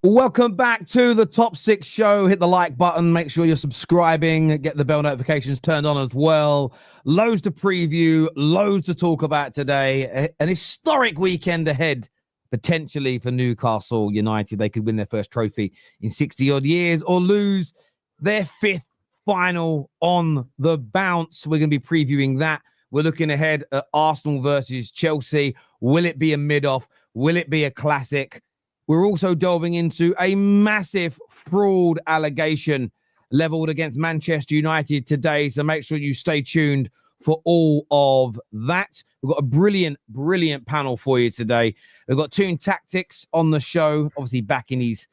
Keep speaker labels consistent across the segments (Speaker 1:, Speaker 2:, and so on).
Speaker 1: Welcome back to the Top 6 show. Hit the like button. Make sure you're subscribing. Get the bell notifications turned on as well. Loads to preview. Loads to talk about today. An historic weekend ahead, potentially, for Newcastle United. They could win their first trophy in 60-odd years or lose their fifth final on the bounce. We're going to be previewing that. We're looking ahead at Arsenal versus Chelsea. Will it be a mid-off? Will it be a classic? We're also delving into a massive fraud allegation leveled against Manchester United today. So make sure you stay tuned for all of that. We've got a brilliant panel for you today. We've got Toon Tactics on the show, obviously back in his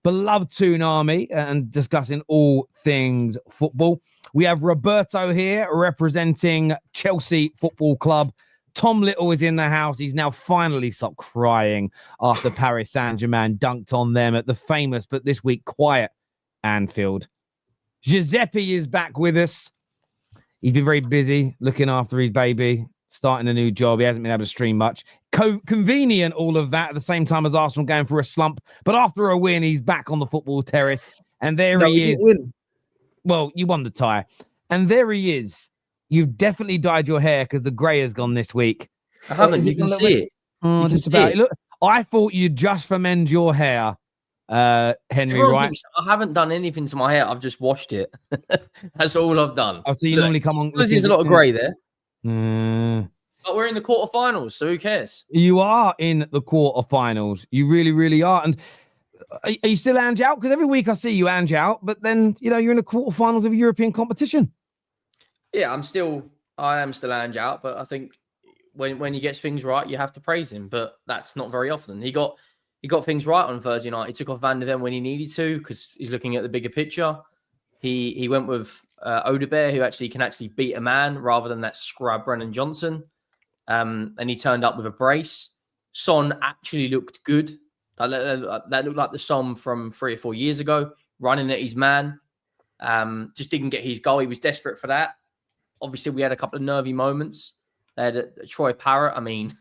Speaker 1: beloved Toon Army and discussing all things football. We have Roberto here representing Chelsea Football Club. Tom Little is in the house. He's now finally stopped crying after Paris Saint-Germain dunked on them at the famous, but this week quiet, Anfield. Giuseppe is back with us. He's been very busy looking after his baby, starting a new job. He hasn't been able to stream much. Convenient, all of that, at the same time as Arsenal going through a slump. But after a win, he's back on the football terrace. And there he is. Win. Well, you won the tie. And there he is. You've definitely dyed your hair because the grey has gone this week.
Speaker 2: I haven't. You can see it.
Speaker 1: Oh, just about it. Look, I thought you'd just amend your hair, Henry.
Speaker 2: Everyone
Speaker 1: right?
Speaker 2: Thinks I haven't done anything to my hair. I've just washed it. That's all I've done.
Speaker 1: Oh, so you normally come on.
Speaker 2: There's a lot of grey there. But we're in the quarterfinals, so who cares?
Speaker 1: You are in the quarterfinals. You really, really are. And are you still Ange out? Because every week I see you Ange out, but then you're in the quarterfinals of a European competition.
Speaker 2: Yeah, I am still Ange out, but I think when he gets things right, you have to praise him. But that's not very often. He got things right on Thursday night. He took off Van de Ven when he needed to because he's looking at the bigger picture. He went with Utd, who can beat a man rather than that scrub Brennan Johnson. And he turned up with a brace. Son actually looked good. That looked like the Son from 3 or 4 years ago, running at his man. Just didn't get his goal. He was desperate for that. Obviously, we had a couple of nervy moments. They had Troy Parrott. I mean,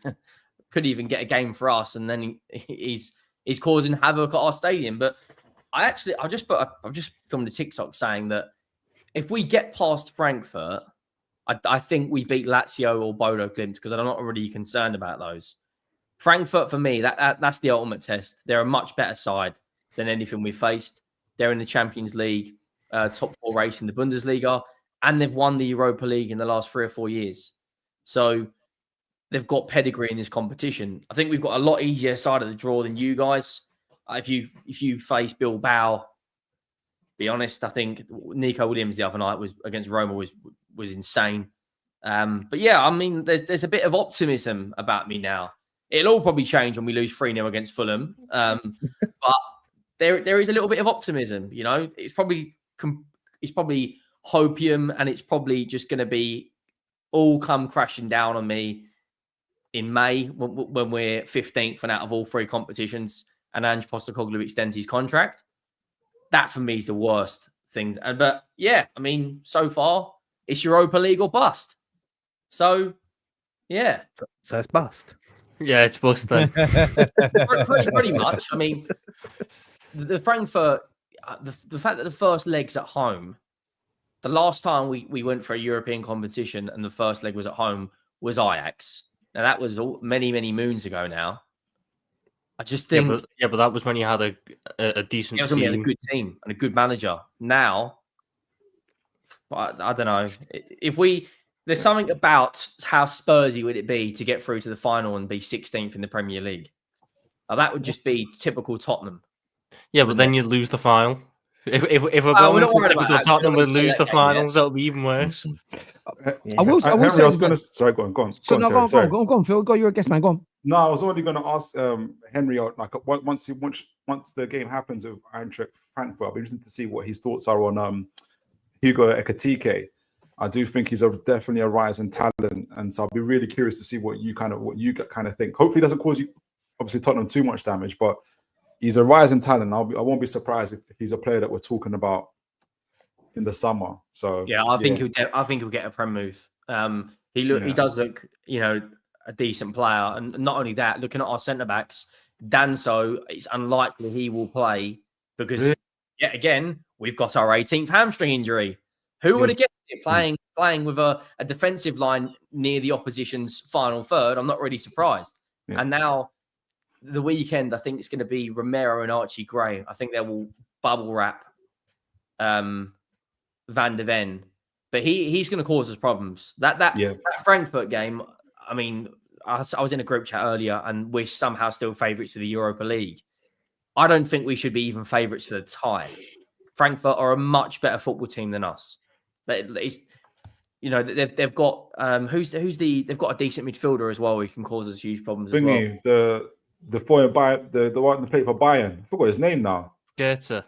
Speaker 2: couldn't even get a game for us, and then he's causing havoc at our stadium. But I've just filmed a TikTok saying that if we get past Frankfurt, I think we beat Lazio or Bodo Glimt because I'm not really concerned about those. Frankfurt, for me, that's the ultimate test. They're a much better side than anything we faced. They're in the Champions League, top 4 race in the Bundesliga. And they've won the Europa League in the last 3 or 4 years. So they've got pedigree in this competition. I think we've got a lot easier side of the draw than you guys. If you face Bilbao, be honest, I think Nico Williams the other night against Roma was insane. But yeah, I mean, there's a bit of optimism about me now. It'll all probably change when we lose 3-0 against Fulham. But there is a little bit of optimism. It's probably hopium, and it's probably just going to be all come crashing down on me in May when we're 15th and out of all 3 competitions and Ange Postecoglou extends his contract. That for me is the worst thing. But yeah, I mean, so far it's Europa League or bust. So yeah.
Speaker 3: So it's bust.
Speaker 4: Yeah, it's bust then.
Speaker 2: pretty much. I mean, the Frankfurt, the fact that the first leg's at home. The last time we went for a European competition and the first leg was at home was Ajax. Now, that was many, many moons ago now. I just think...
Speaker 4: Yeah, but that was when you had a decent team.
Speaker 2: Had a good team and a good manager. Now, I don't know. There's something about how Spursy would it be to get through to the final and be 16th in the Premier League. Now, that would just be typical Tottenham.
Speaker 4: Yeah, but then you'd lose the final. If we're going for typical Tottenham, we'll lose the finals. That'll be even worse.
Speaker 3: I will say, sorry, go on. Go on,
Speaker 1: Phil. Go, you're a guest man. Go on.
Speaker 3: No, I was already going to ask Henry, like once the game happens with Eintracht Frankfurt, I'll be interested to see what his thoughts are on Hugo Ekitike. I do think he's definitely a rising talent, and so I'll be really curious to see what you kind of think. Hopefully, it doesn't cause you, obviously, Tottenham too much damage, but he's a rising talent. I won't be surprised if he's a player that we're talking about in the summer. So
Speaker 2: yeah, I think he'll get a Prem move. He does look, a decent player, and not only that, looking at our centre backs, Danso, it's unlikely he will play because yet again we've got our 18th hamstring injury. Who would have guessed it playing with a defensive line near the opposition's final third? I'm not really surprised. Yeah. And now the weekend, I think it's going to be Romero and Archie Gray. I think they will bubble wrap Van der Ven, but he's going to cause us problems. That Frankfurt game. I mean, I was in a group chat earlier, and we're somehow still favourites for the Europa League. I don't think we should be even favourites for the tie. Frankfurt are a much better football team than us. But it's, they've got they've got a decent midfielder as well who can cause us huge problems as well.
Speaker 3: The one that played for Bayern. I forgot his name now.
Speaker 4: Goethe.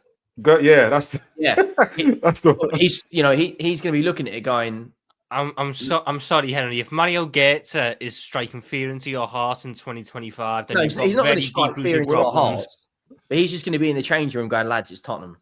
Speaker 3: Yeah, that's that's the one.
Speaker 2: He's he's going to be looking at it going.
Speaker 4: I'm sorry, Henry. If Mario Goetze is striking fear into your heart in 2025, then
Speaker 2: he's not going to strike fear into our hearts. But he's just going to be in the change room going, lads, it's Tottenham.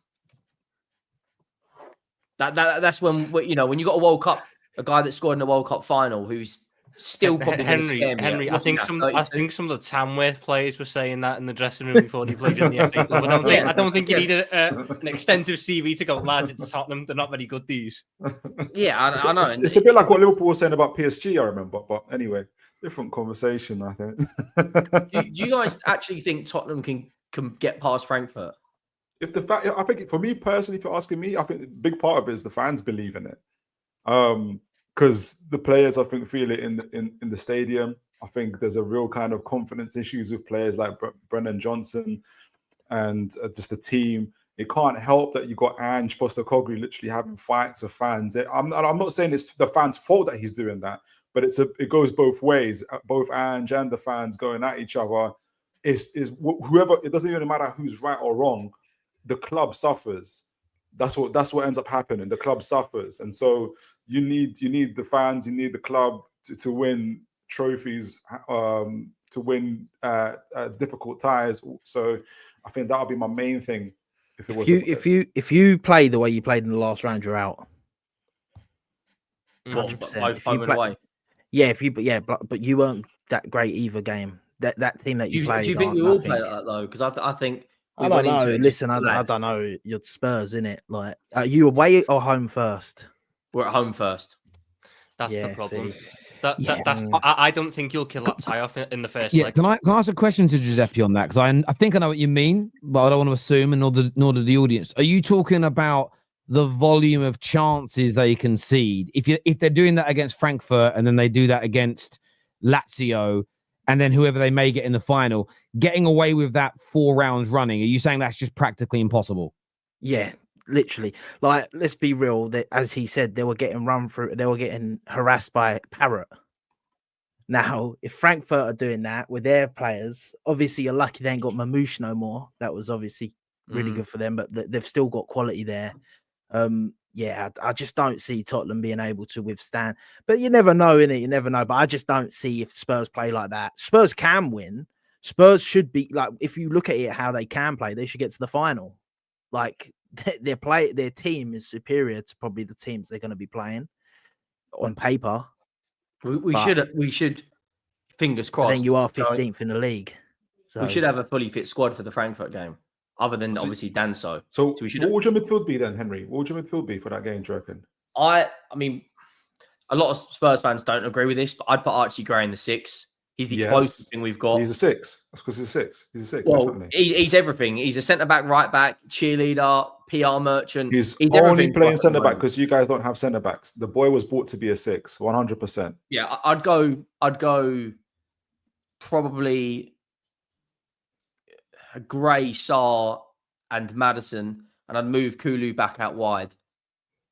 Speaker 2: That's when when you got a guy that scored in the World Cup final who's still probably
Speaker 4: Henry. I think some of the Tamworth players were saying that in the dressing room before he played in the FA Cup. I don't think you need an extensive CV to go, lads, it's Tottenham. They're not very good, these.
Speaker 2: Yeah, I know.
Speaker 3: It's a bit like what Liverpool was saying about PSG, I remember. But anyway, different conversation, I think.
Speaker 2: Do you guys actually think Tottenham can get past Frankfurt?
Speaker 3: I think for me personally, if you're asking me, I think a big part of it is the fans believe in it. Because the players, I think, feel it in the stadium. I think there's a real kind of confidence issues with players like Brennan Johnson and just the team. It can't help that you got Ange Postecoglou literally having fights with fans. I'm not saying it's the fans' fault that he's doing that, but it goes both ways. Both Ange and the fans going at each other. Is whoever, it doesn't even matter who's right or wrong. The club suffers. That's what ends up happening. The club suffers, and so you need the fans, you need the club to win trophies, to win difficult ties. So I think that'll be my main thing.
Speaker 5: If you play the way you played in the last round, you're out.
Speaker 2: 100%.
Speaker 5: But you weren't that great either game. That team that you played.
Speaker 2: Do you think we all play like that though? Because I think.
Speaker 5: I don't know. Listen, I don't know. You're Spurs, innit? Like, are you away or home first?
Speaker 2: We're at home first.
Speaker 4: That's the problem. I don't think you'll kill that tie off in the first leg.
Speaker 1: Can I ask a question to Giuseppe on that? Because I think I know what you mean, but I don't want to assume, and nor do the audience. Are you talking about the volume of chances they concede? If they're doing that against Frankfurt and then they do that against Lazio, and then whoever they may get in the final, getting away with that 4 rounds running, are you saying that's just practically impossible?
Speaker 5: Yeah, literally. Like, let's be real. As he said, they were getting run through. They were getting harassed by Parrot. Now, if Frankfurt are doing that with their players, obviously you're lucky they ain't got Mamouche no more. That was obviously really good for them, but they've still got quality there. I just don't see Tottenham being able to withstand. But you never know, innit? You never know. But I just don't see if Spurs play like that. Spurs can win. Spurs should be, like, if you look at it, how they can play, they should get to the final. Like, their team is superior to probably the teams they're going to be playing on paper.
Speaker 2: We should, fingers crossed.
Speaker 5: Then you are 15th in the league. So
Speaker 2: we should have a fully fit squad for the Frankfurt game. Other than obviously Danso.
Speaker 3: So what would your midfield be then, Henry? What would your midfield be for that game, do you reckon?
Speaker 2: I mean, a lot of Spurs fans don't agree with this, but I'd put Archie Gray in the 6. He's the closest thing we've got.
Speaker 3: He's a 6. That's because he's a 6. He's a 6.
Speaker 2: Well,
Speaker 3: definitely.
Speaker 2: He's everything. He's a centre back, right back, cheerleader, PR merchant.
Speaker 3: He's only playing centre back because you guys don't have centre backs. The boy was bought to be a 6, 100%.
Speaker 2: Yeah, I'd go probably Gray, Sarr, and Maddison, and I'd move Kulu back out wide.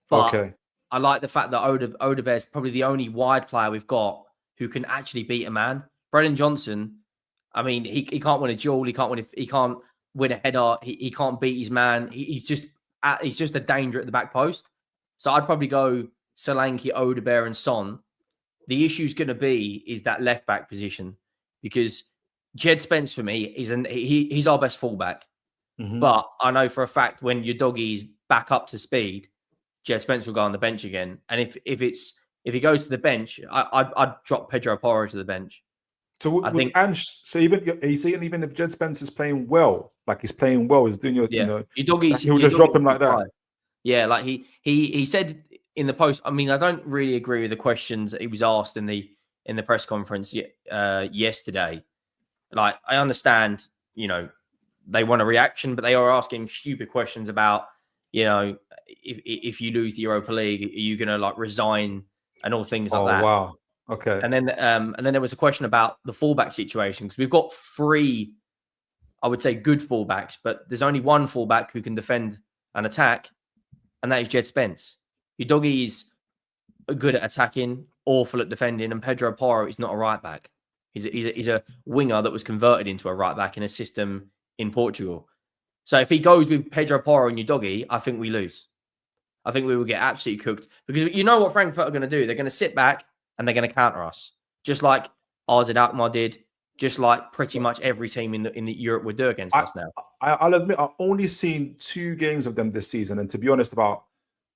Speaker 2: But I like the fact that Odebear is probably the only wide player we've got who can actually beat a man. Brennan Johnson, I mean, he can't win a duel. He can't win a header. He can't beat his man. He's just a danger at the back post. So I'd probably go Solanke, Odebear, and Son. The issue's going to be is that left back position, because Jed Spence for me he's our best fullback. Mm-hmm. But I know for a fact when your doggy's back up to speed, Jed Spence will go on the bench again. And if he goes to the bench, I'd drop Pedro Porro to the bench.
Speaker 3: So
Speaker 2: I think
Speaker 3: Ange. So even if Jed Spence is playing well, like he's playing well, he's doing he'll just drop him like that.
Speaker 2: Yeah, like he said in the post. I mean, I don't really agree with the questions that he was asked in the press conference yesterday. Like, I understand, they want a reaction, but they are asking stupid questions about, if you lose the Europa League, are you going to like resign and all things like that?
Speaker 3: Oh, wow. Okay.
Speaker 2: And then there was a question about the fullback situation, because we've got 3, I would say, good fullbacks, but there's only one fullback who can defend and attack, and that is Jed Spence. Udogie's good at attacking, awful at defending, and Pedro Porro is not a right back. He's a winger that was converted into a right back in a system in Portugal. So if he goes with Pedro Porro and Udogie, I think we lose. I think we will get absolutely cooked, because you know what Frankfurt are going to do? They're going to sit back and they're going to counter us, just like AZ Alkmaar did, just like pretty much every team in the Europe would do against us now.
Speaker 3: I'll admit, I've only seen 2 games of them this season, and to be honest, about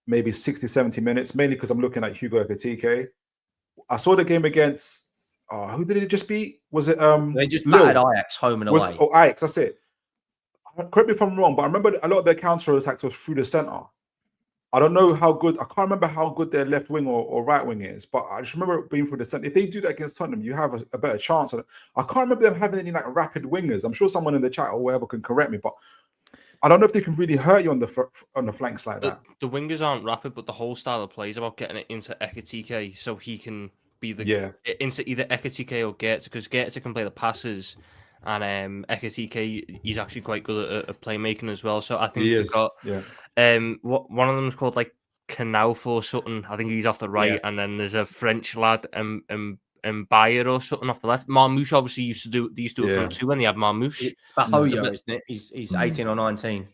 Speaker 3: maybe 60, 70 minutes, mainly because I'm looking at Hugo Ekitike. I saw the game against, who did it just beat? Was it
Speaker 2: they just battered Ajax home and away.
Speaker 3: Ajax, that's it. Correct me if I'm wrong, but I remember a lot of their counter attacks was through the center. I don't know how good, I can't remember how good their left wing or right wing is, but I just remember it being through the center. If they do that against Tottenham, you have a better chance. I can't remember them having any like rapid wingers. I'm sure someone in the chat or wherever can correct me, but I don't know if they can really hurt you on the flanks like that.
Speaker 4: The wingers aren't rapid, but the whole style of play is about getting it into Ekitike so he can be into either Ekitike or Goetze, because Goetze can play the passes, and Ekitike, he's actually quite good at playmaking as well. So I think we've got one of them is called like Knauf or something. I think he's off the right, and then there's a French lad, Bayer or something off the left. Marmouche obviously used to do it from 2 when they had Marmouche.
Speaker 2: Bahoyo, isn't it? He's 18 or 19.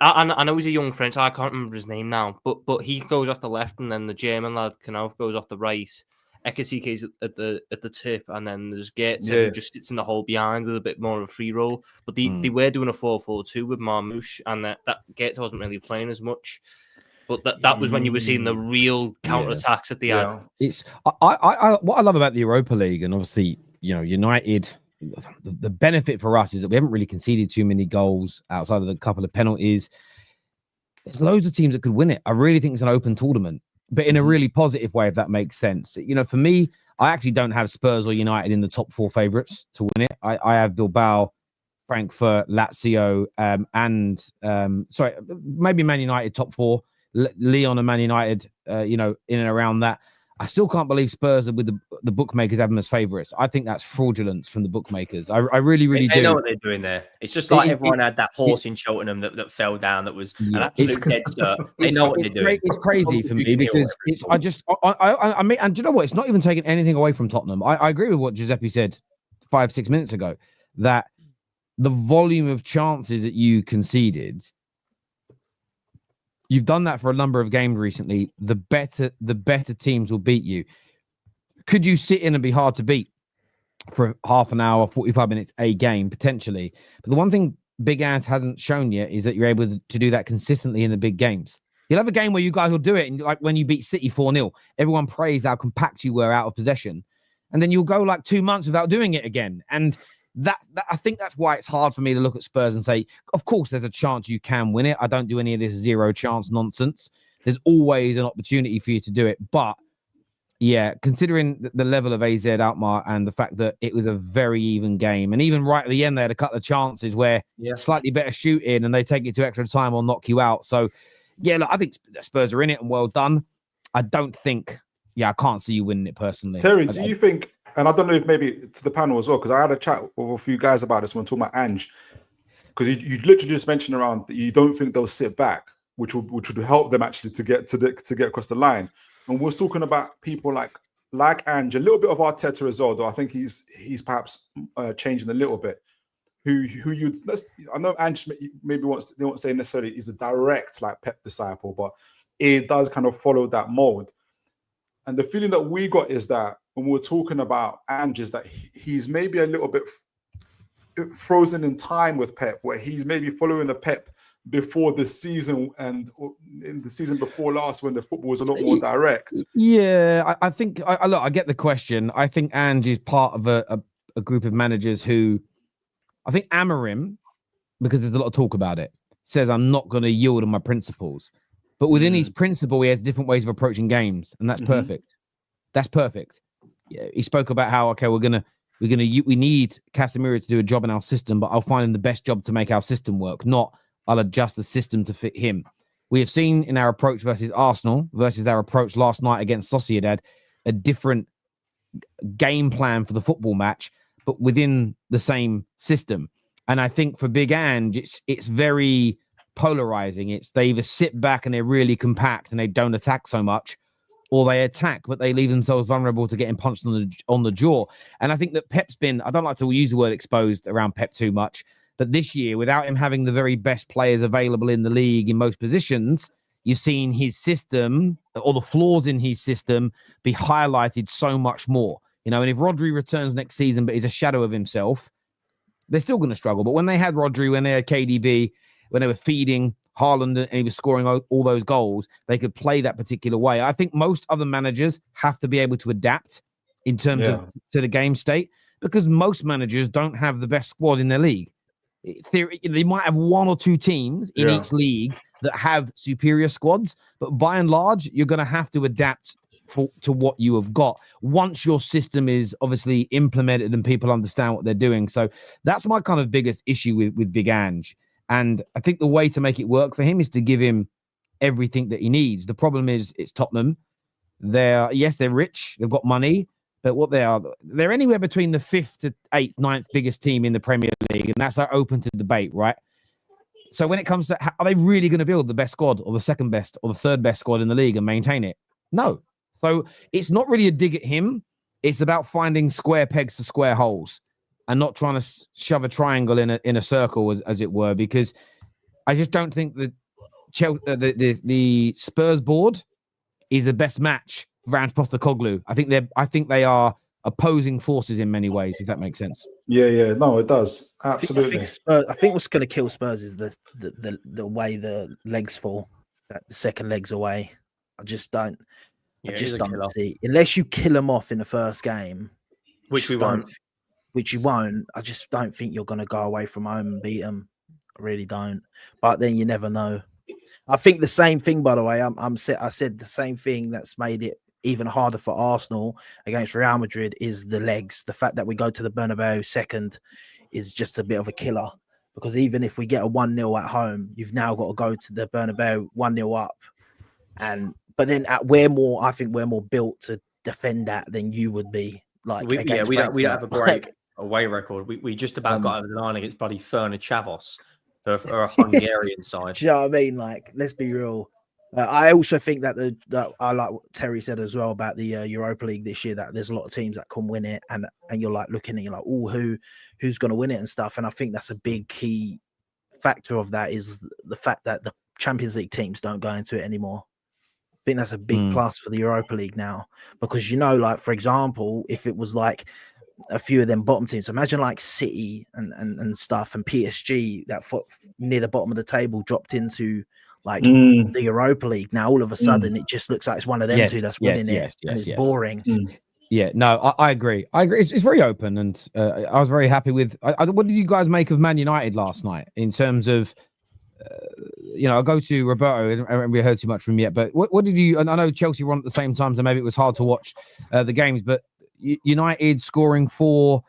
Speaker 4: I know he's a young French. I can't remember his name now, but he goes off the left, and then the German lad Knauf goes off the right. Ekitike's at the tip, and then there's Goetze who just sits in the hole behind with a bit more of a free roll. But they were doing a 4-4-2 with Marmouche, and that Goetze wasn't really playing as much. But that was when you were seeing the real counterattacks at the end.
Speaker 1: It's I what I love about the Europa League, and obviously, United, the benefit for us is that we haven't really conceded too many goals outside of the couple of penalties. There's loads of teams that could win it. I really think it's an open tournament, but in a really positive way, if that makes sense. For me, I actually don't have Spurs or United in the top 4 favourites to win it. I have Bilbao, Frankfurt, Lazio, and maybe Man United top 4. Leon and Man United, in and around that. I still can't believe Spurs are with the bookmakers having them as favourites. I think that's fraudulence from the bookmakers. I really do.
Speaker 2: They know what they're doing there. It's just like everyone had that horse in Cheltenham that fell down. That was an absolute dead cert. They know what they're doing.
Speaker 1: It's crazy for me because I mean, and do you know what? It's not even taking anything away from Tottenham. I agree with what Giuseppe said 5-6 minutes ago, that the volume of chances that you conceded. You've done that for a number of games recently. The better teams will beat you. Could you sit in and be hard to beat for half an hour, 45 minutes, a game, potentially? But the one thing Big Ange hasn't shown yet is that you're able to do that consistently in the big games. You'll have a game where you guys will do it, and like when you beat City 4-0, everyone praised how compact you were out of possession. And then you'll go like 2 months without doing it again. And that I think that's why it's hard for me to look at Spurs and say, of course, there's a chance you can win it. I don't do any of this 0 chance nonsense. There's always an opportunity for you to do it. But yeah, considering the level of AZ Alkmaar and the fact that it was a very even game, and even right at the end, they had a couple of chances where slightly better shooting and they take it to extra time or knock you out. So yeah, look, I think Spurs are in it and well done. I don't think, I can't see you winning it personally.
Speaker 3: Terry, do you think? And I don't know if maybe to the panel as well, because I had a chat with a few guys about this when talking about Ange, because you literally just mentioned around that you don't think they'll sit back, which would help them actually to get across the line. And we're talking about people like Ange, a little bit of Arteta as well, though I think he's perhaps changing a little bit. I know Ange maybe they won't say necessarily he's a direct like Pep disciple, but it does kind of follow that mold. And the feeling that we got is that when we're talking about Ange, is that he's maybe a little bit frozen in time with Pep, where he's maybe following the Pep before the season and in the season before last when the football was a lot more direct.
Speaker 1: Yeah, I think look, I get the question. I think Ange is part of a group of managers who, I think Amorim, because there's a lot of talk about it, says I'm not going to yield on my principles. But within his principle, he has different ways of approaching games, and that's perfect. That's perfect. Yeah, he spoke about how, okay, we need Casemiro to do a job in our system, but I'll find him the best job to make our system work, not I'll adjust the system to fit him. We have seen in our approach versus Arsenal versus our approach last night against Sociedad a different game plan for the football match, but within the same system. And I think for Big Ange, it's very polarizing. They either sit back and they're really compact and they don't attack so much, or they attack, but they leave themselves vulnerable to getting punched on the jaw. And I think that Pep's been, I don't like to use the word exposed around Pep too much, but this year, without him having the very best players available in the league in most positions, you've seen his system or the flaws in his system be highlighted so much more. You know, and if Rodri returns next season, but he's a shadow of himself, they're still going to struggle. But when they had Rodri, when they had KDB, when they were feeding Haaland and he was scoring all those goals, they could play that particular way. I think most other managers have to be able to adapt in terms of to the game state, because most managers don't have the best squad in their league. They might have one or two teams in each league that have superior squads, but by and large, you're going to have to adapt to what you have got once your system is obviously implemented and people understand what they're doing. So that's my kind of biggest issue with Big Ange. And I think the way to make it work for him is to give him everything that he needs. The problem is it's Tottenham. They're rich, they've got money, but they're anywhere between the 5th to 8th, 9th biggest team in the Premier League, and that's open to debate, right? So when it comes to, are they really going to build the best squad or the second best or the third best squad in the league and maintain it? No. So it's not really a dig at him. It's about finding square pegs for square holes and not trying to shove a triangle in a circle, as it were, because I just don't think that the Spurs board is the best match for Ange Postecoglou. I think they are opposing forces in many ways, if that makes sense.
Speaker 3: Yeah. No, it does. Absolutely.
Speaker 5: I think what's going to kill Spurs is the way the legs fall, that the second leg's away. I just don't see, unless you kill them off in the first game, which you won't. I just don't think you're going to go away from home and beat them. I really don't. But then you never know. I think the same thing, by the way. I said the same thing that's made it even harder for Arsenal against Real Madrid is the legs. The fact that we go to the Bernabeu second is just a bit of a killer, because even if we get a 1-0 at home, you've now got to go to the Bernabeu 1-0 up. But then I think we're more built to defend that than you would be. Like we don't have
Speaker 2: a great away record. We just about got over the line against bloody Ferner Chavos, or a Hungarian side.
Speaker 5: Do you know what I mean? Like, let's be real. I also think that I like what Terry said as well about the Europa League this year, that there's a lot of teams that can win it, and you're like looking and you're like, oh, who's going to win it and stuff. And I think that's a big key factor of that is the fact that the Champions League teams don't go into it anymore. I think that's a big plus for the Europa League now, because, you know, like, for example, if it was like a few of them bottom teams, imagine like City and stuff and PSG that near the bottom of the table dropped into like the Europa League. Now all of a sudden it just looks like it's one of them two that's winning it, and it's boring.
Speaker 1: Yeah, no, I agree. It's very open, and I was very happy with. What did you guys make of Man United last night in terms of? I'll go to Roberto. I haven't really heard too much from him yet, but what did you? And I know Chelsea were on at the same time, so maybe it was hard to watch the games. But United scoring 4,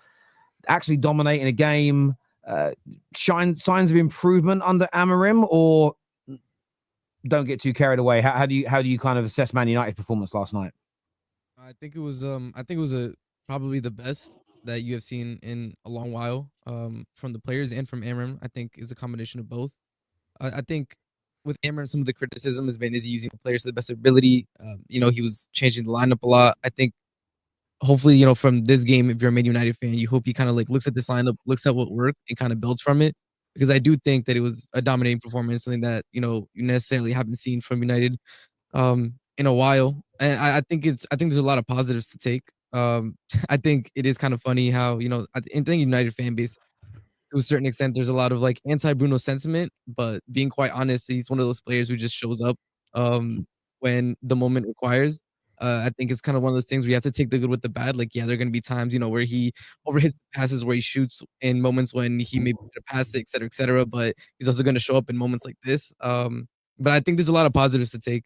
Speaker 1: actually dominating a game. Signs of improvement under Amorim, or don't get too carried away. How do you kind of assess Man United's performance last night?
Speaker 6: I think it was probably the best that you have seen in a long while, from the players and from Amorim. I think is a combination of both. I think with Amorim, some of the criticism has been, is he using the players to the best ability? He was changing the lineup a lot. I think hopefully, from this game, if you're a Man United fan, you hope he kind of like looks at this lineup, looks at what worked, and kind of builds from it. Because I do think that it was a dominating performance, something that you necessarily haven't seen from United in a while. And I think there's a lot of positives to take. I think it is kind of funny how I think United fan base to a certain extent, there's a lot of like anti-Bruno sentiment, but being quite honest, he's one of those players who just shows up when the moment requires. I think it's kind of one of those things where you have to take the good with the bad. Like, yeah, there are going to be times, you know, where he overhits passes, where he shoots in moments when he maybe could have passed it, et cetera, et cetera. But he's also going to show up in moments like this. But I think there's a lot of positives to take.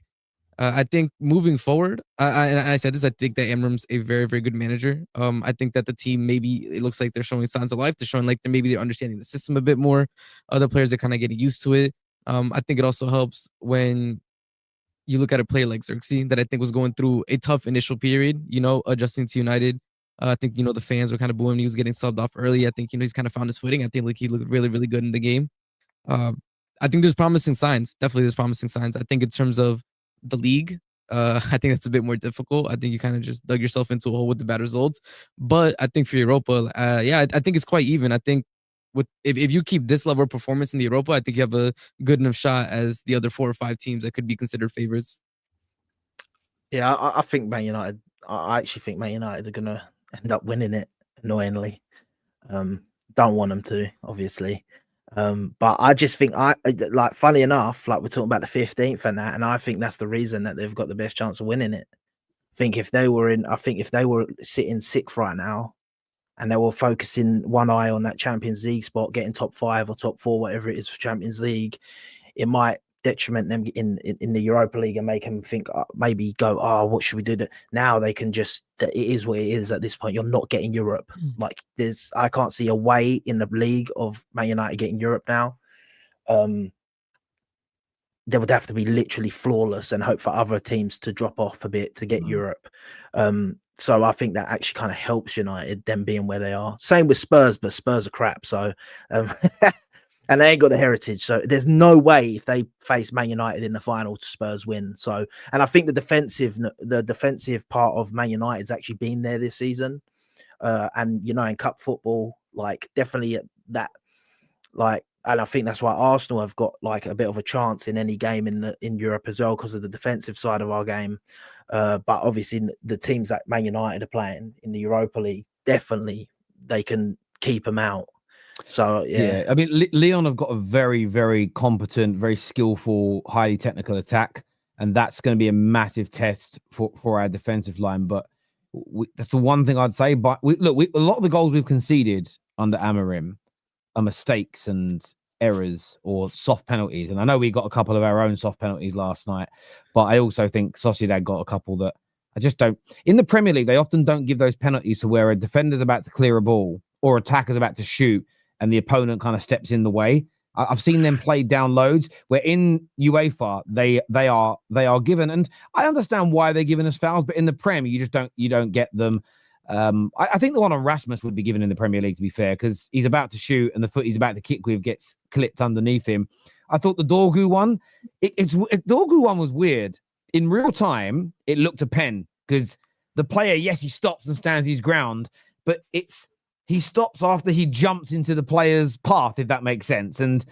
Speaker 6: I think moving forward, and I said this, I think that Amram's a very, very good manager. I think that the team, maybe it looks like they're showing signs of life. They're showing like they're understanding the system a bit more. Other players are kind of getting used to it. I think it also helps when you look at a player like Xerxes that I think was going through a tough initial period, you know, adjusting to United. I think, you know, the fans were kind of booing. He was getting subbed off early. I think, you know, he's kind of found his footing. I think like he looked really, really good in the game. I think there's promising signs. Definitely there's promising signs. I think in terms of the league, I think that's a bit more difficult. I think you kind of just dug yourself into a hole with the bad results. But I think for Europa, yeah, I think it's quite even. I think if you keep this level of performance in the Europa, I think you have a good enough shot as the other 4 or 5 teams that could be considered favorites.
Speaker 5: Yeah, I think Man United. I actually think Man United are gonna end up winning it. Annoyingly, don't want them to, obviously. But I just think like, funny enough, like we're talking about the 15th and that, and I think that's the reason that they've got the best chance of winning it. I think if they were sitting 6th right now, and they were focusing one eye on that Champions League spot, getting top 5 or top 4, whatever it is for Champions League, it might detriment them in the Europa League and make them think, maybe go, oh, what should we do? Now they can just, it is what it is at this point. You're not getting Europe. Like I can't see a way in the league of Man United getting Europe now. There would have to be literally flawless and hope for other teams to drop off a bit to get Europe. So I think that actually kind of helps United, them being where they are. Same with Spurs, but Spurs are crap. So, and they ain't got the heritage. So there's no way if they face Man United in the final, Spurs win. So, and I think the defensive part of Man United's actually been there this season. And, you know, in cup football, like definitely that, like, and I think that's why Arsenal have got like a bit of a chance in any game in Europe as well, because of the defensive side of our game. But obviously the teams that Man United are playing in the Europa League, definitely they can keep them out. So yeah,
Speaker 1: I mean, Leon have got a very, very competent, very skillful, highly technical attack, and that's going to be a massive test for our defensive line. But that's the one thing I'd say. But a lot of the goals we've conceded under Amorim are mistakes and errors or soft penalties. And I know we got a couple of our own soft penalties last night, but I also think Sociedad got a couple that I just don't. In the Premier League, they often don't give those penalties to where a defender's about to clear a ball or attacker's about to shoot and the opponent kind of steps in the way. I've seen them play down loads where in UEFA they are given, and I understand why they're giving us fouls, but in the Prem you don't get them. I think the one on Rasmus would be given in the Premier League, to be fair, because he's about to shoot and the foot he's about to kick with gets clipped underneath him. I thought the Dorgu one, Dorgu one was weird. In real time, it looked a pen because the player, yes, he stops and stands his ground, but he stops after he jumps into the player's path, if that makes sense. And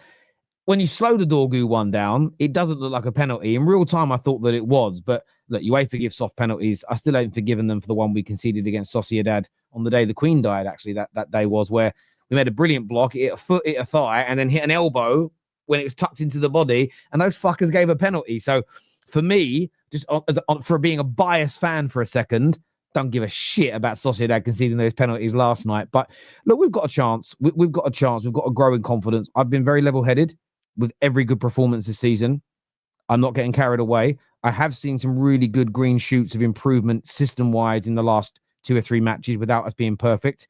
Speaker 1: when you slow the Dorgu one down, it doesn't look like a penalty. In real time, I thought that it was, but look, UEFA gives soft penalties. I still ain't forgiven them for the one we conceded against Sociedad on the day the Queen died, actually, that day was, where we made a brilliant block, it hit a foot, hit a thigh, and then hit an elbow when it was tucked into the body, and those fuckers gave a penalty. So for me, just for being a biased fan for a second, don't give a shit about Sociedad conceding those penalties last night. But look, we've got a chance. We've got a chance. We've got a growing confidence. I've been very level-headed with every good performance this season. I'm not getting carried away. I have seen some really good green shoots of improvement system-wise in the last 2 or 3 matches without us being perfect.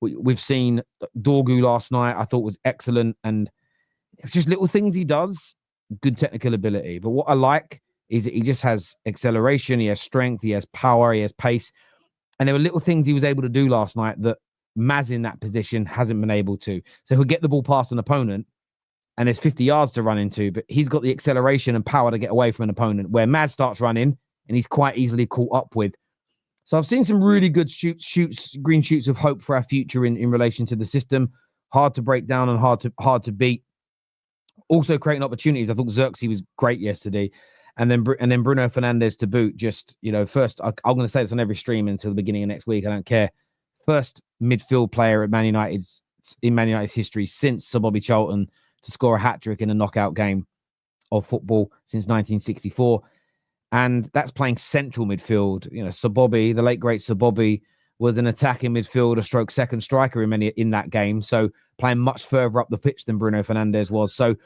Speaker 1: We've seen Dorgu last night, I thought was excellent. And it's just little things he does, good technical ability. But what I like is that he just has acceleration, he has strength, he has power, he has pace. And there were little things he was able to do last night that Maz in that position hasn't been able to. So he'll get the ball past an opponent and there's 50 yards to run into, but he's got the acceleration and power to get away from an opponent, where Maz starts running and he's quite easily caught up with. So I've seen some really good green shoots of hope for our future in relation to the system. Hard to break down and hard to beat. Also creating opportunities. I thought Xerxes was great yesterday. And then Bruno Fernandes to boot. Just, you know, first, I'm going to say this on every stream until the beginning of next week. I don't care. First midfield player at Man United first in Man United's history since Sir Bobby Charlton to score a hat-trick in a knockout game of football since 1964. And that's playing central midfield. You know, Sir Bobby, the late great Sir Bobby, was an attacking midfielder stroke second striker in that game. So playing much further up the pitch than Bruno Fernandes was. So,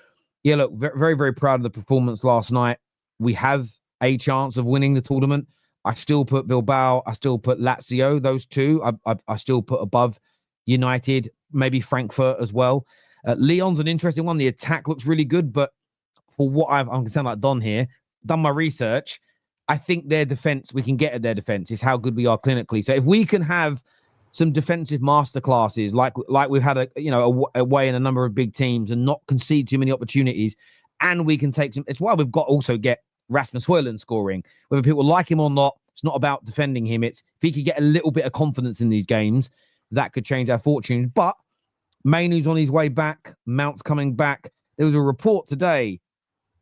Speaker 1: yeah, look, very, very proud of the performance last night. We have a chance of winning the tournament. I still put Bilbao. I still put Lazio. Those two, I still put above United, maybe Frankfurt as well. Lyon's an interesting one. The attack looks really good, but for what I'm going to sound like Don here, done my research, I think their defense, we can get at their defense, is how good we are clinically. So if we can have some defensive masterclasses, like we've had away in a number of big teams, and not concede too many opportunities, and we can take some. It's why we've got also get Rasmus Højlund scoring. Whether people like him or not, it's not about defending him. It's if he could get a little bit of confidence in these games, that could change our fortunes. But Mainoo's on his way back. Mount's coming back. There was a report today,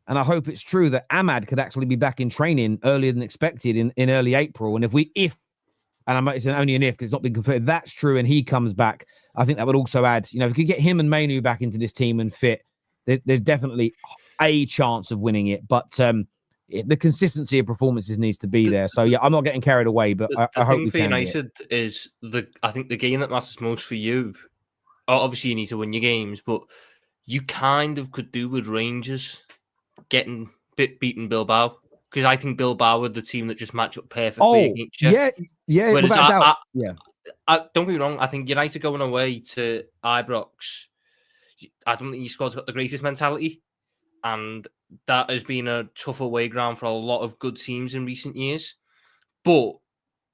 Speaker 1: and I hope it's true, that Ahmad could actually be back in training earlier than expected in early April. And it's only an if, because it's not been confirmed, that's true, and he comes back, I think that would also add, if we could get him and Mainoo back into this team and fit, there's definitely a chance of winning it. But the consistency of performances needs to be there. So, yeah, I'm not getting carried away, but I hope we
Speaker 4: for
Speaker 1: can.
Speaker 4: United is I think the game that matters most for you, obviously you need to win your games, but you kind of could do with Rangers getting beating Bilbao, because I think Bilbao are the team that just match up perfectly against you.
Speaker 1: Yeah.
Speaker 4: Whereas
Speaker 1: Yeah.
Speaker 4: Don't get me wrong, I think United going away to Ibrox, I don't think your squad's got the greatest mentality, and that has been a tough away ground for a lot of good teams in recent years. But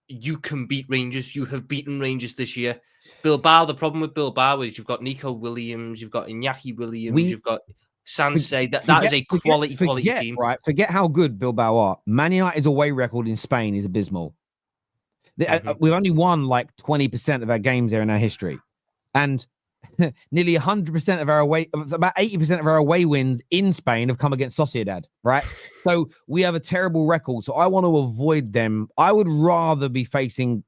Speaker 4: you can beat Rangers. You have beaten Rangers this year. Bilbao, the problem with Bilbao is you've got Nico Williams, you've got Iñaki Williams, you've got Sansei. That is a quality team.
Speaker 1: Right? Forget how good Bilbao are. Man United's away record in Spain is abysmal. We've only won like 20% of our games there in our history, and nearly 100% of our away, about 80% of our away wins in Spain have come against Sociedad. Right? So we have a terrible record. So I want to avoid them. I would rather be facing,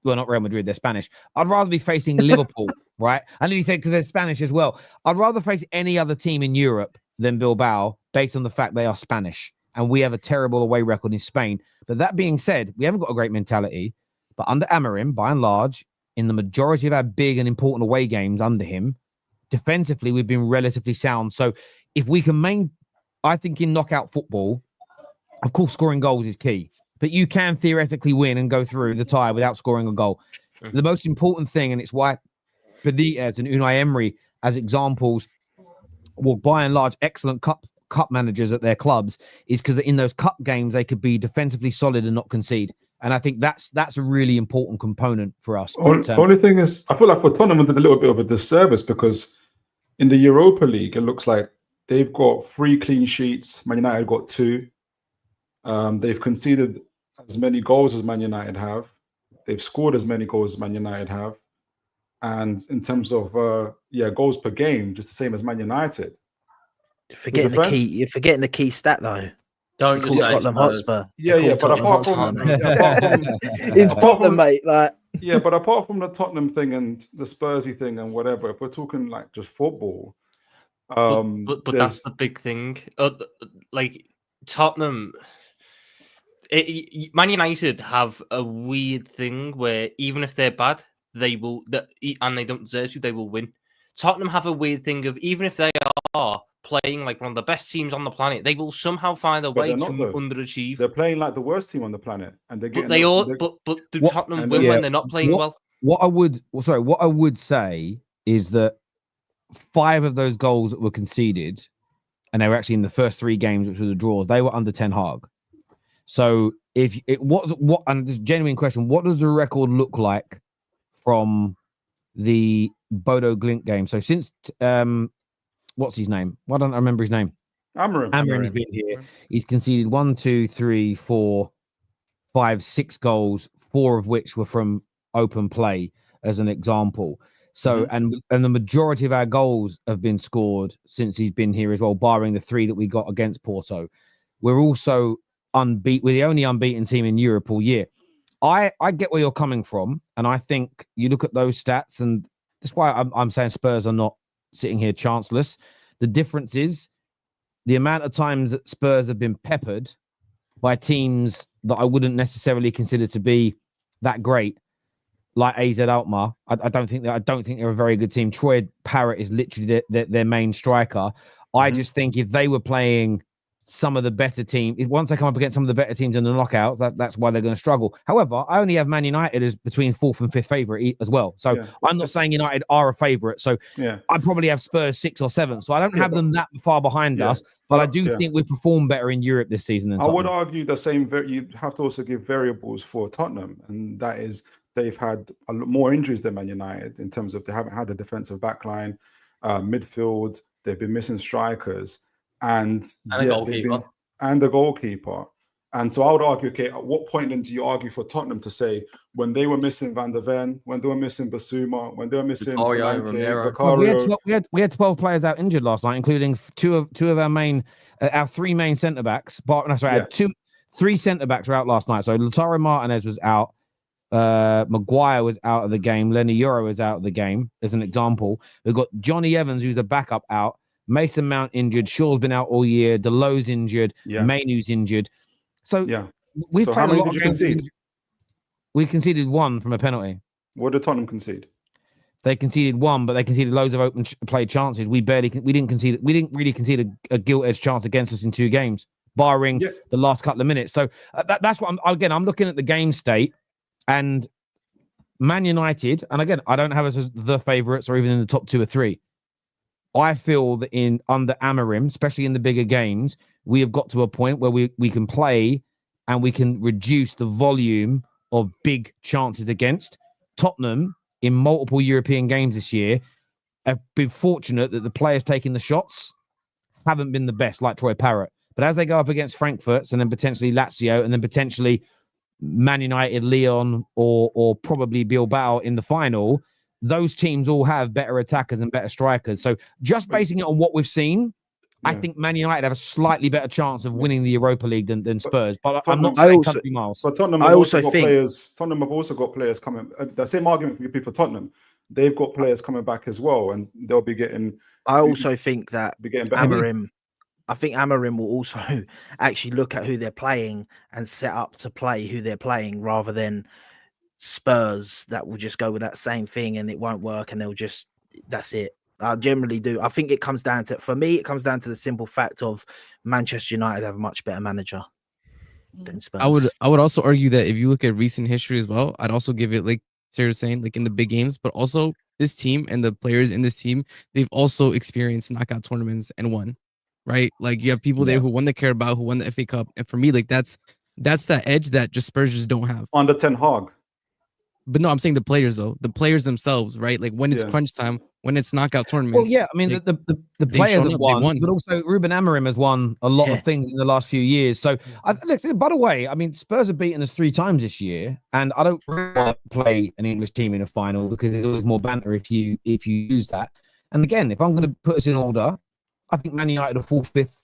Speaker 1: well, not Real Madrid, they're Spanish. I'd rather be facing Liverpool. Right? I nearly think because they're Spanish as well. I'd rather face any other team in Europe than Bilbao, based on the fact they are Spanish, and we have a terrible away record in Spain. But that being said, we haven't got a great mentality. But under Amorim, by and large, in the majority of our big and important away games under him, defensively, we've been relatively sound. So if we can I think in knockout football, of course, scoring goals is key. But you can theoretically win and go through the tie without scoring a goal. Mm-hmm. The most important thing, and it's why Benitez and Unai Emery as examples were by and large excellent cup managers at their clubs, is because in those cup games they could be defensively solid and not concede. And I think that's a really important component for us.
Speaker 3: Only thing is, I feel like for Tottenham did a little bit of a disservice, because in the Europa League it looks like they've got 3 clean sheets. Man United got 2. They've conceded as many goals as Man United have. They've scored as many goals as Man United have. And in terms of goals per game, just the same as Man United.
Speaker 5: You're forgetting the key stat though.
Speaker 2: Don't just say
Speaker 5: Tottenham Hotspur.
Speaker 3: But apart from
Speaker 5: it's Tottenham, mate. Like,
Speaker 3: but apart from the Tottenham thing and the Spursy thing and whatever, if we're talking like just football,
Speaker 4: but that's the big thing. Like Tottenham, Man United have a weird thing where even if they're bad, they will, and they don't deserve to, they will win. Tottenham have a weird thing of, even if they are playing like one of the best teams on the planet, they will somehow find a way to underachieve.
Speaker 3: They're playing like the worst team on the planet, and they're getting.
Speaker 4: But do Tottenham win when they're not playing well?
Speaker 1: What I would say is that 5 of those goals that were conceded, and they were actually in the first 3 games, which were the draws, they were under Ten Hag. So and this genuine question, what does the record look like from the Bodo Glimt game? So since what's his name? Why don't I remember his name? Amorim's been here. He's conceded 1, 2, 3, 4, 5, 6 goals, 4 of which were from open play, as an example. So and the majority of our goals have been scored since he's been here as well, barring the 3 that we got against Porto. We're also unbeaten. We're the only unbeaten team in Europe all year. I get where you're coming from, and I think you look at those stats, and that's why I'm saying Spurs are not sitting here chanceless. The difference is the amount of times that Spurs have been peppered by teams that I wouldn't necessarily consider to be that great, like AZ Alkmaar. I don't think they're a very good team. Troy Parrott is literally their main striker. I just think if they were playing some of the better teams, once they come up against some of the better teams in the knockouts, that's why they're going to struggle. However, I only have Man United as between 4th and 5th favourite as well. So I'm not saying United are a favourite. So I probably have Spurs 6th or 7th. So I don't have them that far behind us. But I do think we perform better in Europe this season than Tottenham.
Speaker 3: I would argue the same. You have to also give variables for Tottenham, and that is they've had a lot more injuries than Man United in terms of they haven't had a defensive backline, midfield. They've been missing strikers. And the goalkeeper. And so I would argue, okay, at what point then do you argue for Tottenham to say when they were missing Van der Ven, when they were missing Basuma, when they were missing Vicario?
Speaker 1: We had 12 players out injured last night, including two of our main, our 3 main centre backs. Three centre backs were out last night. So Lautaro Martinez was out. Maguire was out of the game. Lenny Yoro was out of the game, as an example. We've got Johnny Evans, who's a backup, out. Mason Mount injured. Shaw's been out all year. Delo's injured. Mainu's injured. So we've played
Speaker 3: how many
Speaker 1: a lot
Speaker 3: did you
Speaker 1: of
Speaker 3: concede?
Speaker 1: We conceded 1 from a penalty.
Speaker 3: What did Tottenham concede?
Speaker 1: They conceded 1, but they conceded loads of open play chances. We didn't really concede a gilt-edged chance against us in 2 games, barring the last couple of minutes. So that's what I'm looking at the game state, and Man United. And again, I don't have us as the favourites or even in the top 2 or 3. I feel that under Amorim, especially in the bigger games, we have got to a point where we can play and we can reduce the volume of big chances against. Tottenham, in multiple European games this year, have been fortunate that the players taking the shots haven't been the best, like Troy Parrott. But as they go up against Frankfurt and then potentially Lazio and then potentially Man United, Lyon, or probably Bilbao in the final, those teams all have better attackers and better strikers. So just basing it on what we've seen, I think Man United have a slightly better chance of winning the Europa League than Spurs. But I'm not saying country miles.
Speaker 3: But Tottenham have also got players coming. The same argument could be for Tottenham. They've got players coming back as well, and they'll be getting.
Speaker 5: I also think that
Speaker 3: Amorim
Speaker 5: will also actually look at who they're playing and set up to play who they're playing, rather than Spurs that will just go with that same thing and it won't work and that's it. I generally do. I think it comes down to the simple fact of Manchester United have a much better manager than Spurs.
Speaker 6: I would also argue that if you look at recent history as well, I'd also give it, like Sarah's saying, like in the big games, but also this team and the players in this team, they've also experienced knockout tournaments and won, right? Like you have people there who won the Carabao, who won the FA Cup, and for me, like that's that edge that just Spurs just don't have.
Speaker 3: Under Ten Hag.
Speaker 6: But no, I'm saying the players though, the players themselves, right? Like when it's crunch time, when it's knockout tournaments.
Speaker 1: Well, yeah, I mean the players have won, but also Ruben Amorim has won a lot of things in the last few years. So, by the way, I mean Spurs have beaten us 3 times this year, and I don't really want to play an English team in a final because there's always more banter if you use that. And again, if I'm going to put us in order, I think Man United are 4th, 5th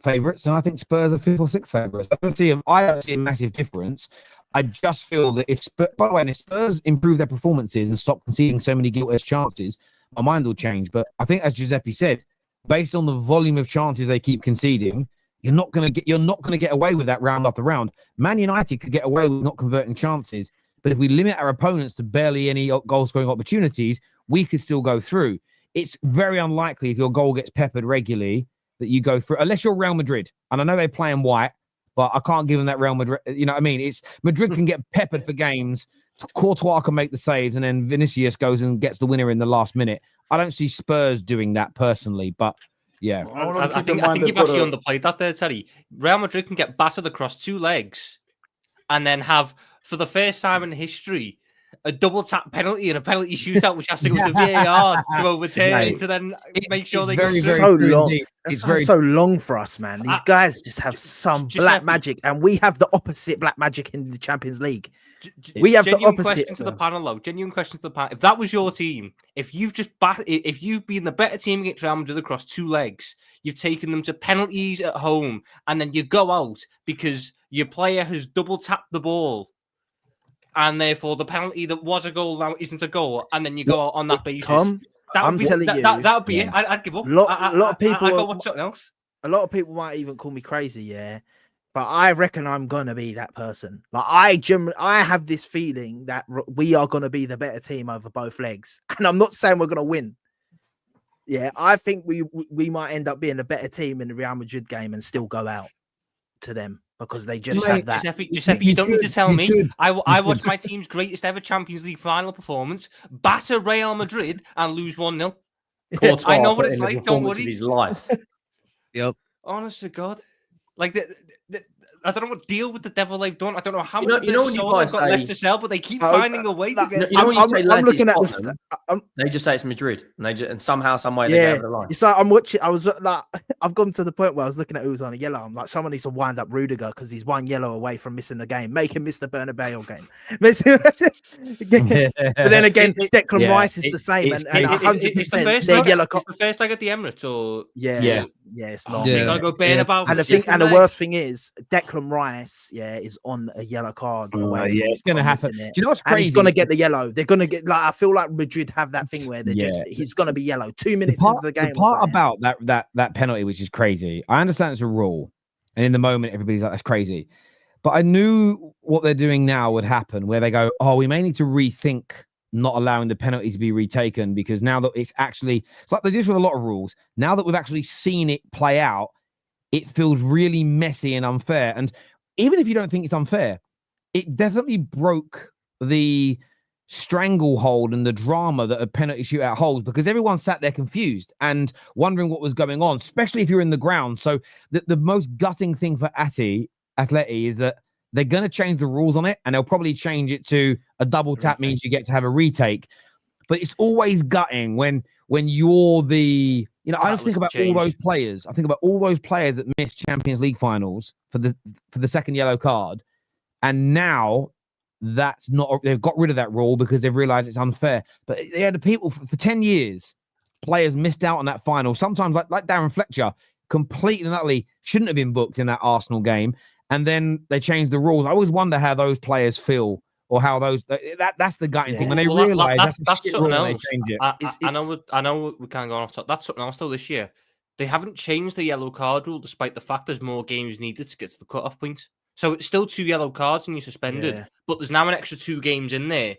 Speaker 1: favourites, and I think Spurs are 5th or 6th favourites. I don't see a massive difference. I just feel that if Spurs improve their performances and stop conceding so many gilt-edged chances, my mind will change. But I think, as Giuseppe said, based on the volume of chances they keep conceding, you're not going to get away with that round after round. Man United could get away with not converting chances, but if we limit our opponents to barely any goal-scoring opportunities, we could still go through. It's very unlikely if your goal gets peppered regularly that you go through, unless you're Real Madrid. And I know they play in white, but I can't give them that Real Madrid. You know what I mean? It's Madrid can get peppered for games. Courtois can make the saves, and then Vinicius goes and gets the winner in the last minute. I don't see Spurs doing that personally, but yeah.
Speaker 4: I think you've actually underplayed that there, Terry. Real Madrid can get battered across 2 legs and then have, for the first time in history, a double tap penalty and a penalty shootout, which has to go to VAR to overturn to then make sure they
Speaker 5: get so long. It's so long for us, man. These guys just have some black magic, and we have the opposite black magic in the Champions League. We have the opposite.
Speaker 4: Question to the panel, though. Genuine question to the panel. If that was your team, if you've been the better team against Real Madrid across 2 legs, you've taken them to penalties at home, and then you go out because your player has double tapped the ball. and therefore the penalty that was a goal now isn't a goal, and then you go out on that basis.
Speaker 5: Tom, I'm telling you,
Speaker 4: that would be it. I'd give up.
Speaker 5: A lot of people.
Speaker 4: I got watch something else.
Speaker 5: A lot of people might even call me crazy, yeah. But I reckon I'm gonna be that person. Like I have this feeling that we are gonna be the better team over both legs, and I'm not saying we're gonna win. Yeah, I think we might end up being a better team in the Real Madrid game and still go out to them because they just have that.
Speaker 4: Giuseppe, you don't need to tell me. I watched my team's greatest ever Champions League final performance, batter Real Madrid and lose 1-0. I know what it's like. Don't worry.
Speaker 2: His life.
Speaker 6: Yep.
Speaker 4: Honest to God, like I don't know what deal with the devil they've done. I don't know how much
Speaker 2: you know when you guys
Speaker 4: got left to sell, but they keep finding a way to get.
Speaker 2: You know when you say
Speaker 5: I'm looking at
Speaker 2: this, they just say it's Madrid, and somehow, some way, they get over the line.
Speaker 5: So I'm watching. I was like, I've gone to the point where I was looking at who's on a yellow. I'm like, someone needs to wind up Rudiger because he's one yellow away from missing the game. Make him miss the Bernabeu game. But then again, Declan Rice is the same, and 100% their yellow card.
Speaker 4: It's the first leg at the Emirates, or
Speaker 5: yeah, it's not.
Speaker 4: You gotta go Bernabeu.
Speaker 5: And the worst thing is, Declan Rice, is on a yellow card.
Speaker 1: It's gonna happen. Do you know what's crazy?
Speaker 5: And he's gonna get the yellow. They're gonna get I feel like Madrid have that thing where he's gonna be yellow 2 minutes into the game.
Speaker 1: The part about that penalty, which is crazy. I understand it's a rule, and in the moment, everybody's like, "That's crazy." But I knew what they're doing now would happen, where they go, "Oh, we may need to rethink not allowing the penalty to be retaken because now that it's like they do this with a lot of rules. Now that we've actually seen it play out, it feels really messy and unfair. And even if you don't think it's unfair, it definitely broke the stranglehold and the drama that a penalty shootout holds because everyone sat there confused and wondering what was going on, especially if you're in the ground. So the most gutting thing for Atleti is that they're going to change the rules on it, and they'll probably change it to a double tap means you get to have a retake. But it's always gutting when you're the, I think about all those players. I think about all those players that missed Champions League finals for the second yellow card, and now that's not. They've got rid of that rule because they've realized it's unfair. But the people for 10 years, players missed out on that final. Sometimes like Darren Fletcher, completely and utterly shouldn't have been booked in that Arsenal game. And then they changed the rules. I always wonder how those players feel, or how that's the gutting thing when they realize that's
Speaker 4: something else.
Speaker 1: They change it.
Speaker 4: I know we can't go off top. That's something else though. This year, they haven't changed the yellow card rule, despite the fact there's more games needed to get to the cutoff point. So it's still 2 yellow cards and you're suspended, but there's now an extra 2 games in there.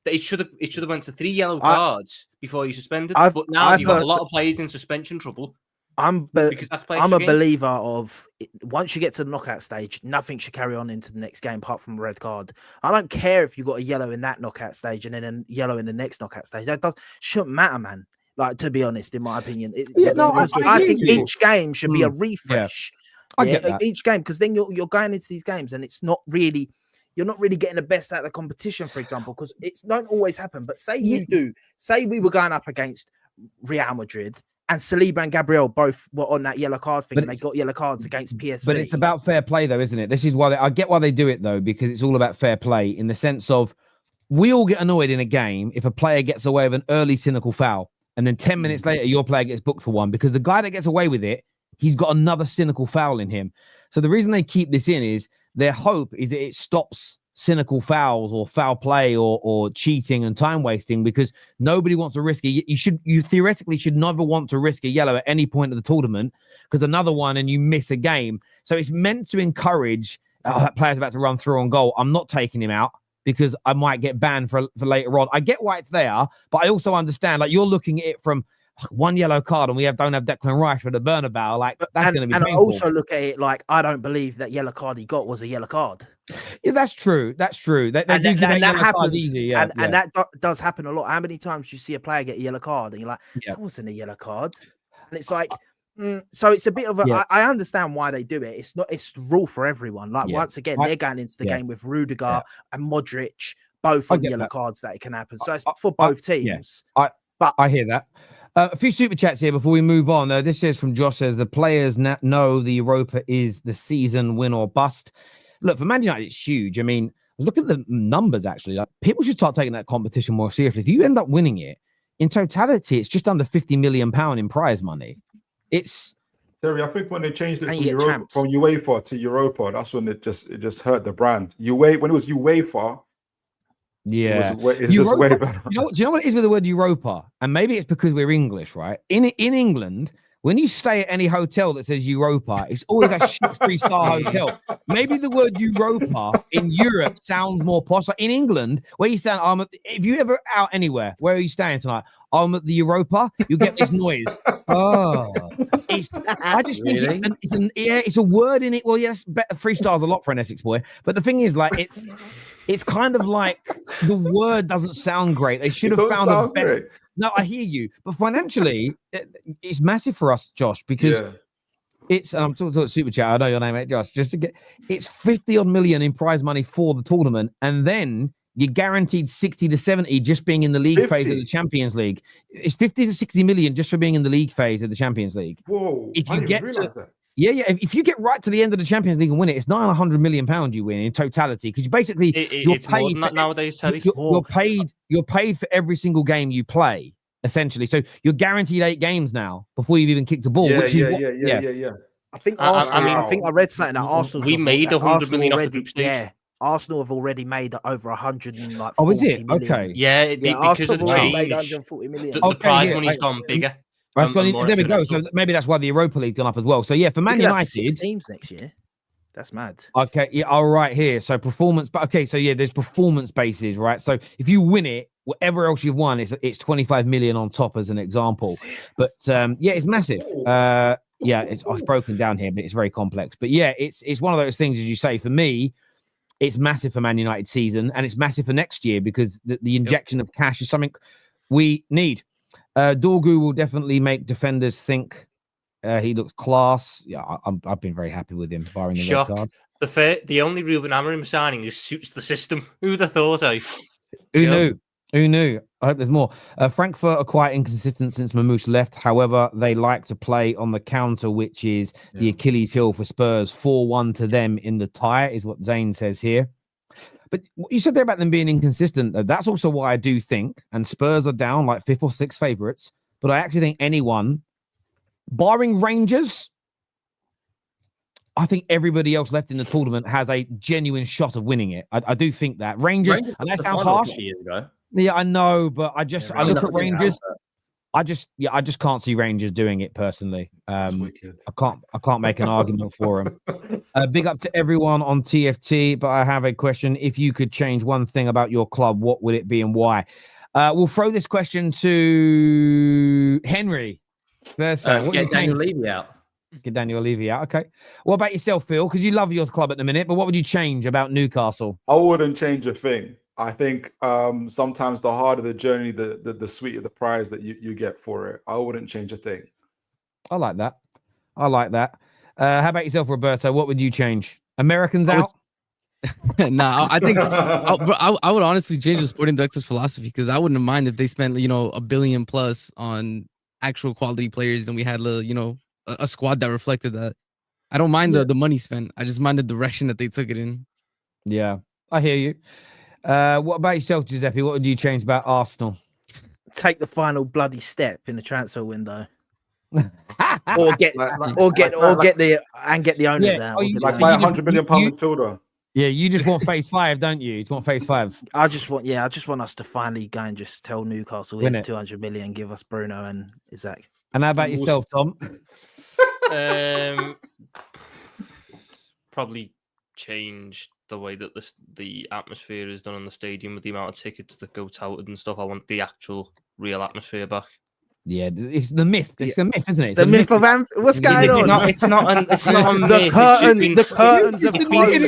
Speaker 4: It should have went to 3 yellow cards before you suspended. But now you've got a lot of players in suspension trouble. I'm a
Speaker 5: believer of once you get to the knockout stage, nothing should carry on into the next game apart from a red card. I don't care if you got a yellow in that knockout stage and then a yellow in the next knockout stage. That shouldn't matter, man. Like, to be honest, in my opinion, I think each game should be a refresh.
Speaker 1: I get that.
Speaker 5: Each game, because then you're going into these games and it's not really. You're not really getting the best out of the competition, for example, because it's don't always happen. But say you do. Say we were going up against Real Madrid. And Saliba and Gabriel both were on that yellow card thing, and they got yellow cards against PSV.
Speaker 1: But it's about fair play, though, isn't it? This is why I get why they do it, though, because it's all about fair play in the sense of we all get annoyed in a game if a player gets away with an early cynical foul, and then 10 minutes later your player gets booked for one because the guy that gets away with it, he's got another cynical foul in him. So the reason they keep this in is their hope is that it stops cynical fouls or foul play or cheating and time wasting, because nobody wants to risk it. You theoretically should never want to risk a yellow at any point of the tournament because another one and you miss a game. So it's meant to encourage that player's about to run through on goal. I'm not taking him out because I might get banned for later on. I get why it's there, but I also understand, like, you're looking at it from one yellow card and we don't have Declan Rice for the Bernabeu. Like, that's going to be painful.
Speaker 5: I also look at it like, I don't believe that yellow card he got was a yellow card.
Speaker 1: Yeah, that's true. That's true. That happens easy. And
Speaker 5: that does happen a lot. How many times do you see a player get a yellow card and you're like, that wasn't a yellow card? And it's like, so it's a bit of a. I understand why they do it. It's the rule for everyone. Like, once again, they're going into the game with Rudiger and Modric, both on yellow cards that it can happen. So it's for both teams.
Speaker 1: But I hear that. A few super chats here before we move on. This is from Josh, says the players know the Europa is the season win or bust. Look, for Man United, it's huge. I mean, I was looking at the numbers, actually. Like, people should start taking that competition more seriously. If you end up winning it, in totality, it's just under £50 million in prize money. It's...
Speaker 3: Terry, I think when they changed it from UEFA to Europa, that's when it just hurt the brand. When it was UEFA,
Speaker 1: Yeah.
Speaker 3: It's just way better.
Speaker 1: Do you know what it is with the word Europa? And maybe it's because we're English, right? In England, when you stay at any hotel that says Europa, it's always a shit 3-star hotel. Maybe the word Europa in Europe sounds more posh. Like in England, where you stand, if you ever out anywhere, where are you staying tonight? I'm at the Europa. You get this noise. Oh, I just think it's a word in it. Well, yes, 3 stars a lot for an Essex boy. But the thing is, like, it's kind of like the word doesn't sound great. They should have found a better. Great. No, I hear you, but financially, it's massive for us, Josh, because it's. I'm talking super chat. I know your name, mate, Josh. Just to get, it's 50-odd million in prize money for the tournament, and then you're guaranteed 60 to 70 just being in the league phase of the Champions League. It's 50 to 60 million just for being in the league phase of the Champions League.
Speaker 3: Whoa!
Speaker 1: If you get to, if you get right to the end of the Champions League and win it, it's £900 million you win in totality, because you basically you're
Speaker 4: it's
Speaker 1: paid
Speaker 4: more than that nowadays, Teddy.
Speaker 1: You're paid for every single game you play, essentially. So you're guaranteed 8 games now before you've even kicked a ball.
Speaker 3: Yeah.
Speaker 5: I think I think I read something that Arsenal.
Speaker 4: We made 100 million off the group stage.
Speaker 5: Yeah, Arsenal have already made over 100 and like.
Speaker 1: Oh, is it?
Speaker 5: Million.
Speaker 1: Okay.
Speaker 4: Yeah, because of the change,
Speaker 5: made 140 million.
Speaker 4: the prize money's gone bigger.
Speaker 1: There we go. So maybe that's why the Europa League gone up as well. So yeah, for Man United,
Speaker 5: 6 teams next year. That's mad.
Speaker 1: Okay, yeah, all right here. So performance, but okay, so yeah, there's performance bases, right? So if you win it, whatever else you've won, it's 25 million on top as an example. But yeah, it's massive. Yeah, it's broken down here, but it's very complex. But yeah, it's one of those things, as you say. For me, it's massive for Man United season, and it's massive for next year because the injection of cash is something we need. Dorgu will definitely make defenders think he looks class. Yeah, I've been very happy with him, barring the red card.
Speaker 4: The only Ruben Amorim signing just suits the system. Who'd have thought?
Speaker 1: Who knew? I hope there's more. Frankfurt are quite inconsistent since Mamouche left. However, they like to play on the counter, which is the Achilles heel for Spurs. 4-1 to them in the tie is what Zane says here. But what you said there about them being inconsistent, that's also why I do think, and Spurs are down like 5th or 6th favourites, but I actually think anyone, barring Rangers, I think everybody else left in the tournament has a genuine shot of winning it. I do think that. Rangers and that sounds harsh.
Speaker 2: Years ago.
Speaker 1: Yeah, I know, but I look at Rangers. I just can't see Rangers doing it personally. I can't make an argument for them. Big up to everyone on TFT, but I have a question. If you could change one thing about your club, what would it be and why? We'll throw this question to Henry first.
Speaker 2: Get Daniel Levy out.
Speaker 1: Get Daniel Levy out. Okay. What about yourself, Phil? Because you love your club at the minute, but what would you change about Newcastle?
Speaker 3: I wouldn't change a thing. I think sometimes the harder the journey, the sweeter the prize that you get for it. I wouldn't change a thing.
Speaker 1: I like that. How about yourself, Roberto? What would you change? Americans out?
Speaker 6: Nah, I think I would honestly change the sporting director's philosophy, because I wouldn't mind if they spent $1 billion plus on actual quality players and we had a squad that reflected that. I don't mind the money spent. I just mind the direction that they took it in.
Speaker 1: Yeah, I hear you. What about yourself, Giuseppe? What would you change about Arsenal?
Speaker 5: Take the final bloody step in the transfer window, or get the owners out.
Speaker 3: Like buy £100 million midfielder.
Speaker 1: Yeah, you just want phase 5, don't you? You just want phase 5.
Speaker 5: I just want us to finally go and just tell Newcastle here's 200 million, give us Bruno and Isaac.
Speaker 1: And how about yourself, Tom?
Speaker 4: Probably changed the way that the atmosphere is done in the stadium with the amount of tickets that go touted and stuff. I want the actual real atmosphere back.
Speaker 1: Yeah, it's the myth. It's the myth, isn't it?
Speaker 5: The myth of Anfield. What's going on?
Speaker 4: It's not a
Speaker 5: the
Speaker 4: myth.
Speaker 5: The curtains have closed.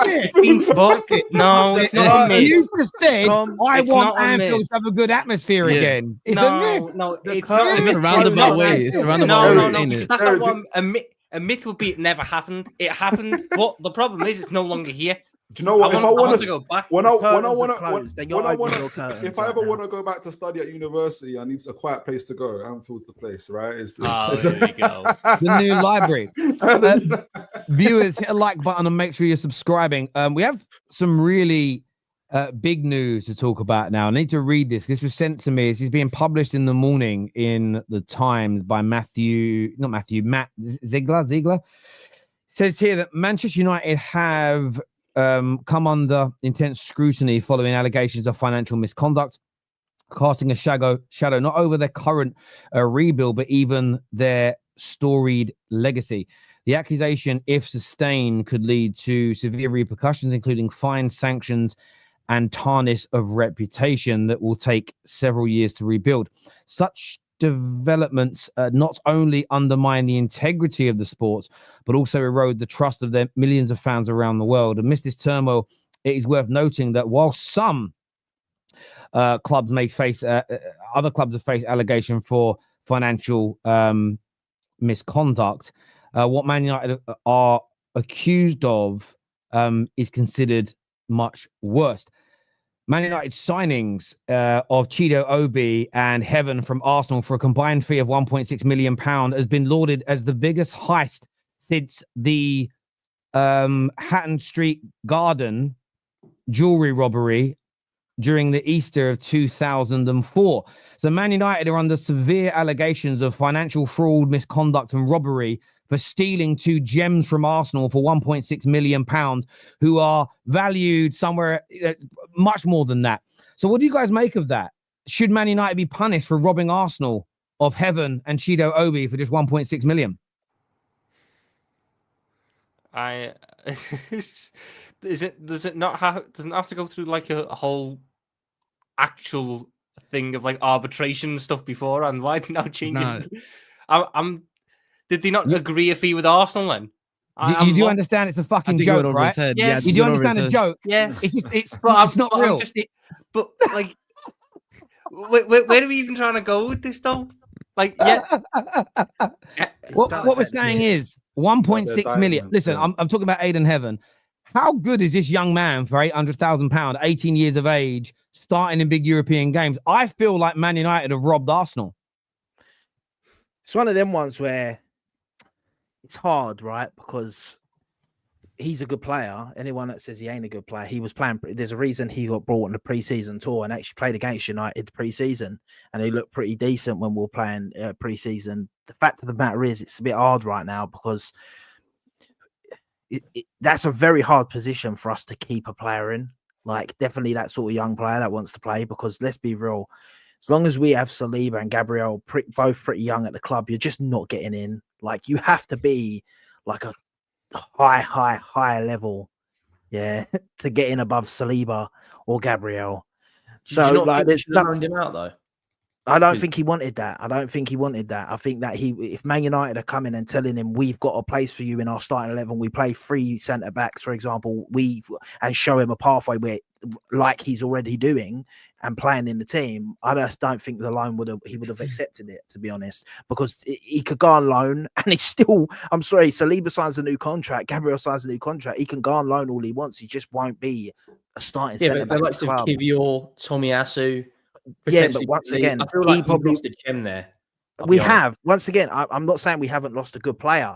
Speaker 4: It's been fucked. No, it's not a myth.
Speaker 1: You just said, I want Anfield to have a good atmosphere again. It's a myth.
Speaker 4: No, it's
Speaker 6: not. It's a roundabout way. It's a roundabout way.
Speaker 4: No, that's not what a myth would be. It never happened. It happened. But the problem is, it's no longer here.
Speaker 3: Do you know what? If I want to
Speaker 4: go back,
Speaker 3: if I ever want to go back to study at university, I need a quiet place to go. Anfield's the place, right?
Speaker 4: There you go.
Speaker 1: The new library. Viewers, hit a like button and make sure you're subscribing. We have some really big news to talk about now. I need to read this. This was sent to me. This is being published in the morning in the Times by Matt Ziegler. It says here that Manchester United have come under intense scrutiny following allegations of financial misconduct, casting a shadow not over their current rebuild, but even their storied legacy. The accusation, if sustained, could lead to severe repercussions, including fines, sanctions, and tarnish of reputation that will take several years to rebuild. Such developments not only undermine the integrity of the sports, but also erode the trust of their millions of fans around the world. Amidst this turmoil, it is worth noting that while some clubs may face, other clubs have faced allegation for financial misconduct, what Man United are accused of is considered much worse. Man United signings of Chido Obi and Heaven from Arsenal for a combined fee of £1.6 million has been lauded as the biggest heist since the Hatton Street Garden jewelry robbery during the Easter of 2004. So Man United are under severe allegations of financial fraud, misconduct, and robbery for stealing 2 gems from Arsenal for £1.6 million, who are valued somewhere much more than that. So what do you guys make of that? Should Man United be punished for robbing Arsenal of Heaven and Chido Obi for just £1.6 million?
Speaker 4: Doesn't have to go through like a whole actual thing of like arbitration stuff before, and why did now change it? Did they not agree a fee with Arsenal then?
Speaker 1: You do understand it's a fucking joke, right?
Speaker 6: Yeah,
Speaker 1: you do understand the joke.
Speaker 4: Yeah,
Speaker 1: it's not real.
Speaker 4: But like, where are we even trying to go with this though? Like, yeah.
Speaker 1: What we're saying is 1.6 million. Listen, I'm talking about Aiden Heaven. How good is this young man for £800,000, 18 years of age, starting in big European games? I feel like Man United have robbed Arsenal.
Speaker 5: It's one of them ones where it's hard, right? Because he's a good player. Anyone that says he ain't a good player, he was playing. There's a reason he got brought on the pre-season tour and actually played against United pre-season, and he looked pretty decent when we were playing pre-season. The fact of the matter is, it's a bit hard right now because that's a very hard position for us to keep a player in. Like, definitely that sort of young player that wants to play, because let's be real, as long as we have Saliba and Gabriel both pretty young at the club, you're just not getting in. Like, you have to be like a high level, yeah, to get in above Saliba or Gabriel. So, like, there's
Speaker 2: loaned him out though.
Speaker 5: I don't think he wanted that. I think that if Man United are coming and telling him, we've got a place for you in our starting 11, we play 3 centre backs, for example, and show him a pathway where, like he's already doing and playing in the team, I just don't think the loan he would have accepted it, to be honest, because he could go on loan and he's still, I'm sorry, Saliba signs a new contract, Gabriel signs a new contract, he can go on loan all he wants, he just won't be a starting centre back.
Speaker 2: Yeah, but the likes of Kivior, Tomiyasu.
Speaker 5: Yeah, but once again,
Speaker 2: I feel like probably lost a gem there.
Speaker 5: We have. Once again, I'm not saying we haven't lost a good player,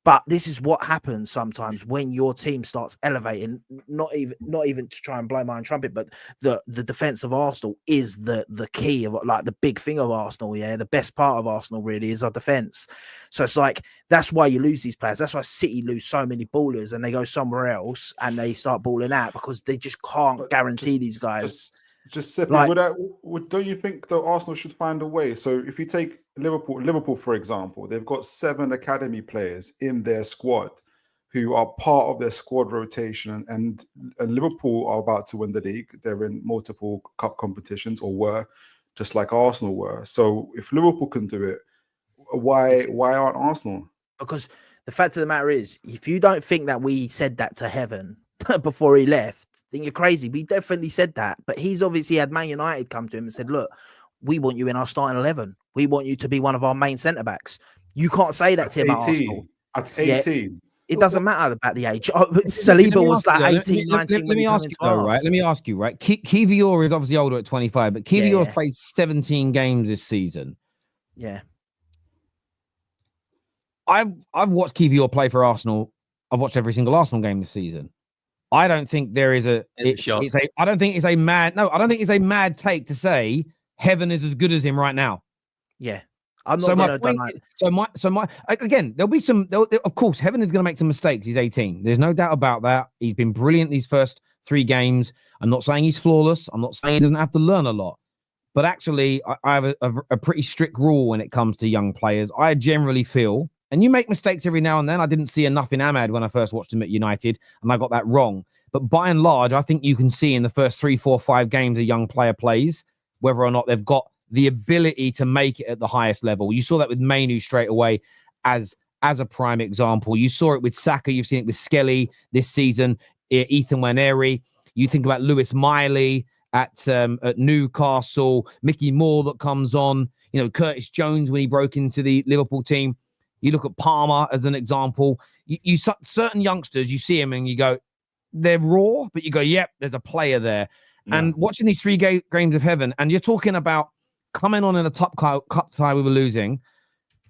Speaker 5: but this is what happens sometimes when your team starts elevating. Not even to try and blow my own trumpet, but the defense of Arsenal is the key of, like, the big thing of Arsenal. Yeah, the best part of Arsenal really is our defense. So it's like, that's why you lose these players. That's why City lose so many ballers and they go somewhere else and they start balling out because they just can't guarantee these guys.
Speaker 3: Just simply, don't you think that Arsenal should find a way? So if you take Liverpool, for example, they've got 7 academy players in their squad who are part of their squad rotation, and Liverpool are about to win the league. They're in multiple cup competitions, or were, just like Arsenal were. So if Liverpool can do it, why aren't Arsenal?
Speaker 5: Because the fact of the matter is, if you don't think that we said that to Heaven before he left, then you're crazy. We definitely said that, but he's obviously had Man United come to him and said, look, we want you in our starting 11. We want you to be one of our main centre backs. You can't say that to him at Arsenal.
Speaker 3: At 18.
Speaker 5: It doesn't matter about the age. Saliba was like 18, 19.
Speaker 1: Let me ask you, right? Let me ask you, right? Kivior is obviously older at 25, but Kivior played 17 games this season.
Speaker 5: Yeah.
Speaker 1: I've watched Kivior play for Arsenal. I've watched every single Arsenal game this season. I don't think there is I don't think it's a mad take to say Heaven is as good as him right now.
Speaker 5: Yeah, I'm not
Speaker 1: So my
Speaker 5: gonna
Speaker 1: point,
Speaker 5: deny.
Speaker 1: again, there'll be some. Of course, Heaven is going to make some mistakes. He's 18. There's no doubt about that. He's been brilliant these first 3 games. I'm not saying he's flawless. I'm not saying he doesn't have to learn a lot. But actually, I have a pretty strict rule when it comes to young players. I generally feel, and you make mistakes every now and then. I didn't see enough in Ahmad when I first watched him at United, and I got that wrong. But by and large, I think you can see in the first 3, 4, 5 games a young player plays, whether or not they've got the ability to make it at the highest level. You saw that with Mainu straight away as a prime example. You saw it with Saka. You've seen it with Skelly this season, Ethan Waneri. You think about Lewis Miley at Newcastle, Mickey Moore that comes on, Curtis Jones when he broke into the Liverpool team. You look at Palmer as an example. You certain youngsters, you see them and you go, they're raw, but you go, yep, there's a player there. Yeah. And watching these 3 games of Heaven, and you're talking about coming on in a cup tie we were losing,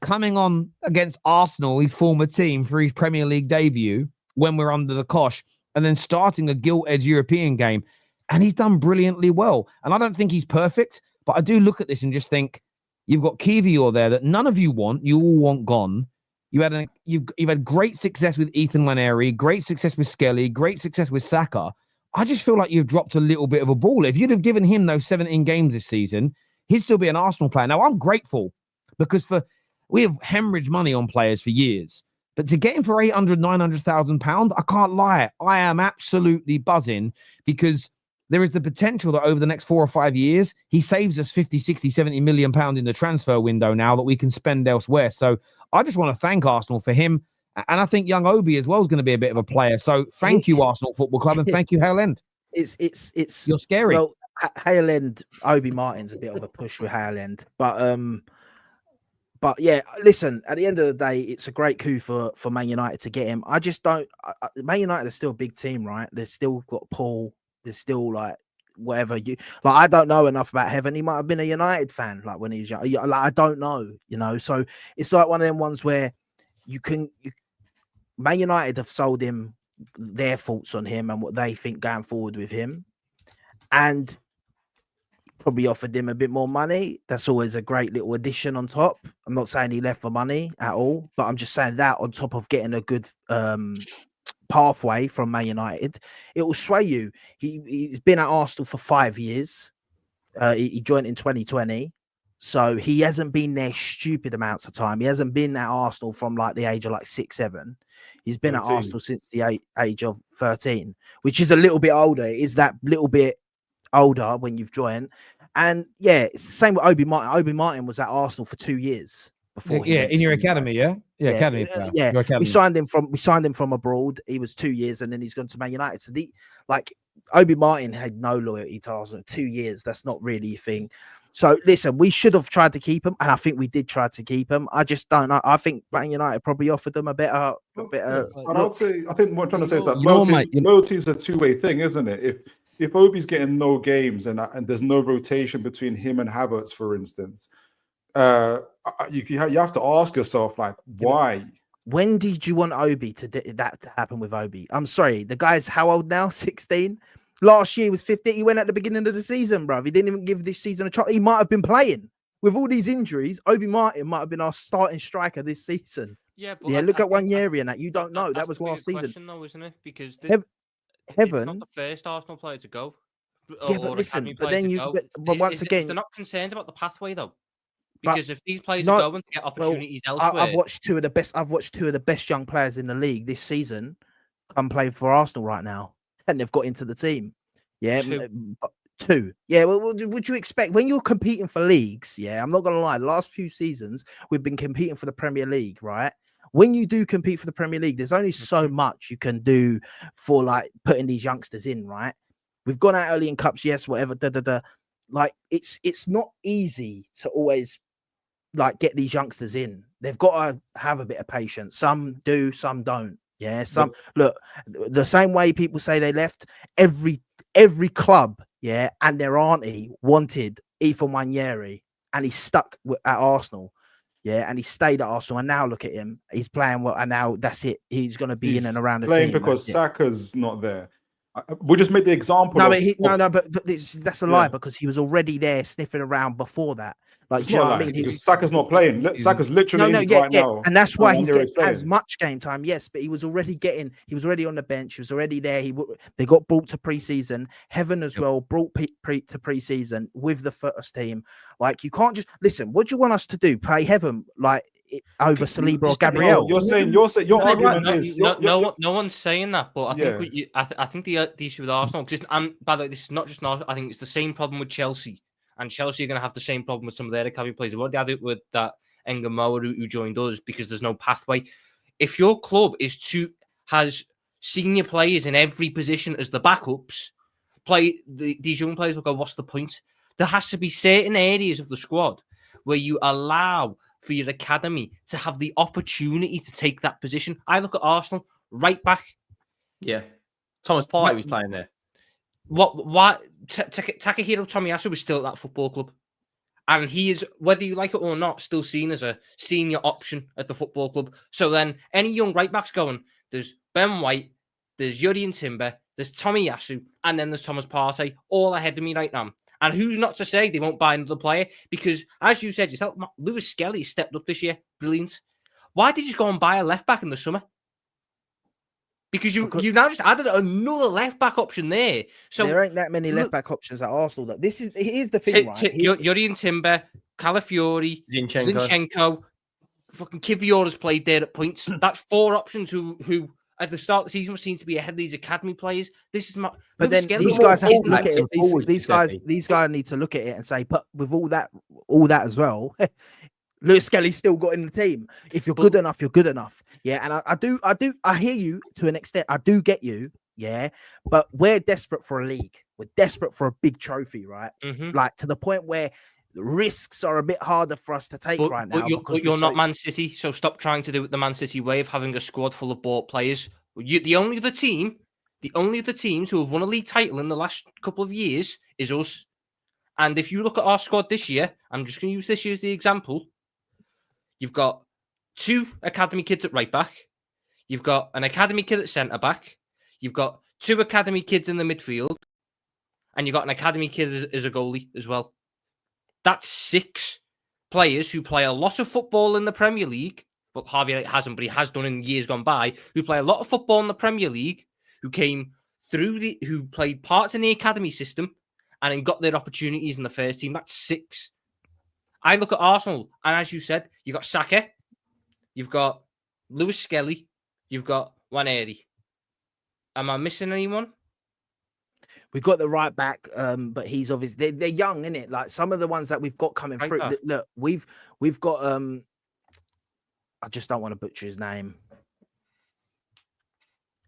Speaker 1: coming on against Arsenal, his former team, for his Premier League debut when we're under the cosh, and then starting a gilt-edged European game. And he's done brilliantly well. And I don't think he's perfect, but I do look at this and just think, you've got Kiwior there that none of you want. You all want gone. You've had great success with Ethan Waneri, great success with Skelly, great success with Saka. I just feel like you've dropped a little bit of a ball. If you'd have given him those 17 games this season, he'd still be an Arsenal player. Now, I'm grateful because we have hemorrhaged money on players for years. But to get him for 800,000, 900,000 pounds, I can't lie. I am absolutely buzzing because there is the potential that over the next 4 or 5 years, he saves us 50, 60, 70 million pounds in the transfer window now that we can spend elsewhere. So I just want to thank Arsenal for him. And I think young Obi as well is going to be a bit of a player. So thank you, Arsenal Football Club, and thank you, Hale End.
Speaker 5: It's
Speaker 1: you're scary.
Speaker 5: Well, Hale End, Obi Martin's a bit of a push with Hale End. But yeah, listen, at the end of the day, it's a great coup for Man United to get him. I just don't. Man United is still a big team, right? They've still got Paul. There's still whatever I don't know enough about Heaven. He might have been a United fan when he was young. I don't know, So it's like one of them ones where Man United have sold him their thoughts on him and what they think going forward with him, and probably offered him a bit more money. That's always a great little addition on top. I'm not saying he left for money at all, but I'm just saying that on top of getting a good pathway from Man United, it will sway you. He's been at Arsenal for 5 years. He joined in 2020, so he hasn't been there stupid amounts of time. He hasn't been at Arsenal from the age of 6, 7. He's been 13. At Arsenal since the age of 13, which is a little bit older. It is that little bit older when you've joined. And yeah, it's the same with Obi Martin. Obi Martin was at Arsenal for 2 years.
Speaker 1: In your academy, academy.
Speaker 5: Yeah. Academy. We signed him from abroad. He was 2 years, and then he's gone to Man United. So Obi Martin had no loyalty to Arsenal. 2 years, that's not really a thing. So listen, we should have tried to keep him, and I think we did try to keep him. I just don't know. I think Man United probably offered them a better.
Speaker 3: And I think what I'm trying to say is that loyalty is a two-way thing, isn't it? If Obi's getting no games and there's no rotation between him and Havertz, for instance, you have to ask yourself why.
Speaker 5: When did you want Obi that to happen with Obi? I'm sorry, the guy's how old now? 16. Last year he was 15. He went at the beginning of the season, bro. He didn't even give this season a try. He might have been playing with all these injuries. Obi Martin might have been our starting striker this season.
Speaker 4: Yeah, but
Speaker 5: look at Waneri and that. You don't know. That was last season,
Speaker 4: though, isn't it? Because
Speaker 5: Heaven,
Speaker 4: it's not the first Arsenal player to go.
Speaker 5: Yeah, but listen, but then once again,
Speaker 4: they're not concerned about the pathway though. Because if these players are going to get opportunities elsewhere,
Speaker 5: I've watched two of the best young players in the league this season come play for Arsenal right now, and they've got into the team. Yeah, two. Yeah, well, would you expect when you're competing for leagues? Yeah, I'm not gonna lie. The last few seasons we've been competing for the Premier League, right? When you do compete for the Premier League, there's only so much you can do for putting these youngsters in, right? We've gone out early in cups, yes, whatever. It's not easy to always get these youngsters in. They've got to have a bit of patience. Some do, some don't. Yeah, look, the same way people say they left, every club, yeah, and their auntie wanted Ethan Waneri, and he's stuck at Arsenal. Yeah, and he stayed at Arsenal, and now look at him. He's playing well, and now that's it. He's going to be in and around the team.
Speaker 3: Playing because Saka's not there. We just made the example.
Speaker 5: No,
Speaker 3: of,
Speaker 5: but
Speaker 3: of-
Speaker 5: that's a
Speaker 3: Yeah.
Speaker 5: lie because he was already there sniffing around before that. Like,
Speaker 3: It's
Speaker 5: do you know
Speaker 3: not
Speaker 5: what I
Speaker 3: like
Speaker 5: mean? He
Speaker 3: because
Speaker 5: was,
Speaker 3: Saka's not playing. Saka's literally injured right now.
Speaker 5: and that's why he's
Speaker 3: Wanero
Speaker 5: getting
Speaker 3: is playing.
Speaker 5: as much game time. Yes, but he was already on the bench. He was already there. They got brought to preseason. Heaven as well brought to preseason with the first team. Like, you can't just listen. What do you want us to do? Play Heaven like over Saliba or Gabriel?
Speaker 3: No, your argument is
Speaker 4: no one's saying that, but I think
Speaker 3: Yeah.
Speaker 4: I think the issue with Arsenal, because by the way, this is not just Arsenal. I think it's the same problem with Chelsea, and Chelsea are going to have the same problem with some of their academy players. They won't have it with that Engamoa who joined us because there's no pathway. If your club has senior players in every position as the backups, these young players will go, what's the point? There has to be certain areas of the squad where you allow for your academy to have the opportunity to take that position. I look at Arsenal, right back.
Speaker 2: Yeah. Thomas Partey was playing there.
Speaker 4: Why Takahiro Tomiyasu was still at that football club. And he is, whether you like it or not, still seen as a senior option at the football club. So then any young right backs going, there's Ben White, there's Yuri Timber, there's Tomiyasu, and then there's Thomas Partey, all ahead of me right now. And who's not to say they won't buy another player? Because, as you said yourself, Lewis Skelly stepped up this year. Brilliant. Why did you go and buy a left-back in the summer? Because you've now just added another left-back option there. So
Speaker 5: there ain't that many left-back options at Arsenal. Here's the thing, right?
Speaker 4: Yuri Timber, Calafiori, Zinchenko, fucking Kiviora's played there at points. That's 4 options who at the start of the season seem to be ahead of these academy players. This is my.
Speaker 5: But then these guys have to look at it. These guys need to look at it and say, but with all that as well, Lewis Skelly's still got in the team. If you're good enough, you're good enough. Yeah, and I hear you to an extent. I do get you. Yeah, but we're desperate for a league. We're desperate for a big trophy, right? Mm-hmm. Like, to the point where the risks are a bit harder for us to take right now.
Speaker 4: But you're not Man City, so stop trying to do it the Man City way of having a squad full of bought players. The only other teams who have won a league title in the last couple of years is us. And if you look at our squad this year, I'm just going to use this year as the example. You've got 2 academy kids at right back. You've got an academy kid at centre back. You've got 2 academy kids in the midfield. And you've got an academy kid as a goalie as well. That's 6 players who play a lot of football in the Premier League. Well, Harvey hasn't, but he has done in years gone by. Who play a lot of football in the Premier League, who came through who played parts in the academy system, and then got their opportunities in the first team. That's 6. I look at Arsenal, and as you said, you've got Saka, you've got Lewis Skelly, you've got Waneri. Am I missing anyone?
Speaker 5: We've got the right back, but he's obviously they're young, isn't it? Like, some of the ones that we've got coming through. Look, we've got I just don't want to butcher his name.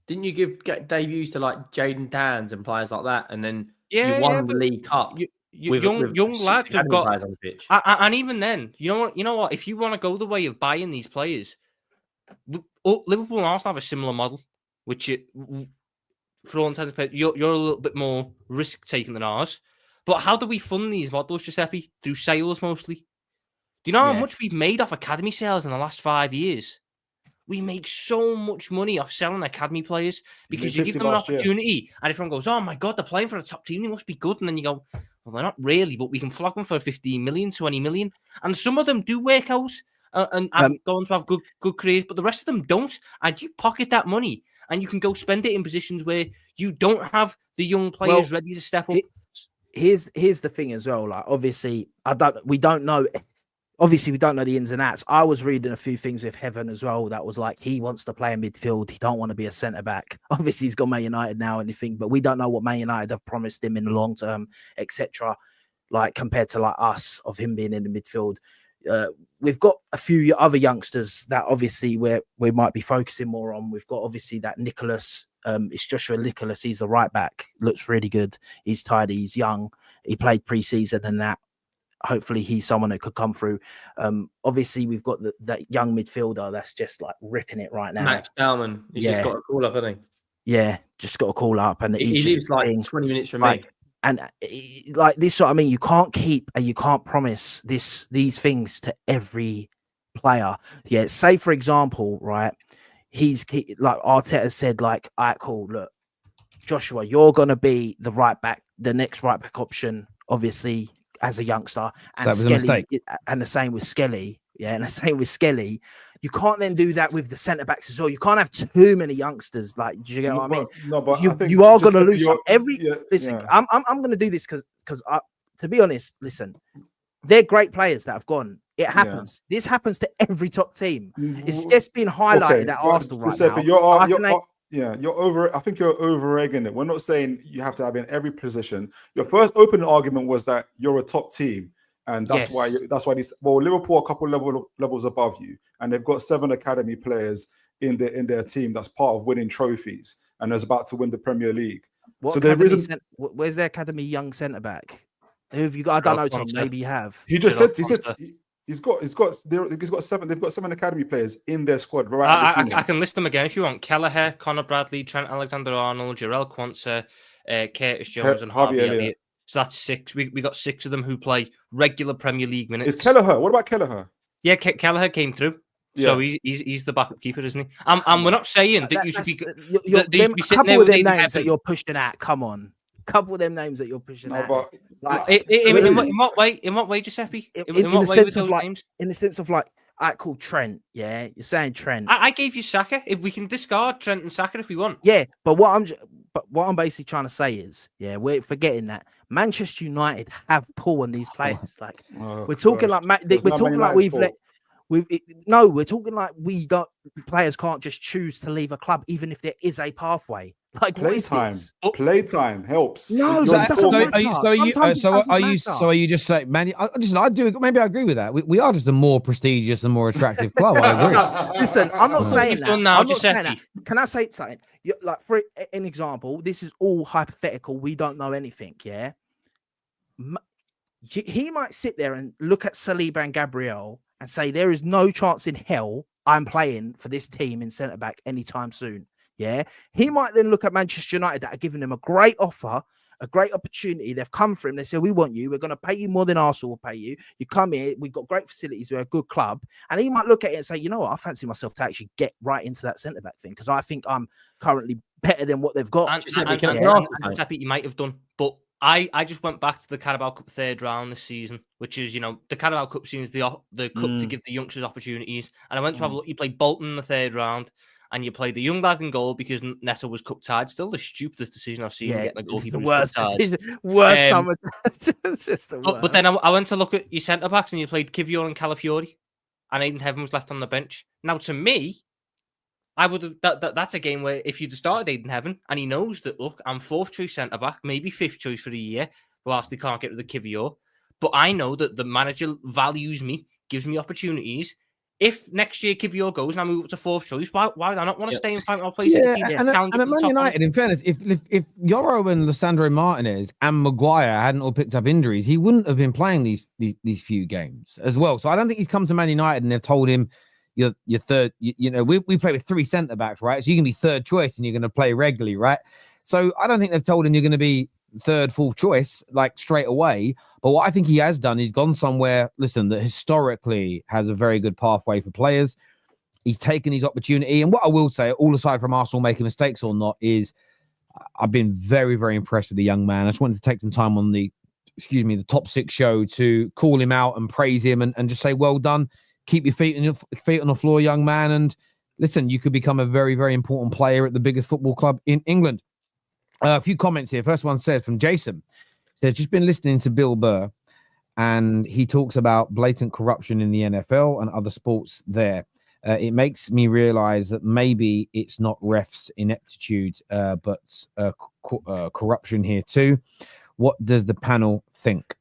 Speaker 2: Didn't you get debuts to like Jaden Dans and players like that, and then you won the League Cup?
Speaker 4: Young lads have got on the pitch. And even then, you know what? If you want to go the way of buying these players, Liverpool and Arsenal have a similar model, which for all intents and purposes, you're a little bit more risk taking than ours. But how do we fund these models, Giuseppe? Through sales mostly. Do you know how much we've made off academy sales in the last 5 years? We make so much money off selling academy players because you give them an opportunity and everyone goes, oh my God, they're playing for a top team. They must be good. And then you go, well, they're not really, but we can flog them for 15 million, 20 million. And some of them do work out and go on to have good careers, but the rest of them don't. And you pocket that money and you can go spend it in positions where you don't have the young players ready to step up.
Speaker 5: Here's the thing as well. Like, obviously, we don't know. Obviously, we don't know the ins and outs. I was reading a few things with Heaven as well. That was like, he wants to play in midfield. He don't want to be a centre back. Obviously, he's got Man United now and anything, but we don't know what Man United have promised him in the long term, etc. Like, compared to like us of him being in the midfield. We've got a few other youngsters that obviously we might be focusing more on. We've got obviously that Nicholas. It's Joshua Nicholas. He's the right back. Looks really good. He's tidy. He's young. He played pre-season and that. Hopefully he's someone that could come through. Obviously we've got that young midfielder that's just like ripping it right now.
Speaker 2: Max Bauman. He's just got a call up, hasn't he?
Speaker 5: Yeah, just got a call up, and
Speaker 2: he lives like 20 minutes from me.
Speaker 5: And like this, what I mean, you can't keep and you can't promise these things to every player. Yeah, say for example, right? He's like Arteta said, like, all right, cool. Look, Joshua, you're going to be the right back, the next right back option, obviously, as a youngster. And
Speaker 1: was a mistake.
Speaker 5: And the same with Skelly. Yeah, and the same with Skelly. You can't then do that with the centre backs as well. You can't have too many youngsters. Like, do you get what I mean?
Speaker 3: No, but I think
Speaker 5: you are going to lose
Speaker 3: your-
Speaker 5: some. Listen, I'm going to do this because to be honest, listen, they're great players that have gone. It happens. This happens to every top team. It's just been highlighted at Arsenal right now.
Speaker 3: You're over. I think you're over-egging it. We're not saying you have to have in every position. Your first opening argument was that you're a top team, and that's why. Liverpool are a couple levels above you, and they've got 7 academy players in their team that's part of winning trophies, and is about to win the Premier League.
Speaker 5: Where's their academy young centre back? Who have you got? I don't know, Tom. Maybe you have.
Speaker 3: He just said. He said. He's got 7 academy players in their squad.
Speaker 4: I can list them again if you want. Kelleher, Conor Bradley, Trent Alexander-Arnold, Jarell Quansah, Curtis Jones, and Harvey Elliott. So that's 6. We got 6 of them who play regular Premier League minutes.
Speaker 3: Is Kelleher? What about Kelleher?
Speaker 4: Yeah, Kelleher came through. Yeah. So he's the backup keeper, isn't he? And we're not saying that you should be.
Speaker 5: A couple of them names that you're pushing at. Come on. Couple of them names that you're pushing out.
Speaker 4: In what way? In what way, Giuseppe? In what way with those names?
Speaker 5: In the sense of like, I call Trent. Yeah, you're saying Trent.
Speaker 4: I gave you Saka. If we can discard Trent and Saka if we want.
Speaker 5: Yeah, but what I'm basically trying to say is, we're forgetting that Manchester United have pull on these players. Like we're talking players can't just choose to leave a club, even if there is a pathway. Like
Speaker 3: playtime helps.
Speaker 5: No,
Speaker 1: are you just saying, man? I do. Maybe I agree with that. We are just a more prestigious and more attractive club. I agree.
Speaker 5: Listen, I'm not saying that. I'm not saying that. Can I say something? Like for an example, this is all hypothetical. We don't know anything. Yeah, he might sit there and look at Saliba and Gabriel and say there is no chance in hell I'm playing for this team in centre back anytime soon. Yeah, he might then look at Manchester United that are giving him a great offer, a great opportunity. They've come for him. They say, we want you. We're going to pay you more than Arsenal will pay you. You come here. We've got great facilities. We're a good club. And he might look at it and say, you know what? I fancy myself to actually get right into that centre-back thing because I think I'm currently better than what they've got.
Speaker 4: You might have done. But I just went back to the Carabao Cup 3rd round this season, which is, the Carabao Cup seems the cup to give the youngsters opportunities. And I went to have a look. You played Bolton in the 3rd round. And you played the young lad in goal because Neto was cup tied. Still the stupidest decision I've seen. Getting a goalkeeper.
Speaker 5: The worst decision. Worst summer. It's just the worst.
Speaker 4: But then I went to look at your centre backs and you played Kivior and Calafiori, and Aidan Heaven was left on the bench. Now, to me, I would have that's a game where if you'd have started Aidan Heaven and he knows that, look, I'm 4th choice centre back, maybe 5th choice for a year, whilst they can't get rid of Kivior. But I know that the manager values me, gives me opportunities. If next year Kivior goes and I move up to 4th choice, why would I not want to stay in front of place?
Speaker 1: And at Man United, in fairness, if Yoro and Lissandro Martinez and Maguire hadn't all picked up injuries, he wouldn't have been playing these few games as well. So I don't think he's come to Man United and they've told him you're third. We play with 3 centre backs, right? So you can be 3rd choice and you're going to play regularly, right? So I don't think they've told him you're going to be 3rd, 4th choice like straight away. But what I think he has done, he's gone somewhere, listen, that historically has a very good pathway for players. He's taken his opportunity. And what I will say, all aside from Arsenal making mistakes or not, is I've been very, very impressed with the young man. I just wanted to take some time on the Top 6 show to call him out and praise him and just say, well done. Keep your feet on the floor, young man. And listen, you could become a very, very important player at the biggest football club in England. A few comments here. First one says from Jason. Says, just been listening to Bill Burr and he talks about blatant corruption in the NFL and other sports there. It makes me realize that maybe it's not refs' ineptitude, but corruption here too. What does the panel think?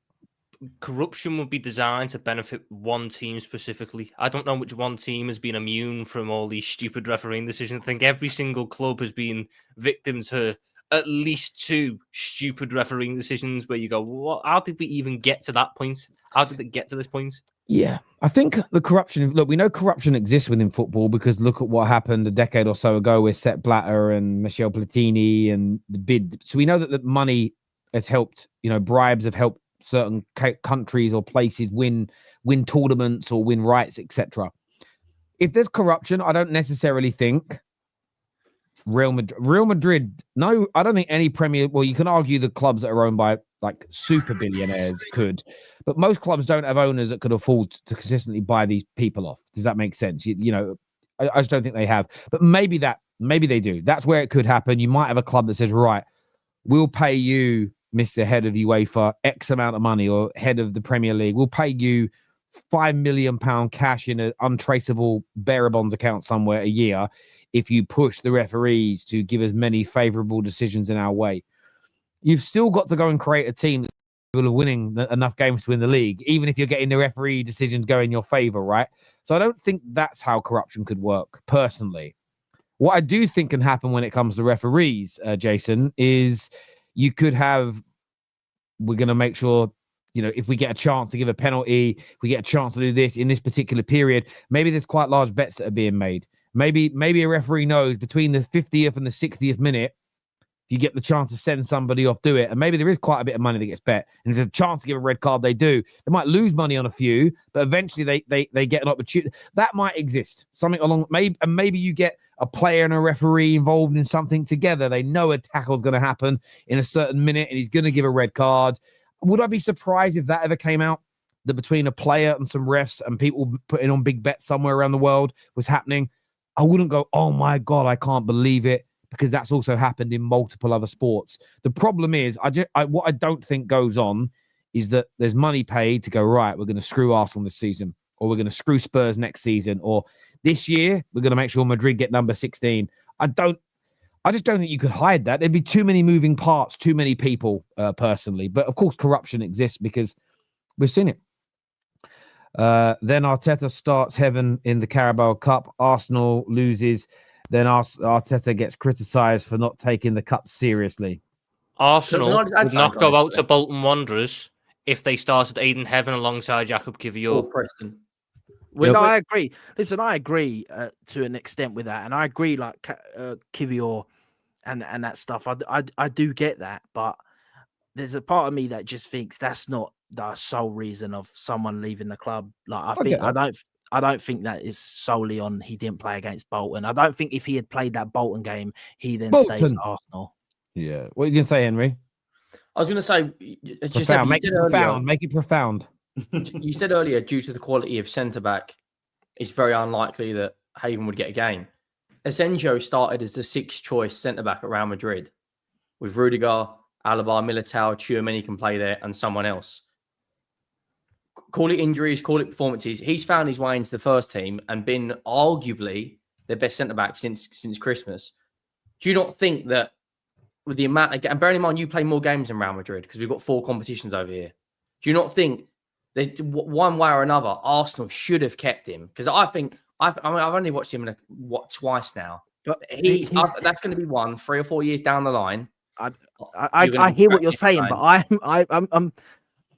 Speaker 4: Corruption would be designed to benefit one team specifically. I don't know which one team has been immune from all these stupid refereeing decisions. I think every single club has been victim to at least 2 stupid refereeing decisions where you go, well, how did we even get to that point? How did it get to this point?
Speaker 1: Yeah, I think the corruption, look, we know corruption exists within football because look at what happened a decade or so ago with Sepp Blatter and Michel Platini and the bid. So we know that the money has helped, bribes have helped certain countries or places win tournaments or win rights, etc. If there's corruption, I don't necessarily think Real Madrid. No, I don't think any Premier. Well, you can argue the clubs that are owned by like super billionaires could, but most clubs don't have owners that could afford to consistently buy these people off. Does that make sense? You know, I just don't think they have. But maybe they do. That's where it could happen. You might have a club that says, right, we'll pay you, Mr. Head of UEFA, X amount of money, or head of the Premier League. We'll pay you £5 million cash in an untraceable bearer bonds account somewhere a year if you push the referees to give as many favorable decisions in our way. You've still got to go and create a team that's capable of winning enough games to win the league, even if you're getting the referee decisions go in your favor, right? So I don't think that's how corruption could work, personally. What I do think can happen when it comes to referees, Jason, is you could have, we're going to make sure, you know, if we get a chance to give a penalty, if we get a chance to do this in this particular period, maybe there's quite large bets that are being made. Maybe a referee knows between the 50th and the 60th minute, if you get the chance to send somebody off, do it. And maybe there is quite a bit of money that gets bet. And if there's a chance to give a red card, they do. They might lose money on a few, but eventually they get an opportunity. That might exist. Something along, maybe you get a player and a referee involved in something together. They know a tackle's going to happen in a certain minute and he's going to give a red card. Would I be surprised if that ever came out? That between a player and some refs and people putting on big bets somewhere around the world was happening? I wouldn't go, oh my God, I can't believe it, because that's also happened in multiple other sports. The problem is, what I don't think goes on is that there's money paid to go, right, we're going to screw Arsenal this season, or we're going to screw Spurs next season, or this year, we're going to make sure Madrid get number 16. I just don't think you could hide that. There'd be too many moving parts, too many people, personally. But of course, corruption exists because we've seen it. Then Arteta starts heaven in the Carabao Cup. Arsenal loses. Then Arteta gets criticised for not taking the cup seriously.
Speaker 4: Arsenal would not go out to Bolton Wanderers if they started Aiden Heaven alongside Jacob Kivior.
Speaker 2: Or Preston.
Speaker 5: No, I agree. Listen, I agree to an extent with that. And I agree, like, Kivior and that stuff. I do get that. But there's a part of me that just thinks that's not the sole reason of someone leaving the club. Like, I don't think that is solely on he didn't play against Bolton. I don't think if he had played that Bolton game, he then stays at Arsenal. Yeah.
Speaker 1: What are you going to say, Henry?
Speaker 2: I was going to say,
Speaker 1: make it profound.
Speaker 2: You said earlier, due to the quality of centre-back, it's very unlikely that Haven would get a game. Asensio started as the 6th choice centre-back at Real Madrid, with Rudiger, Alaba, Militao, Tchouaméni can play there, and someone else. Call it injuries, call it performances. He's found his way into the first team and been arguably their best centre-back since Christmas. Do you not think that with the amount, and bearing in mind you play more games in Real Madrid because we've got 4 competitions over here, do you not think that one way or another Arsenal should have kept him? Because I think I've only watched him twice now, but that's going to be 3 or 4 years down the line.
Speaker 5: I hear what you're saying, but I'm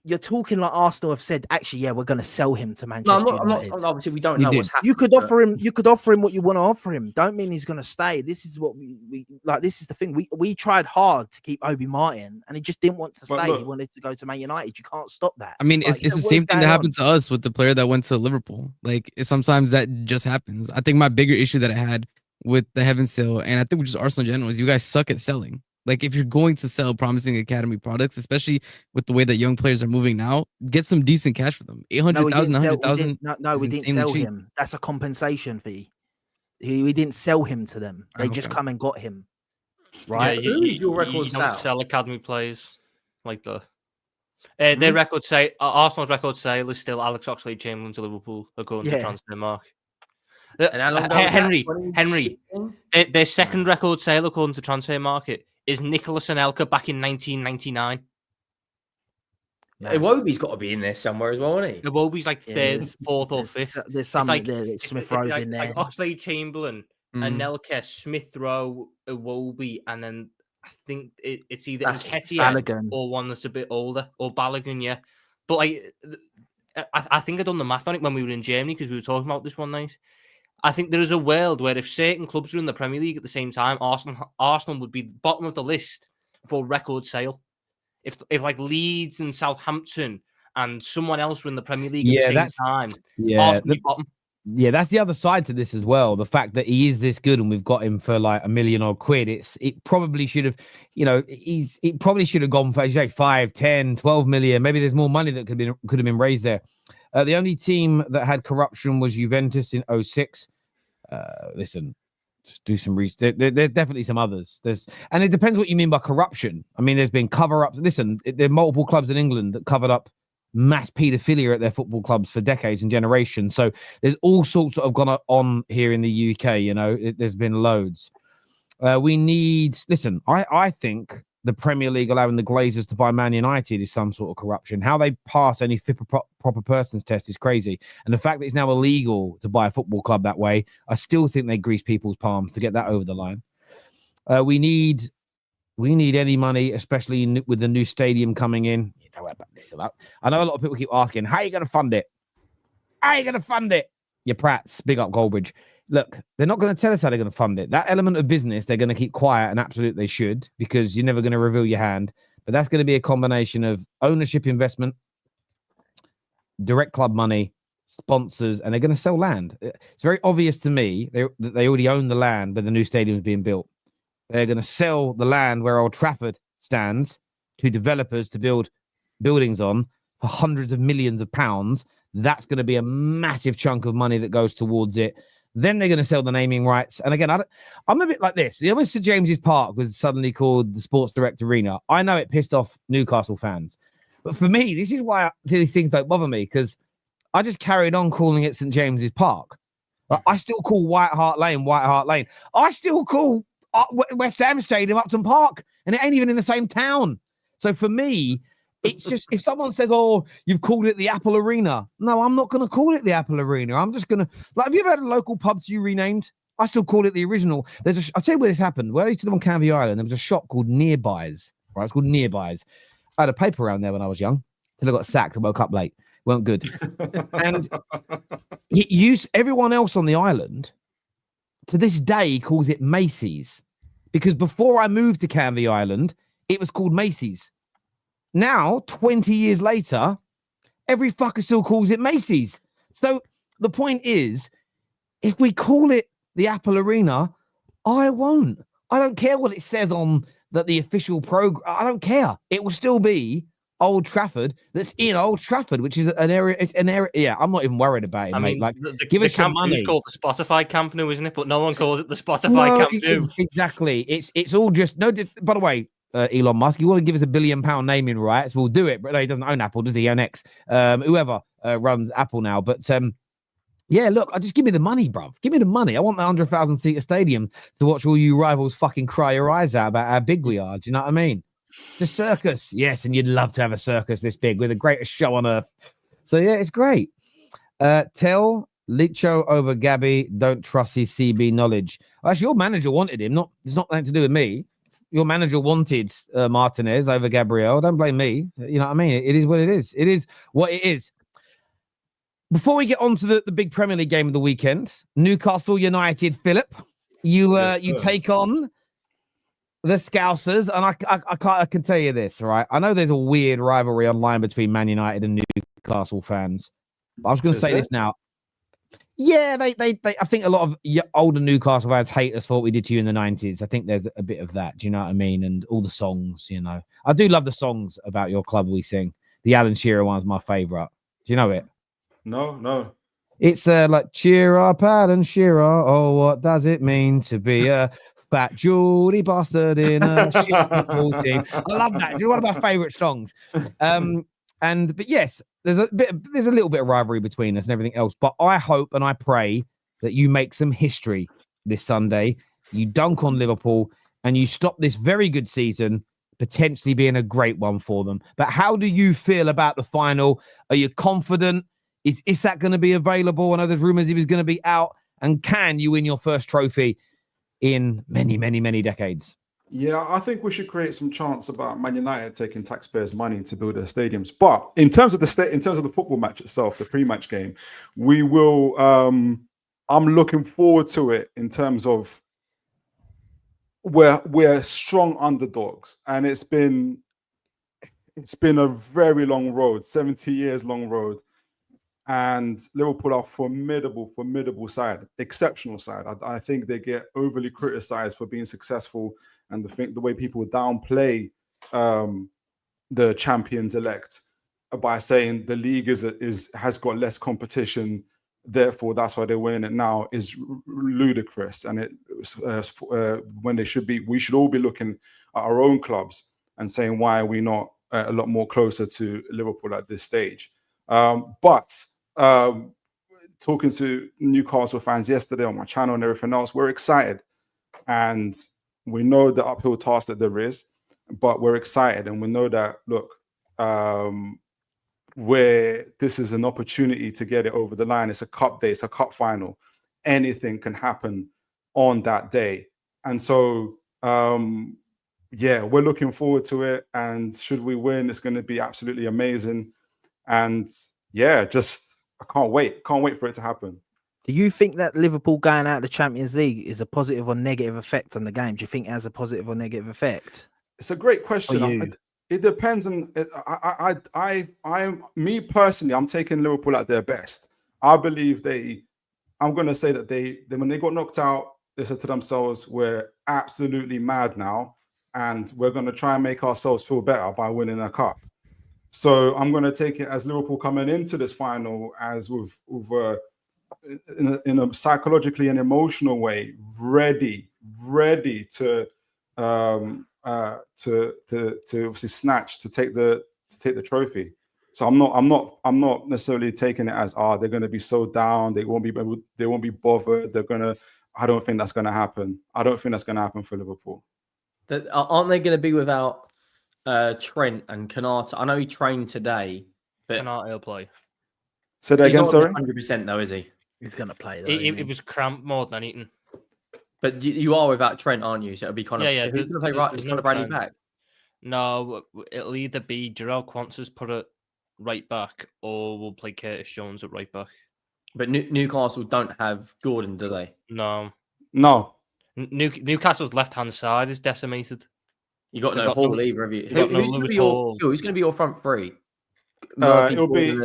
Speaker 5: you're talking like Arsenal have said, actually, yeah, we're going to sell him to Manchester United.
Speaker 2: Obviously, we don't know what's happening.
Speaker 5: You could offer him what you want to offer him. Don't mean he's going to stay. This is what we like. This is the thing. We tried hard to keep Obi Martin, and he just didn't want to stay. He wanted to go to Man United. You can't stop that.
Speaker 6: I mean, it's the same thing that happened to us with the player that went to Liverpool. Like, sometimes that just happens. I think my bigger issue that I had with the Heaven sale, and I think with just Arsenal in general, is you guys suck at selling. Like, if you're going to sell promising academy products, especially with the way that young players are moving now, get some decent cash for them. 800,000, 100,000.
Speaker 5: No, we didn't sell him. That's a compensation fee. We didn't sell him to them. They just come and got him. Right?
Speaker 4: Yeah, you don't sell academy players like that. Their record say Arsenal's record sale is still Alex Oxlade-Chamberlain to Liverpool according to Transfermarkt. Henry, their second record sale according to Transfermarkt is Nicolas Anelka back in 1999.
Speaker 2: Iwobi's got to be in there somewhere as well, isn't he?
Speaker 4: Iwobi's like 3rd, 4th, or 5th.
Speaker 5: There's something there. Smith Rowe's in there.
Speaker 4: Like Oxlade-Chamberlain, Anelka, Smith Rowe, Iwobi, and then I think it's either Nketiah or one that's a bit older, or Balogun, yeah. But like, I think I done the math on it when we were in Germany because we were talking about this one night. I think there is a world where if certain clubs are in the Premier League at the same time, Arsenal would be bottom of the list for record sale. If like Leeds and Southampton and someone else were in the Premier League at the same time, Arsenal would be bottom.
Speaker 1: Yeah, that's the other side to this as well. The fact that he is this good and we've got him for like £1 million odd. It probably should have, it probably should have gone for, as you say, 5, 10, 12 million. Maybe there's more money that could have been raised there. The only team that had corruption was Juventus in 06. Listen, just do some research. There's definitely some others. And it depends what you mean by corruption. I mean, there's been cover-ups. Listen, there are multiple clubs in England that covered up mass paedophilia at their football clubs for decades and generations. So there's all sorts that have gone on here in the UK. There's been loads. I think the Premier League allowing the Glazers to buy Man United is some sort of corruption. How they pass any fit for proper persons test is crazy. And the fact that it's now illegal to buy a football club that way, I still think they grease people's palms to get that over the line. We need any money, especially with the new stadium coming in. Don't worry about this. I know a lot of people keep asking, how are you going to fund it? How are you going to fund it? You prats, big up Goldbridge. Look, they're not going to tell us how they're going to fund it. That element of business, they're going to keep quiet, and absolutely they should, because you're never going to reveal your hand. But that's going to be a combination of ownership investment, direct club money, sponsors, and they're going to sell land. It's very obvious to me that they already own the land where the new stadium is being built. They're going to sell the land where Old Trafford stands to developers to build buildings on for hundreds of millions of pounds. That's going to be a massive chunk of money that goes towards it. Then they're going to sell the naming rights. And again, I'm a bit like this. The St James's Park was suddenly called the Sports Direct Arena. I know it pissed off Newcastle fans. But for me, this is why these things don't bother me, because I just carried on calling it St James's Park. I still call White Hart Lane. I still call West Ham Stadium Upton Park, and it ain't even in the same town. So for me, it's just, if someone says, oh, you've called it the Apple Arena. No, I'm not going to call it the Apple Arena. I'm just going to, have you ever had a local pub to you renamed? I still call it the original. I'll tell you where this happened. Where I used to live on Canvey Island, there was a shop called Nearbys, right? It's called Nearbys. I had a paper around there when I was young till I got sacked and woke up late. Weren't good. And everyone else on the island to this day calls it Macy's, because before I moved to Canvey Island, it was called Macy's. Now, 20 years later, every fucker still calls it Macy's. So the point is, if we call it the Apple Arena, I won't. I don't care what it says on the official program. I don't care. It will still be Old Trafford. That's in Old Trafford, which is an area. It's an area. Yeah, I'm not even worried about it, mate. Like, give us some money.
Speaker 4: It's called the Spotify Camp Nou, isn't it? But no one calls it the Spotify Camp Nou.
Speaker 1: Exactly. It's all just no. By the way, Elon Musk, you want to give us £1 billion naming rights, we'll do it. But no, he doesn't own Apple, does he? He own X. Whoever runs Apple now. But yeah, look, just give me the money, bruv. Give me the money. I want the 100,000 seater stadium to watch all you rivals fucking cry your eyes out about how big we are. Do you know what I mean? The circus, yes, and you'd love to have a circus this big with the greatest show on earth. So yeah, it's great. Tell Licho over Gabby, don't trust his CB knowledge. Actually, your manager wanted him. It's not nothing to do with me. Your manager wanted Martinez over Gabriel. Don't blame me. You know what I mean? It is what it is. It is what it is. Before we get on to the big Premier League game of the weekend, Newcastle United, Philip, you take on the Scousers, and I can tell you this, right? I know there's a weird rivalry online between Man United and Newcastle fans. But I was going to say this now. Yeah, they I think a lot of older Newcastle fans hate us for what we did to you in the 90s. I think there's a bit of that. Do you know what I mean? And all the songs, you know. I do love the songs about your club we sing. The Alan Shearer one's my favourite. Do you know it?
Speaker 3: No.
Speaker 1: It's like, cheer up, Alan Shearer. Oh, what does it mean to be a fat Geordie bastard in a shit football team? I love that. It's one of my favourite songs. But yes, there's a little bit of rivalry between us and everything else. But I hope and I pray that you make some history this Sunday. You dunk on Liverpool and you stop this very good season potentially being a great one for them. But how do you feel about the final? Are you confident? Is Isak going to be available? I know there's rumours he was going to be out. And can you win your first trophy in many, many, many decades?
Speaker 3: Yeah, I think we should create some chance about Man United taking taxpayers' money to build their stadiums. But in terms of the football match itself, the pre-match game, we will. I'm looking forward to it in terms of we're strong underdogs, and it's been a very long road, 70 years long road, And Liverpool are formidable side, exceptional side. I think they get overly criticized for being successful, and the way people downplay the champions elect by saying the league has got less competition, therefore that's why they're winning it now, is ludicrous. And when we should all be looking at our own clubs and saying, why are we not a lot more closer to Liverpool at this stage? But talking to Newcastle fans yesterday on my channel and everything else, we're excited, and we know the uphill task that there is, but we're excited, and we know that, look, where this is an opportunity to get it over the line. It's a cup day, it's a cup final. Anything can happen on that day. And so, yeah, we're looking forward to it. And should we win, it's going to be absolutely amazing. And yeah, I can't wait for it to happen.
Speaker 5: Do you think that Liverpool going out of the Champions League is a positive or negative effect on the game? Do you think it has a positive or negative effect?
Speaker 3: It's a great question. It depends on. Me personally, I'm taking Liverpool at their best. I believe I'm going to say that when they got knocked out, they said to themselves, "We're absolutely mad now, and we're going to try and make ourselves feel better by winning a cup." So I'm going to take it as Liverpool coming into this final as in a psychologically and emotional way, ready to obviously snatch, to take the trophy. So I'm not necessarily taking it as they're going to be so down, they won't be bothered. I don't think that's going to happen. I don't think that's going to happen for Liverpool.
Speaker 2: Aren't they going to be without Trent and Konate? I know he trained today, but
Speaker 4: Konate will play.
Speaker 3: Say that again, sorry.
Speaker 2: 100% though, is he?
Speaker 5: He's going to play. Though,
Speaker 4: It was cramped more than anything.
Speaker 2: But you are without Trent, aren't you? So it'll be kind of who's going to play right? Is Conor Bradley back?
Speaker 4: No, it'll either be Jarrell Quansah's put it right back, or we'll play Curtis Jones at right back.
Speaker 2: But Newcastle don't have Gordon, do they?
Speaker 4: No.
Speaker 2: Newcastle's
Speaker 4: left-hand side is decimated.
Speaker 2: You got no Hall either, have you? Who's going to be your front three?
Speaker 3: It'll be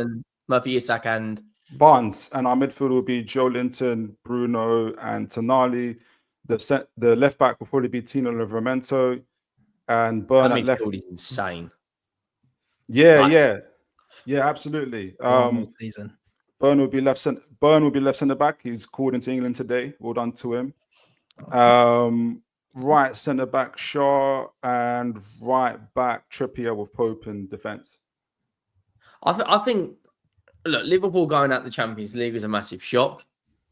Speaker 2: Murphy, Isak, and
Speaker 3: Barnes, and our midfield will be Joe Linton, Bruno, and Tonali. The left back will probably be Tino Livramento, and Burn at left.
Speaker 2: Is insane.
Speaker 3: Yeah, absolutely.
Speaker 5: Season.
Speaker 3: Burn will be left centre back. He's called into England today. Well done to him. Right centre back Shaw, and right back Trippier with Pope in defence.
Speaker 2: I think. Look, Liverpool going out the Champions League was a massive shock.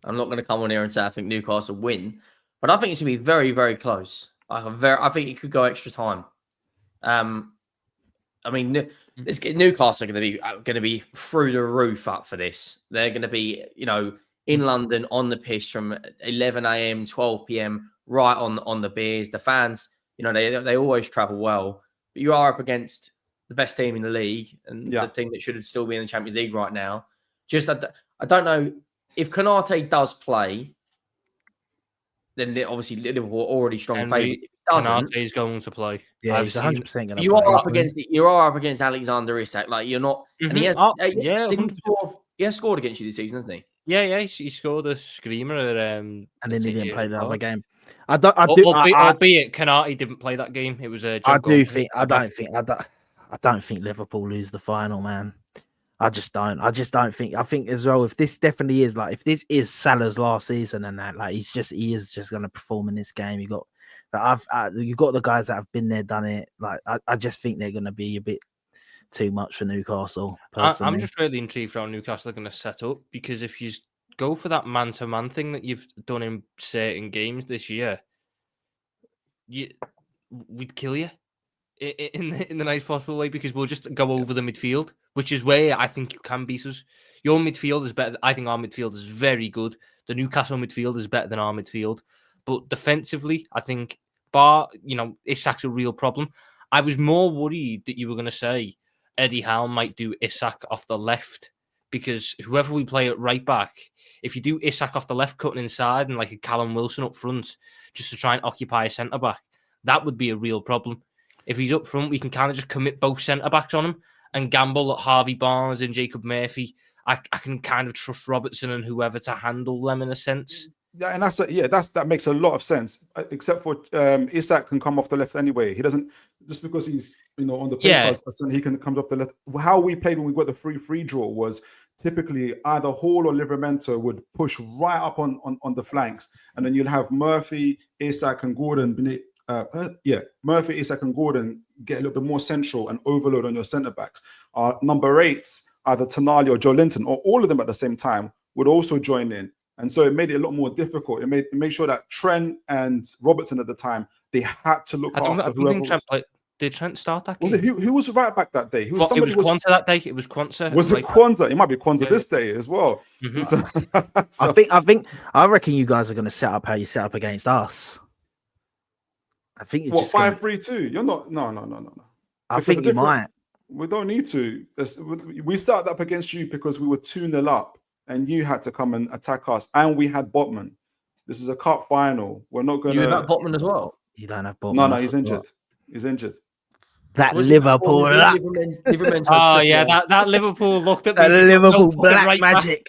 Speaker 2: I'm not going to come on here and say I think Newcastle win, but I think it's going to be very, very close. I think it could go extra time. I mean, Newcastle are going to be through the roof up for this. They're going to be, in London on the pitch from 11 a.m., 12 p.m. right on the beers. The fans, they always travel well, but you are up against the best team in the league and the team that should still be in the Champions League right now. I don't know if Konate does play, then obviously Liverpool are already strong favourite.
Speaker 4: Konate is going to play.
Speaker 5: Yeah, he's 100% going to play.
Speaker 2: You are up against Alexander Isak. Like you're not, and he has. He has scored against you this season, hasn't he?
Speaker 4: Yeah, he scored a screamer.
Speaker 5: And then he didn't play the other game.
Speaker 4: Albeit Konate didn't play that game. It was a.
Speaker 5: I don't think Liverpool lose the final, man. I just don't think. I think as well, if this definitely is if this is Salah's last season and that, he is just going to perform in this game. You got the guys that have been there, done it. I just think they're going to be a bit too much for Newcastle. Personally,
Speaker 4: I'm just really intrigued for how Newcastle are going to set up, because if you go for that man-to-man thing that you've done in certain games this year, we'd kill you in the nice possible way, because we'll just go over the midfield, which is where I think you can beat us. Your midfield is better. I think our midfield is very good. The Newcastle midfield is better than our midfield, but defensively, I think Isak's a real problem. I was more worried that you were going to say Eddie Howe might do Isak off the left, because whoever we play at right back, if you do Isak off the left cutting inside and a Callum Wilson up front just to try and occupy a centre back, that would be a real problem. If he's up front, we can kind of just commit both centre backs on him and gamble that Harvey Barnes and Jacob Murphy I can kind of trust Robertson and whoever to handle them in a sense.
Speaker 3: Yeah, and that makes a lot of sense. Except for Isak can come off the left anyway. He doesn't, just because he's on the paper, he can come off the left. How we played when we got the 3-3 draw was typically either Hall or Livramento would push right up on the flanks, and then you'd have Murphy, Isak, and Gordon. Murphy, Isak, and Gordon get a little bit more central and overload on your centre backs. Number 8s, either Tonali or Joe Linton, or all of them at the same time, would also join in. And so it made it a lot more difficult. It made sure that Trent and Robertson at the time, they had to look after whoever.
Speaker 4: Did Trent start that game?
Speaker 3: Was it who was right back that day?
Speaker 4: It was Kwanzaa that day. It was Kwanzaa.
Speaker 3: Was it Kwanzaa? It might be Kwanzaa this day as well.
Speaker 5: Mm-hmm. I reckon you guys are going to set up how you set up against us. I think you're
Speaker 3: 5-3-2. You're not. No.
Speaker 5: I think you might.
Speaker 3: We don't need to. We set up against you because we were 2-0 up. And you had to come and attack us, and we had Botman. This is a cup final. We're not going to.
Speaker 2: You have Botman as well.
Speaker 5: You don't have Botman.
Speaker 3: No, he's injured. He's injured.
Speaker 5: That Liverpool luck.
Speaker 4: That Liverpool looked at
Speaker 5: that Liverpool black magic.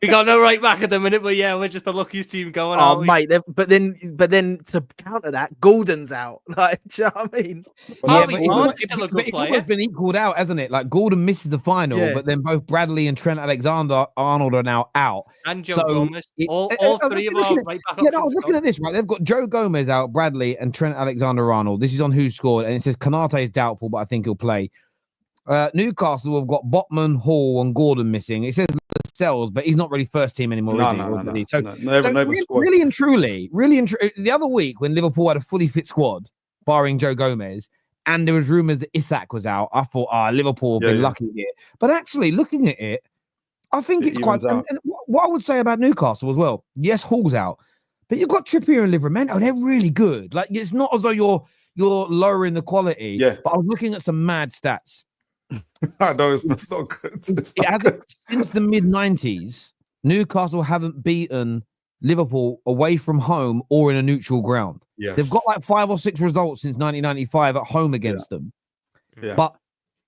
Speaker 4: We got no right back at the minute, but yeah, we're just the luckiest team going.
Speaker 5: Oh, mate! But then to counter that, Gordon's out. Like, do you know what I mean?
Speaker 1: It's always been equaled out, hasn't it? Like Gordon misses the final, but then both Bradley and Trent Alexander-Arnold are now out.
Speaker 4: And Joe Gomez. All three of our right back.
Speaker 1: Yeah, I was looking at this. Right, they've got Joe Gomez out, Bradley, and Trent Alexander-Arnold. This is on Who Scored, and it says Kanate is doubtful, but I think he'll play. Newcastle have got Botman, Hall, and Gordon missing. It says Lascelles, but he's not really first team anymore. Really and truly, the other week when Liverpool had a fully fit squad, barring Joe Gomez, and there was rumours that Isak was out, I thought, Liverpool have been lucky here. But actually, looking at it, I think it's quite. And what I would say about Newcastle as well, yes, Hall's out, but you've got Trippier and Livramento. They're really good. Like, it's not as though you're lowering the quality.
Speaker 3: Yeah.
Speaker 1: But I was looking at some mad stats.
Speaker 3: No, it's not good.
Speaker 1: Since the mid-90s, Newcastle haven't beaten Liverpool away from home or in a neutral ground.
Speaker 3: Yes.
Speaker 1: They've got like 5 or 6 results since 1995 at home against them.
Speaker 3: Yeah.
Speaker 1: But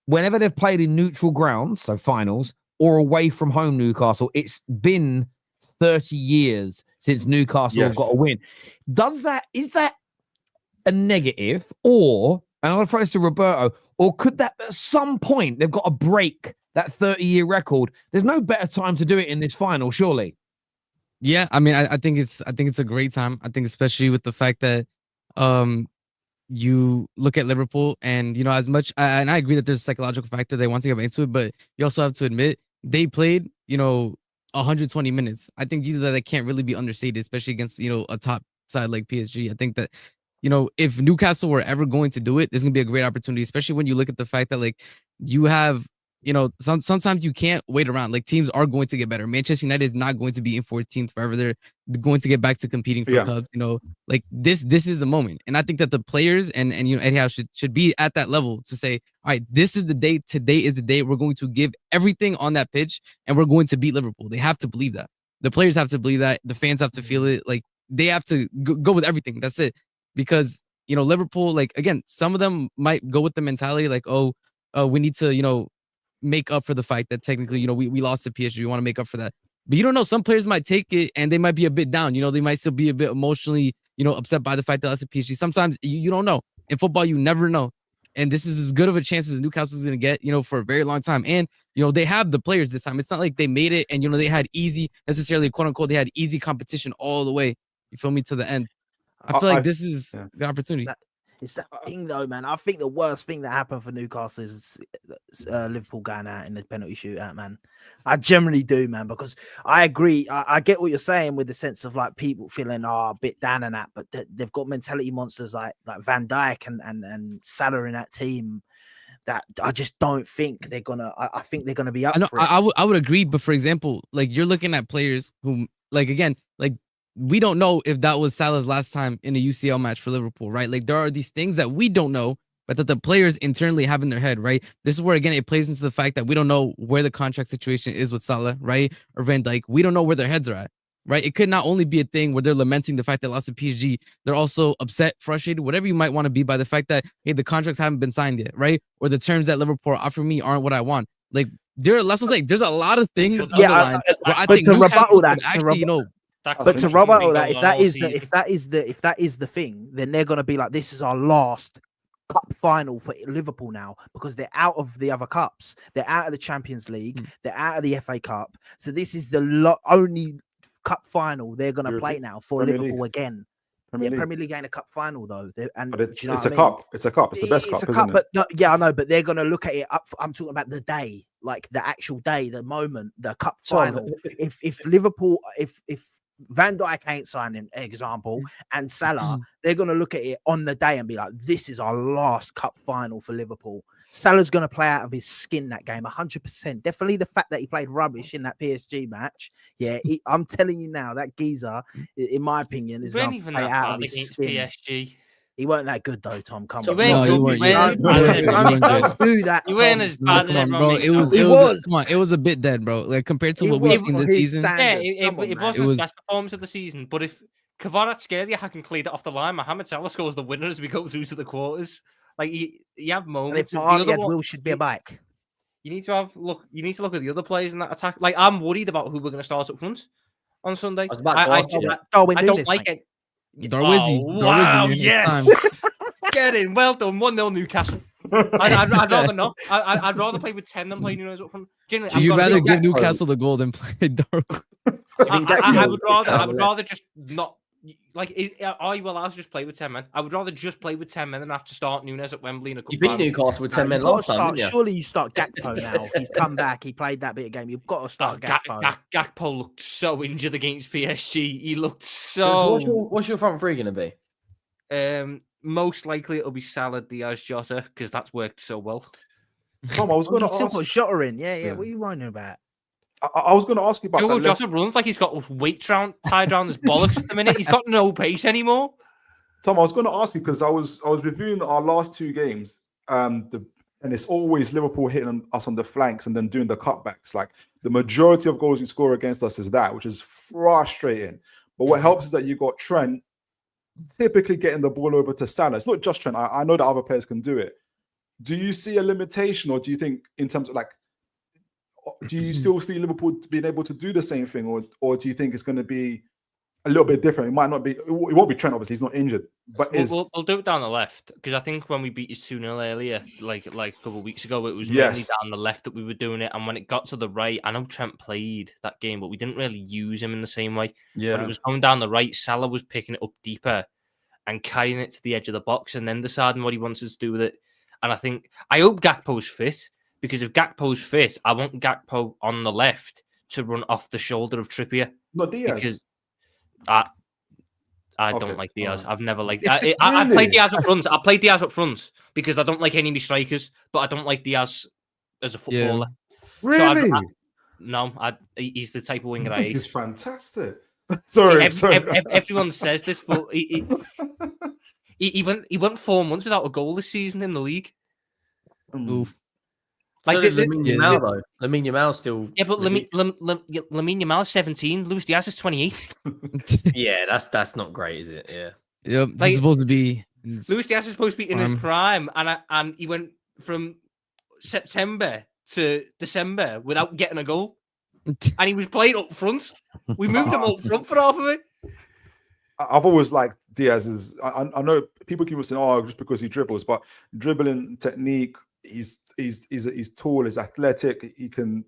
Speaker 1: whenever they've played in neutral grounds, so finals, or away from home Newcastle, it's been 30 years since Newcastle have got a win. Is that a negative, or, and I'm going to throw this to Roberto, or could that at some point they've got to break that 30-year record? There's no better time to do it in this final, surely.
Speaker 6: Yeah, I mean, I think it's a great time. I think especially with the fact that you look at Liverpool and, as much, and I agree that there's a psychological factor they want to get into it, but you also have to admit they played, 120 minutes. I think either that can't really be understated, especially against, a top side like PSG. I think that, if Newcastle were ever going to do it, there's going to be a great opportunity, especially when you look at the fact that, like, you have, sometimes you can't wait around. Like, teams are going to get better. Manchester United is not going to be in 14th forever. They're going to get back to competing for clubs. Like this is the moment. And I think that the players and Eddie Howe should be at that level to say, all right, this is the day. Today is the day we're going to give everything on that pitch and we're going to beat Liverpool. They have to believe that. The players have to believe that. The fans have to feel it. Like, they have to go with everything. That's it. Because, Liverpool, like, again, some of them might go with the mentality like, we need to, make up for the fact that technically, we lost to PSG. We want to make up for that. But you don't know. Some players might take it and they might be a bit down. They might still be a bit emotionally, upset by the fact that that's a PSG. Sometimes you don't know. In football, you never know. And this is as good of a chance as Newcastle's going to get, for a very long time. And, they have the players this time. It's not like they made it and, they had easy, necessarily, quote unquote, they had easy competition all the way. You feel me? To the end. I feel like this is the opportunity.
Speaker 5: It's that thing, though, man. I think the worst thing that happened for Newcastle is Liverpool going out in the penalty shootout, man. I generally do, man, because I agree. I get what you're saying with the sense of, like, people feeling a bit down and that, but they've got mentality monsters like Van Dijk and Salah in that team that I just don't think they're gonna. I think they're gonna be up. For it.
Speaker 6: I would agree, but for example, like, you're looking at players who, like, again, like, we don't know if that was Salah's last time in a UCL match for Liverpool, right? Like, there are these things that we don't know, but that the players internally have in their head, right? This is where, again, it plays into the fact that we don't know where the contract situation is with Salah, right? Or Van Dijk. We don't know where their heads are at, right? It could not only be a thing where they're lamenting the fact they lost to PSG, they're also upset, frustrated, whatever you might want to be, by the fact that, hey, the contracts haven't been signed yet, right? Or the terms that Liverpool offer me aren't what I want. Like, Let's just say there's a lot of things.
Speaker 5: Yeah,
Speaker 6: underlined where I
Speaker 5: but
Speaker 6: think
Speaker 5: to
Speaker 6: Newcastle
Speaker 5: rebuttal that,
Speaker 6: could actually,
Speaker 5: but to rebuttal that, if that is the thing, then they're gonna be like, this is our last cup final for Liverpool now, because they're out of the other cups, they're out of the Champions League, they're out of the FA Cup, so this is the only cup final they're gonna play now for
Speaker 3: Premier
Speaker 5: Liverpool
Speaker 3: League.
Speaker 5: again. Premier League ain't a cup final though, and
Speaker 3: But it's
Speaker 5: a
Speaker 3: cup. It's a cup. It's the best cup, isn't it?
Speaker 5: But no, yeah, I know. But they're gonna look at it up. I'm talking about the day, like the actual day, the moment, the cup final. If Liverpool, if Van Dijk ain't signing, example, and Salah, they're gonna look at it on the day and be like, "This is our last cup final for Liverpool." Salah's gonna play out of his skin that game, 100%. Definitely the fact that he played rubbish in that PSG match. Yeah, I'm telling you now, that geezer, in my opinion, is gonna play out of his skin.
Speaker 4: PSG.
Speaker 5: He weren't that good though, Tom. Come on,
Speaker 6: No, you weren't.
Speaker 5: Don't do that.
Speaker 4: You weren't as bad as
Speaker 6: bro. It was. Come on, it was a bit dead, bro. Like compared to what we've seen this season.
Speaker 4: Yeah, it wasn't his best performance of the season. But if Kvaratskhelia hadn't cleared it off the line, Mohamed Salah scores the winner as we go through to the quarters. Like you have moments.
Speaker 5: And if Will should be a bike.
Speaker 4: You need to look at the other players in that attack. Like I'm worried about who we're going to start up front on Sunday. I don't like it.
Speaker 6: Darwizzy,
Speaker 4: wow, yes. Get in. Well done. 1-0 Newcastle. I'd rather not. I'd rather play with 10 than play Nunes up front.
Speaker 6: You'd rather give Newcastle the goal than play Darwin.
Speaker 4: I would rather just not. Like, are you allowed to just play with 10 men? I would rather just play with 10 men than have to start Nunes at Wembley in a cup.
Speaker 2: You beat Newcastle with 10 men last time, didn't you?
Speaker 5: Surely you start Gakpo now. He's come back. He played that bit of game. You've got to start Gakpo.
Speaker 4: Gakpo looked so injured against PSG. He looked so...
Speaker 2: What's your front three going to
Speaker 4: be? Most likely it'll be Salah, Diaz, Jota, because that's worked so well.
Speaker 3: Tom, I was going to
Speaker 5: ask... put Jota in. Yeah. What are you whining about?
Speaker 3: I was going to ask you about that.
Speaker 4: Jota runs like he's got weight tied around his bollocks at the minute. He's got no pace anymore.
Speaker 3: Tom, I was going to ask you because I was reviewing our last two games, and it's always Liverpool hitting us on the flanks and then doing the cutbacks. Like the majority of goals you score against us is that, which is frustrating. But what helps is that you got Trent typically getting the ball over to Salah. It's not just Trent. I know that other players can do it. Do you see a limitation, or do you think in terms of like? Do you still see Liverpool being able to do the same thing, or do you think it's going to be a little bit different? It might not be. It won't be Trent, obviously. He's not injured, but
Speaker 4: we'll do it down the left, because I think when we beat you 2-0 earlier, like a couple of weeks ago, it was mainly down the left that we were doing it. And when it got to the right, I know Trent played that game, but we didn't really use him in the same way.
Speaker 3: Yeah,
Speaker 4: when it was going down the right, Salah was picking it up deeper and carrying it to the edge of the box, and then deciding what he wants us to do with it. And I hope Gakpo's fit. Because if Gakpo's fit, I want Gakpo on the left to run off the shoulder of Trippier.
Speaker 3: Not Diaz.
Speaker 4: Because I don't like Diaz. I've never liked. I played Diaz up front. I played Diaz up front because I don't like any of my strikers, but I don't like Diaz as a footballer.
Speaker 3: Really?
Speaker 4: So he's the type of winger I hate.
Speaker 3: He's fantastic. Sorry,
Speaker 4: everyone says this, but he went 4 months without a goal this season in the league.
Speaker 6: Oof.
Speaker 2: Like Lamine Yamal, though. Lamine Yamal still.
Speaker 4: Yeah, but Lamine Yamal is 17. Luis Diaz is 28.
Speaker 2: Yeah, that's not great, is it? Yeah.
Speaker 6: Yep. He's supposed to be.
Speaker 4: Luis Diaz is supposed to be in his prime, and he went from September to December without getting a goal, and he was playing up front. We moved him up front for half of it.
Speaker 3: I've always liked Diaz's. I know people keep saying, "Oh, just because he dribbles," but dribbling technique. He's tall, he's athletic, he can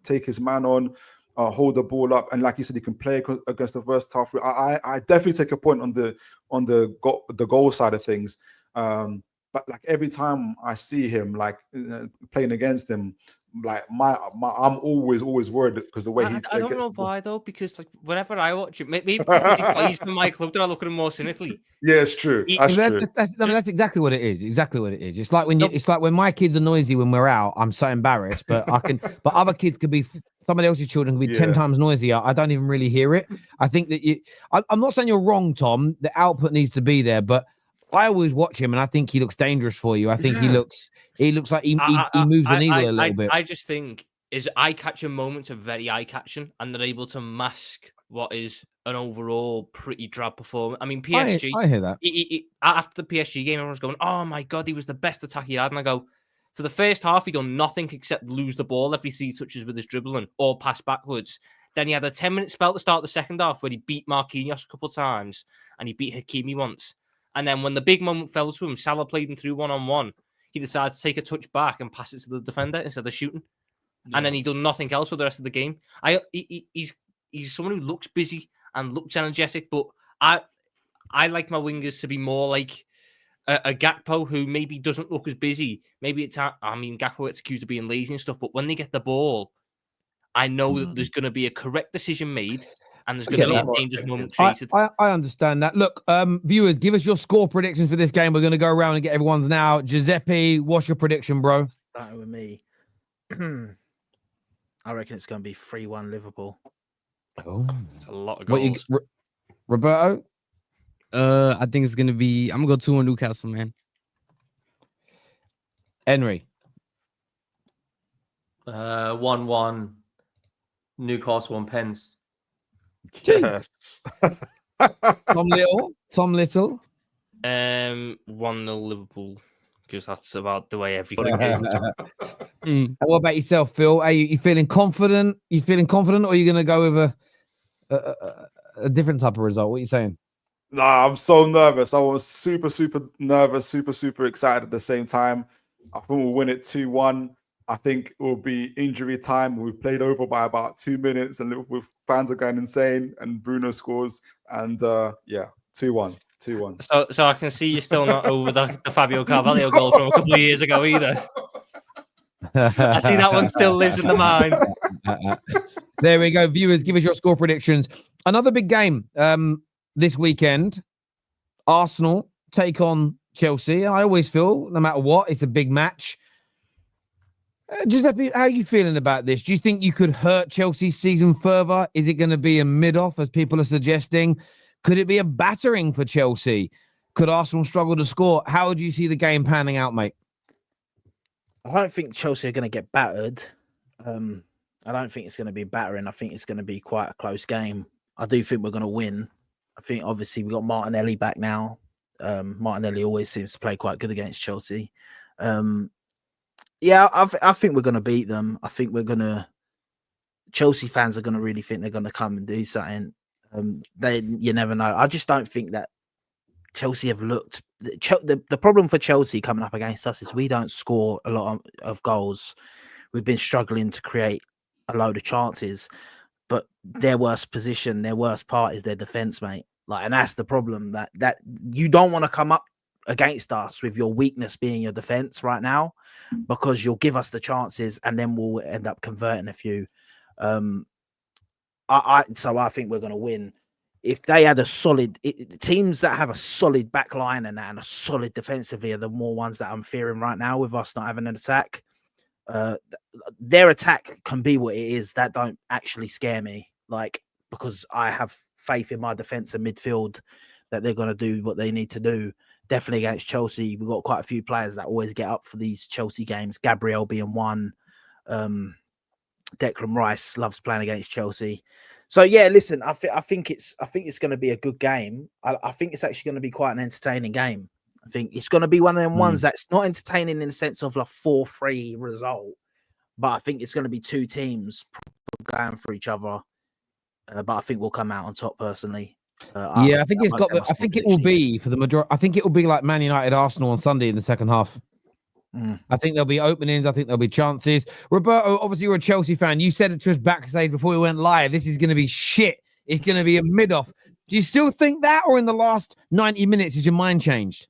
Speaker 3: take his man on, hold the ball up, and like you said, he can play against a versatile. I definitely take a point on the goal side of things, but like every time I see him like playing against him, like I'm always worried because the way
Speaker 4: I don't know why though, because like whenever I watch it, maybe because he plays for my club, that I look at him more cynically.
Speaker 3: Yeah, it's true.
Speaker 1: That's exactly what it is. Exactly what it is. It's like when my kids are noisy when we're out. I'm so embarrassed, but but other kids could be. Somebody else's children can be 10 times noisier. I don't even really hear it. I think that I'm not saying you're wrong, Tom. The output needs to be there, but I always watch him, and I think he looks dangerous for you. I think he looks like he moves the needle a little bit.
Speaker 4: I just think eye-catching moments are very eye-catching, and they're able to mask what is an overall pretty drab performance. I mean, PSG.
Speaker 1: I hear that.
Speaker 4: After the PSG game, everyone's going, "Oh my god, he was the best attack he had," and I go, For the first half, he done nothing except lose the ball every 3 touches with his dribbling or pass backwards. Then he had a 10-minute spell to start the second half where he beat Marquinhos a couple of times and he beat Hakimi once. And then when the big moment fell to him, Salah played him through one-on-one. He decided to take a touch back and pass it to the defender instead of shooting. Yeah. And then he done nothing else for the rest of the game. He's someone who looks busy and looks energetic, but I like my wingers to be more like a Gakpo who maybe doesn't look as busy. Maybe Gakpo gets accused of being lazy and stuff, but when they get the ball, I know that there's going to be a correct decision made and there's going to be a dangerous moment created.
Speaker 1: I understand that. Look, viewers, give us your score predictions for this game. We're going to go around and get everyone's now. Giuseppe, what's your prediction, bro?
Speaker 5: Starting with me. I reckon it's going to be 3-1 Liverpool.
Speaker 1: Oh,
Speaker 4: it's a lot of goals.
Speaker 1: Roberto?
Speaker 6: I think it's gonna be. I'm gonna go 2-1 Newcastle, man.
Speaker 1: Henry.
Speaker 2: 1-1 Newcastle on pens.
Speaker 3: Yes.
Speaker 1: Tom Little.
Speaker 4: 1-0 Liverpool, because that's about the way everybody goes.
Speaker 1: And what about yourself, Phil? Are you feeling confident? You feeling confident, or are you gonna go with a different type of result? What are you saying?
Speaker 3: Nah, I'm so nervous. I was super nervous, super excited at the same time. I think we'll win it 2-1. I think it will be injury time. We've played over by about 2 minutes, and Liverpool fans are going insane. And Bruno scores, and 2-1.
Speaker 4: So I can see you're still not over the Fabio Carvalho goal from a couple of years ago either. I see that one still lives in the mind.
Speaker 1: There we go, viewers. Give us your score predictions. Another big game. This weekend, Arsenal take on Chelsea. I always feel, no matter what, it's a big match. Giuseppe, how are you feeling about this? Do you think you could hurt Chelsea's season further? Is it going to be a mid-off, as people are suggesting? Could it be a battering for Chelsea? Could Arsenal struggle to score? How would you see the game panning out, mate?
Speaker 5: I don't think Chelsea are going to get battered. I don't think it's going to be battering. I think it's going to be quite a close game. I do think we're going to win. I think obviously we got Martinelli back now. Martinelli always seems to play quite good against Chelsea. I think we're going to beat them. I think Chelsea fans are going to really think they're going to come and do something. You never know. I just don't think that Chelsea have looked. The problem for Chelsea coming up against us is we don't score a lot of goals. We've been struggling to create a load of chances. But their worst position, their worst part is their defense, mate. And that's the problem. That you don't want to come up against us with your weakness being your defense right now, because you'll give us the chances and then we'll end up converting a few. So I think we're going to win. If they had teams that have a solid back line and a solid defensively are the more ones that I'm fearing right now, with us not having an attack. Their attack can be what it is. That don't actually scare me, because I have faith in my defense and midfield that they're going to do what they need to do. Definitely against Chelsea, we've got quite a few players that always get up for these Chelsea games. Gabriel being one. Declan Rice loves playing against Chelsea. So yeah, listen, I think it's going to be a good game. I think it's actually going to be quite an entertaining game. I think it's going to be one of them ones that's not entertaining in the sense of 4-3 result, but I think it's going to be two teams going for each other. But I think we'll come out on top personally.
Speaker 1: I think it's got. I think it will be for the majority. I think it will be like Man United Arsenal on Sunday in the second half. I think there'll be openings. I think there'll be chances. Roberto, obviously you're a Chelsea fan. You said it to us backstage before we went live. This is going to be shit. It's going to be a mid-off. Do you still think that, or in the last 90 minutes has your mind changed?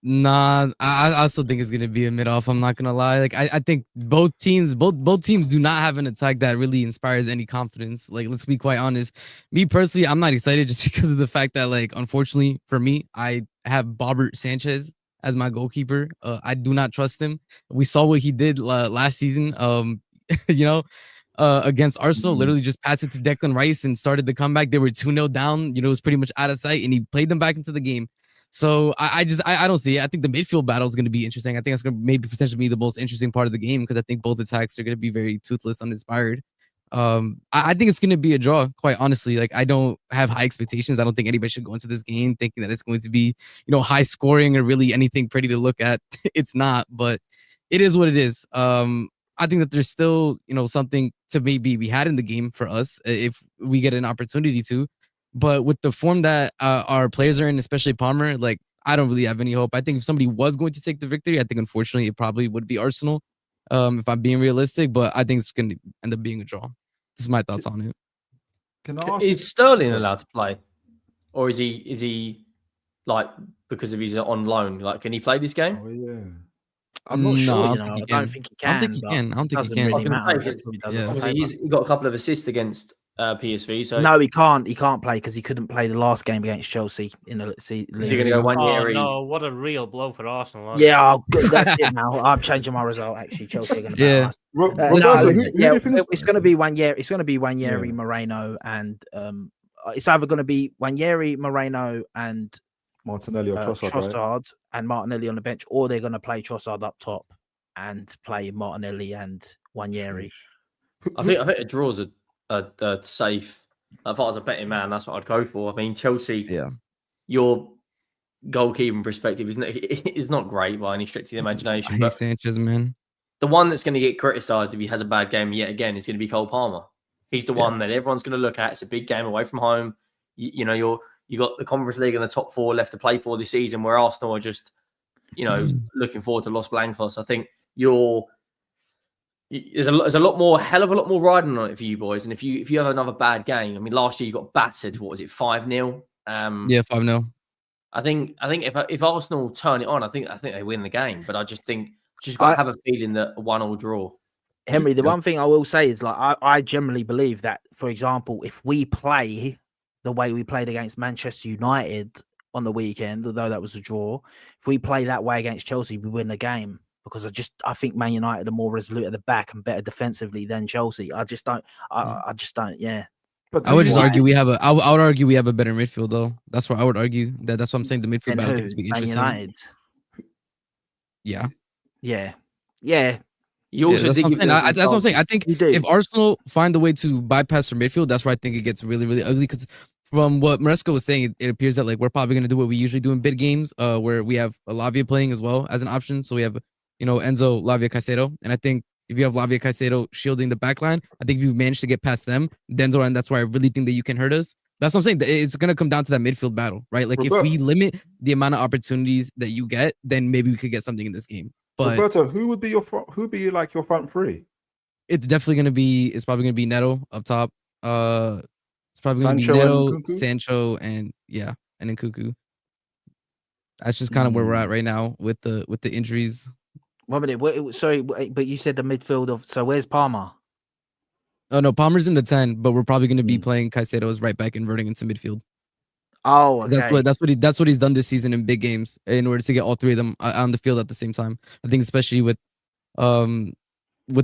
Speaker 6: Nah, I still think it's gonna be a mid-off. I'm not gonna lie. I think both teams do not have an attack that really inspires any confidence. Let's be quite honest. Me personally, I'm not excited just because of the fact that, unfortunately for me, I have Robert Sanchez as my goalkeeper. I do not trust him. We saw what he did last season. Against Arsenal, literally just passed it to Declan Rice and started the comeback. They were 2-0 down. It was pretty much out of sight, and he played them back into the game. So I don't see it. I think the midfield battle is going to be interesting. I think it's going to maybe potentially be the most interesting part of the game, because I think both attacks are going to be very toothless, uninspired. I think it's going to be a draw, quite honestly. I don't have high expectations. I don't think anybody should go into this game thinking that it's going to be, high scoring or really anything pretty to look at. It's not. But it is what it is. I think that there's still, something to maybe be had in the game for us if we get an opportunity to. But with the form that our players are in, especially Palmer, like I don't really have any hope. I think if somebody was going to take the victory, I think unfortunately it probably would be Arsenal. If I'm being realistic, but I think it's going to end up being a draw. This is my thoughts on it.
Speaker 3: Can I ask
Speaker 2: Is Sterling allowed to play, or is he like because of his on loan? Like, can he play this game?
Speaker 3: Oh yeah.
Speaker 5: I'm not sure.
Speaker 6: I
Speaker 5: I
Speaker 6: don't think he
Speaker 5: don't
Speaker 6: can.
Speaker 5: think he
Speaker 6: I don't
Speaker 5: can.
Speaker 6: think he
Speaker 5: but
Speaker 6: can. I don't think he
Speaker 5: doesn't
Speaker 6: can.
Speaker 5: really
Speaker 2: I
Speaker 5: matter.
Speaker 2: was gonna say,
Speaker 5: It probably does
Speaker 6: yeah.
Speaker 5: us a
Speaker 2: Obviously,
Speaker 5: favour.
Speaker 2: he got a couple of assists against PSV. So
Speaker 5: No, he can't. He can't play because he couldn't play the last game against Chelsea in the
Speaker 2: is he
Speaker 5: league.
Speaker 2: going to go 1
Speaker 4: Oh
Speaker 2: year?
Speaker 4: no, what a real blow for Arsenal.
Speaker 5: Yeah, that's it now. I'm changing my result. Actually, Chelsea are going to
Speaker 6: Yeah.
Speaker 5: beat us.
Speaker 3: Roberto,
Speaker 5: No,
Speaker 3: who do
Speaker 5: yeah,
Speaker 3: you think is-
Speaker 5: it's going to be Wanyeri. It's going to be Wanyeri,
Speaker 3: Yeah.
Speaker 5: Moreno, and it's either going to be Wanyeri, Moreno, and
Speaker 3: Martinelli or Trossard, right?
Speaker 5: Trossard and Martinelli on the bench, or they're going to play Trossard up top and play Martinelli and Wanyeri.
Speaker 2: I think a draw's a safe. If I was a betting man, that's what I'd go for. I mean, Chelsea.
Speaker 6: Yeah.
Speaker 2: Your goalkeeping perspective is not great by any stretch of the
Speaker 6: I
Speaker 2: imagination.
Speaker 6: hate
Speaker 2: But
Speaker 6: Sanchez, man.
Speaker 2: the one that's going to get criticised if he has a bad game yet again is going to be Cole Palmer. He's the one that everyone's going to look at. It's a big game away from home. You got the Conference League and the top 4 left to play for this season, where Arsenal are just, looking forward to Los Blancos. I think there's a lot more, hell of a lot more riding on it for you boys. And if you have another bad game, I mean, last year you got battered. What was it, 5-0?
Speaker 6: Yeah, 5-0.
Speaker 2: I think if Arsenal turn it on, I think they win the game. But I just think got to have a feeling that a 1-1 draw.
Speaker 5: Henry, the one thing I will say is, like, I generally believe that, for example, if we play the way we played against Manchester United on the weekend, although that was a draw, if we play that way against Chelsea, we win the game. Because I think Man United are more resolute at the back and better defensively than Chelsea. I just don't. Yeah.
Speaker 3: But
Speaker 6: I would just argue I would argue we have a better midfield though. That's what I would argue. That's what I'm saying. The midfield
Speaker 5: And
Speaker 6: battle
Speaker 5: who?
Speaker 6: is be
Speaker 5: Man
Speaker 6: interesting.
Speaker 5: United.
Speaker 6: Yeah.
Speaker 5: Yeah. Yeah.
Speaker 2: You also
Speaker 6: that's
Speaker 2: did
Speaker 6: what I'm
Speaker 2: give
Speaker 6: saying.
Speaker 2: them
Speaker 6: That's what I'm saying. I think
Speaker 5: You do.
Speaker 6: if Arsenal find a way to bypass their midfield, that's where I think it gets really, really ugly. Because from what Maresca was saying, it appears that like we're probably going to do what we usually do in big games, where we have Lavia playing as well as an option. So we have, Enzo, Lavia, Caicedo, and I think if you have Lavia, Caicedo shielding the backline, I think if you manage to get past them, Denzel, and that's why I really think that you can hurt us. That's what I'm saying. It's going to come down to that midfield battle, right? Like if we limit the amount of opportunities that you get, then maybe we could get something in this game. But
Speaker 3: Roberto, who would be your front? Who would be like your front three?
Speaker 6: it's definitely going to be. It's probably going to be Neto up top. It's probably going to be
Speaker 3: Sancho
Speaker 6: Neto,
Speaker 3: and Nkunku?
Speaker 6: Sancho, and Nkunku. That's just kind of where we're at right now with the injuries.
Speaker 5: 1 minute. Sorry, but you said the midfield of. So where's Palmer?
Speaker 6: Oh no, Palmer's in the 10, but we're probably going to be playing Caicedo as right back, inverting into midfield.
Speaker 5: Oh,
Speaker 6: 'Cause
Speaker 5: okay.
Speaker 6: That's what he's done this season in big games in order to get all three of them on the field at the same time. I think especially with the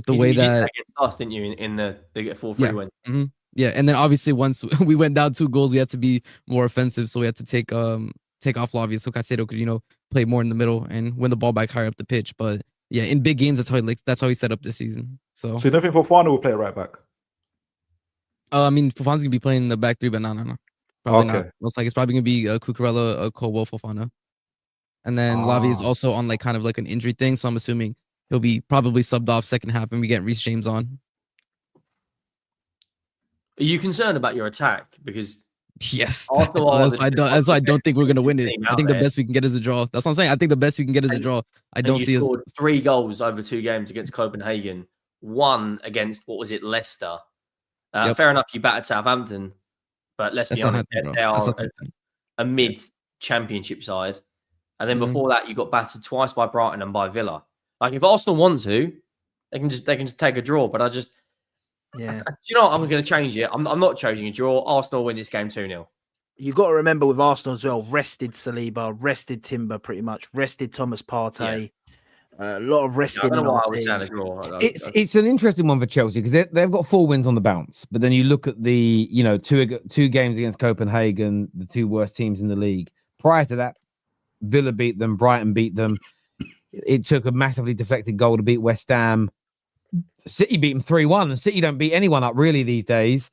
Speaker 6: way
Speaker 2: you did
Speaker 6: that
Speaker 2: against us, didn't you? In the they get 4-3 win.
Speaker 6: Yeah, and then obviously once we went down 2 goals, we had to be more offensive, so we had to take off Lavia so Caicedo could play more in the middle and win the ball back higher up the pitch. But yeah, in big games, that's how he set up this season. So
Speaker 3: you don't think Fofana will play right back?
Speaker 6: I mean, Fofana's gonna be playing in the back 3, but no, probably not.
Speaker 3: Okay.
Speaker 6: Most like it's probably gonna be Cucurella, Colwell, Fofana, and then Lavia is also on like kind of like an injury thing, so I'm assuming he'll be probably subbed off second half, and we get Reece James on.
Speaker 2: Are you concerned about your attack? Because
Speaker 6: Yes,
Speaker 2: Arsenal are
Speaker 6: that's why I don't think we're gonna win it.
Speaker 2: team
Speaker 6: I
Speaker 2: out
Speaker 6: think the
Speaker 2: there.
Speaker 6: best we can get is a draw. That's what I'm saying. I think the best we can get is a draw. I don't
Speaker 2: you
Speaker 6: see us.
Speaker 2: scored 3 goals over 2 games against Copenhagen. 1 against what was it, Leicester?
Speaker 6: Yep.
Speaker 2: Fair enough, you battered Southampton, but let's
Speaker 6: That's
Speaker 2: be honest,
Speaker 6: Southampton, bro.
Speaker 2: they
Speaker 6: That's
Speaker 2: are
Speaker 6: Southampton.
Speaker 2: a mid-championship side. And then
Speaker 6: Mhm.
Speaker 2: before that, you got battered twice by Brighton and by Villa. Like if Arsenal want to, they can just take a draw. But do you know what? I'm going to change it. I'm not changing a draw. Arsenal win this game 2-0.
Speaker 5: You got to remember with Arsenal as well, rested Saliba, rested Timber pretty much, rested Thomas Partey. A lot of resting.
Speaker 2: I don't
Speaker 5: in
Speaker 2: know why
Speaker 5: our
Speaker 2: I was
Speaker 5: team.
Speaker 2: saying a draw.
Speaker 1: It's an interesting one for Chelsea because they've got 4 wins on the bounce, but then you look at the 2 games against Copenhagen, the 2 worst teams in the league. Prior to that, Villa beat them, Brighton beat them. It took a massively deflected goal to beat West Ham. City beat them 3-1, and City don't beat anyone up really these days.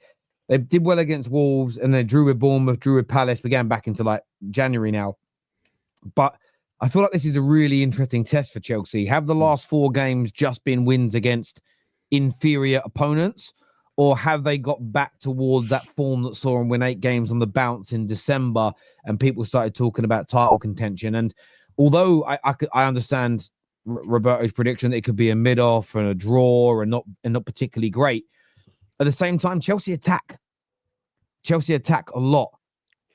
Speaker 1: They did well against Wolves, and they drew with Bournemouth, drew with Palace. We're getting back into like January now, but I feel like this is a really interesting test for Chelsea. Have the last 4 games just been wins against inferior opponents, or have they got back towards that form that saw them win 8 games on the bounce in December and people started talking about title contention? And although I understand Roberto's prediction that it could be a mid-off and a draw and not particularly great, at the same time, Chelsea attack a lot,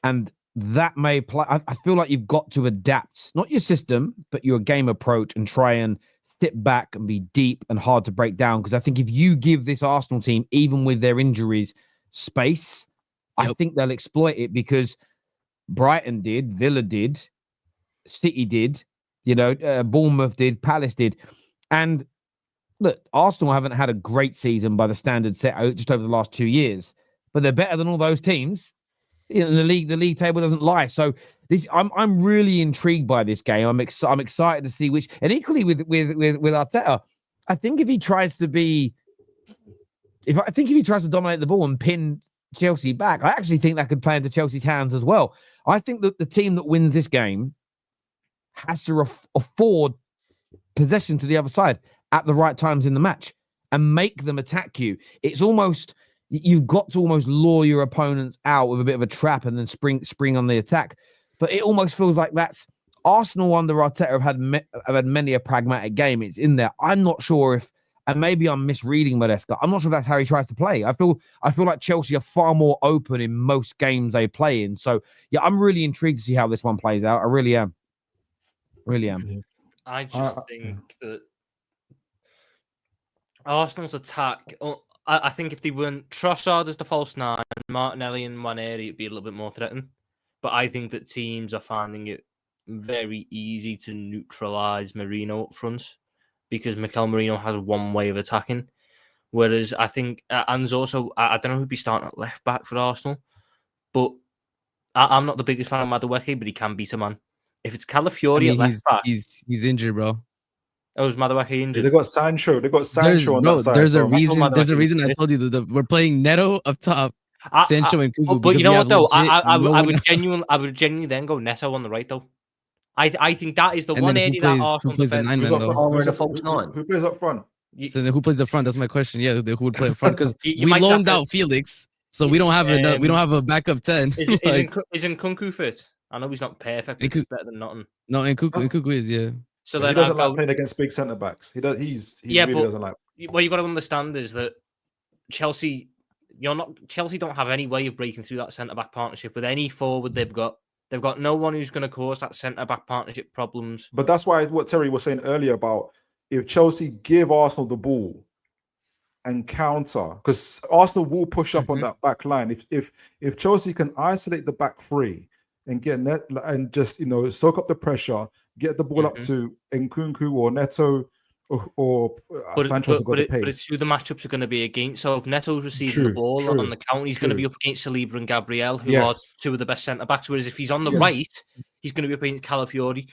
Speaker 1: and that may play. I feel like you've got to adapt, not your system, but your game approach, and try and sit back and be deep and hard to break down. Because I think if you give this Arsenal team, even with their injuries, space, I think they'll exploit it, because Brighton did, Villa did, City did, Bournemouth did, Palace did. And look, Arsenal haven't had a great season by the standard set out just over the last 2 years, but they're better than all those teams. The league table doesn't lie. So I'm really intrigued by this game. I'm excited to see which, and equally with Arteta, I think if he tries to dominate the ball and pin Chelsea back, I actually think that could play into Chelsea's hands as well. I think that the team that wins this game has to afford possession to the other side at the right times in the match and make them attack you. It's almost, you've got to almost lure your opponents out with a bit of a trap and then spring on the attack. But it almost feels like that's Arsenal under Arteta have had many a pragmatic game. It's in there. I'm not sure if, and maybe I'm misreading Maresca, I'm not sure if that's how he tries to play. I feel like Chelsea are far more open in most games they play in. So yeah, I'm really intrigued to see how this one plays out. I really am. Really am.
Speaker 4: I just think that Arsenal's attack, I think if they weren't Trossard as the false 9, Martinelli and Nwaneri, it'd be a little bit more threatening. But I think that teams are finding it very easy to neutralise Merino up front, because Mikel Merino has one way of attacking. Whereas I think, and there's also, I don't know who'd be starting at left back for Arsenal, but I'm not the biggest fan of Madueke, but he can beat a man. If it's Calafiori at left back,
Speaker 6: he's injured, bro.
Speaker 4: Oh, is Madueke injured?
Speaker 3: They got Sancho. They got Sancho on that side.
Speaker 6: There's a reason. There's a reason I told you that we're playing Neto up top, Sancho and Kuku.
Speaker 4: But you know what though? I would genuinely then go Neto on the right though. I think that is the one area that Arsenal
Speaker 6: plays the 9 man though.
Speaker 3: Who plays up front?
Speaker 6: So then who plays up front? That's my question. Yeah, who would play up front? Because we loaned out Felix, so we don't have we don't have a backup 10.
Speaker 4: Isn't Kunku fit? I know he's not perfect, but he's better than nothing.
Speaker 6: No, and Kuku is, yeah.
Speaker 3: So then he doesn't like playing against big centre backs. He really doesn't like.
Speaker 4: What you got to understand is that Chelsea don't have any way of breaking through that centre back partnership with any forward they've got. They've got no one who's going to cause that centre back partnership problems.
Speaker 3: But that's why what Terry was saying earlier about if Chelsea give Arsenal the ball and counter, because Arsenal will push up on that back line. If Chelsea can isolate the back three and get net and just soak up the pressure, get the ball up to Nkunku or Neto or Sancho's got the pace.
Speaker 4: But it's who the matchups are going to be against. So if Neto's receiving the ball on the counter, he's going to be up against Saliba and Gabriel, who are two of the best centre backs. Whereas if he's on the right, he's going to be up against Calafiori.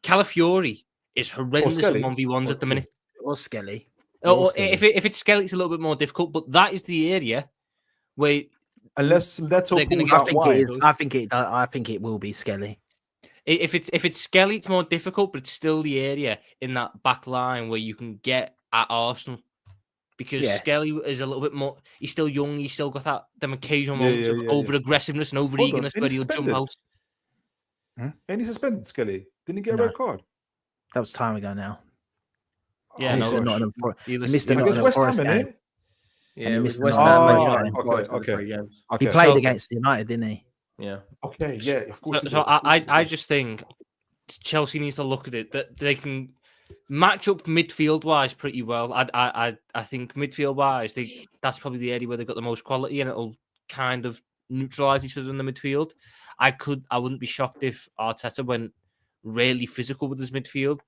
Speaker 4: Calafiori is horrendous in 1v1s at the minute.
Speaker 5: Or Skelly.
Speaker 4: If it's Skelly, it's a little bit more difficult. But that is the area where,
Speaker 3: unless Neto pulls out wide,
Speaker 5: I think it will be Skelly.
Speaker 4: If it's Skelly, it's more difficult, but it's still the area in that back line where you can get at Arsenal. Because Skelly is a little bit more, he's still young, he's still got them occasional moments of over-aggressiveness and over-eagerness where he'll jump out.
Speaker 3: And he suspended Skelly. Didn't he get a red card?
Speaker 5: That was time ago now.
Speaker 4: Yeah,
Speaker 5: he missed the Nottingham Forest game.
Speaker 2: Yeah, it was
Speaker 5: West
Speaker 2: Ham.
Speaker 3: Okay.
Speaker 5: He played against United, didn't he?
Speaker 2: Yeah.
Speaker 3: Okay. Yeah. Of course.
Speaker 4: So I just think Chelsea needs to look at it that they can match up midfield wise pretty well. I think midfield wise, that's probably the area where they've got the most quality, and it'll kind of neutralize each other in the midfield. I wouldn't be shocked if Arteta went really physical with his midfield.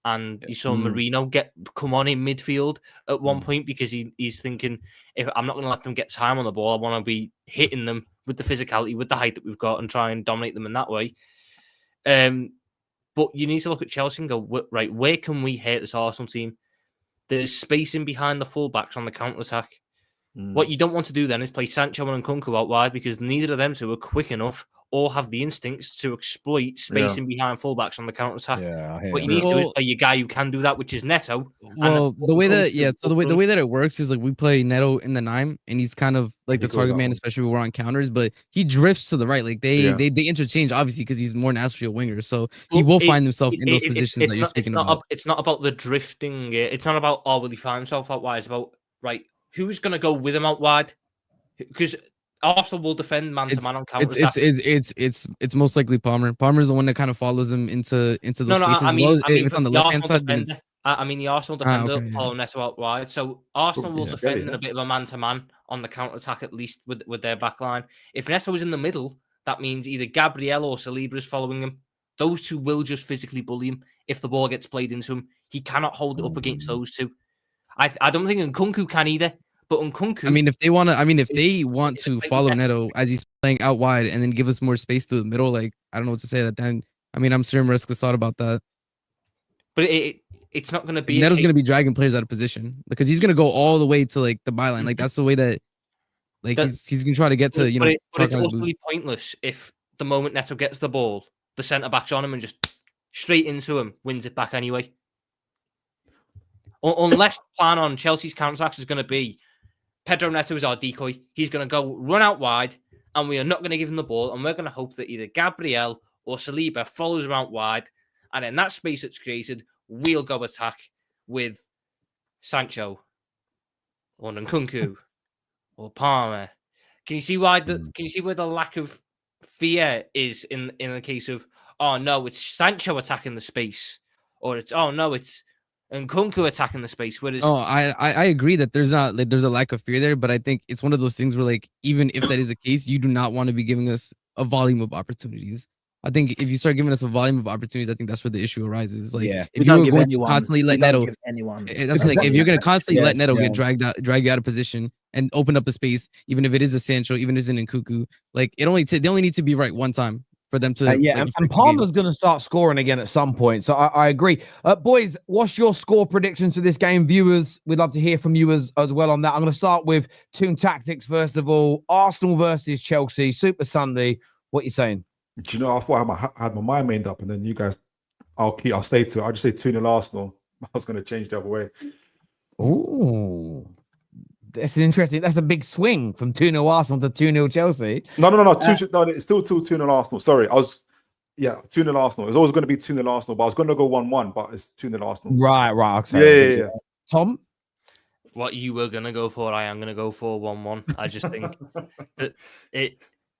Speaker 4: And you saw Merino come on in midfield at one point because he's thinking, if I'm not going to let them get time on the ball, I want to be hitting them with the physicality, with the height that we've got, and try and dominate them in that way. But you need to look at Chelsea and go, right, where can we hit this Arsenal team? There's spacing behind the fullbacks on the counter-attack. What you don't want to do then is play Sancho and Nkunku out wide, because neither of them two are quick enough or have the instincts to exploit spacing behind fullbacks on the counter attack.
Speaker 1: Yeah,
Speaker 4: What you need to do is play your guy who can do that, which is Neto.
Speaker 6: Well, the way that it works is like we play Neto in the 9, and he's kind of like the target man, especially when we're on counters. But he drifts to the right, like they interchange obviously because he's more naturally a winger, so he will find himself in those positions that you're speaking about.
Speaker 4: It's not about the drifting. It's not about will he find himself out wide. It's about who's gonna go with him out wide, because Arsenal will defend man to man on counter attack.
Speaker 6: It's most likely Palmer. Palmer's the one that kind of follows him into those spaces.
Speaker 4: I mean,
Speaker 6: it's on the left hand side.
Speaker 4: I mean, the Arsenal defender follow Neto out wide, so Arsenal will defend in a bit of a man to man on the counter attack, at least with their back line. If Neto is in the middle, that means either Gabriel or Saliba is following him. Those two will just physically bully him if the ball gets played into him. He cannot hold it up against those two. I don't think Nkunku can either. But Nkunku,
Speaker 6: if they want to follow Neto as he's playing out wide and then give us more space through the middle, like I don't know what to say. That then, I'm sure Mariska's thought about that.
Speaker 4: But it's not going to be.
Speaker 6: Neto's going to be dragging players out of position because he's going to go all the way to like the byline. Like that's the way that, like he's going to try to get to
Speaker 4: But it's utterly pointless if the moment Neto gets the ball, the centre back's on him and just straight into him, wins it back anyway. Unless the plan on Chelsea's counter-attacks is going to be Pedro Neto is our decoy. He's going to go run out wide, and we are not going to give him the ball, and we're going to hope that either Gabriel or Saliba follows him out wide, and in that space that's created, we'll go attack with Sancho or Nkunku or Palmer. Can you see why Can you see where the lack of fear is in the case of it's Sancho attacking the space, or it's Nkunku attacking the space. Whereas
Speaker 6: I agree that there's a lack of fear there, but I think it's one of those things where like even if that is the case, you do not want to be giving us a volume of opportunities. I think if you start giving us a volume of opportunities, I think that's where the issue arises. Like if you're going to constantly let Neto, that's like if you're going to constantly let Neto get drag you out of position and open up a space, even if it is a Sancho, even if it's an Nkunku, like they only need to be right one time for them to
Speaker 1: and Palmer's going to start scoring again at some point, so I agree. Boys, what's your score predictions for this game? Viewers, we'd love to hear from you as well on that. I'm going to start with Toon Tactics first of all. Arsenal versus Chelsea, Super Sunday. What are you saying?
Speaker 3: Do you know, I thought I had my mind made up, and then you guys, I'll stay to it. I'll just say 2-0 Arsenal. I was going to change the other way.
Speaker 1: Ooh, that's interesting. That's a big swing from 2-0 Arsenal to 2-0 Chelsea.
Speaker 3: No. It's still 2-0 Arsenal. Sorry, 2-0 Arsenal. It's always going to be 2-0 Arsenal, but I was going to go 1-1, but it's 2-0 Arsenal.
Speaker 1: Right. Okay.
Speaker 3: Yeah.
Speaker 1: Tom?
Speaker 4: What you were going to go for, I am going to go for 1-1. I just think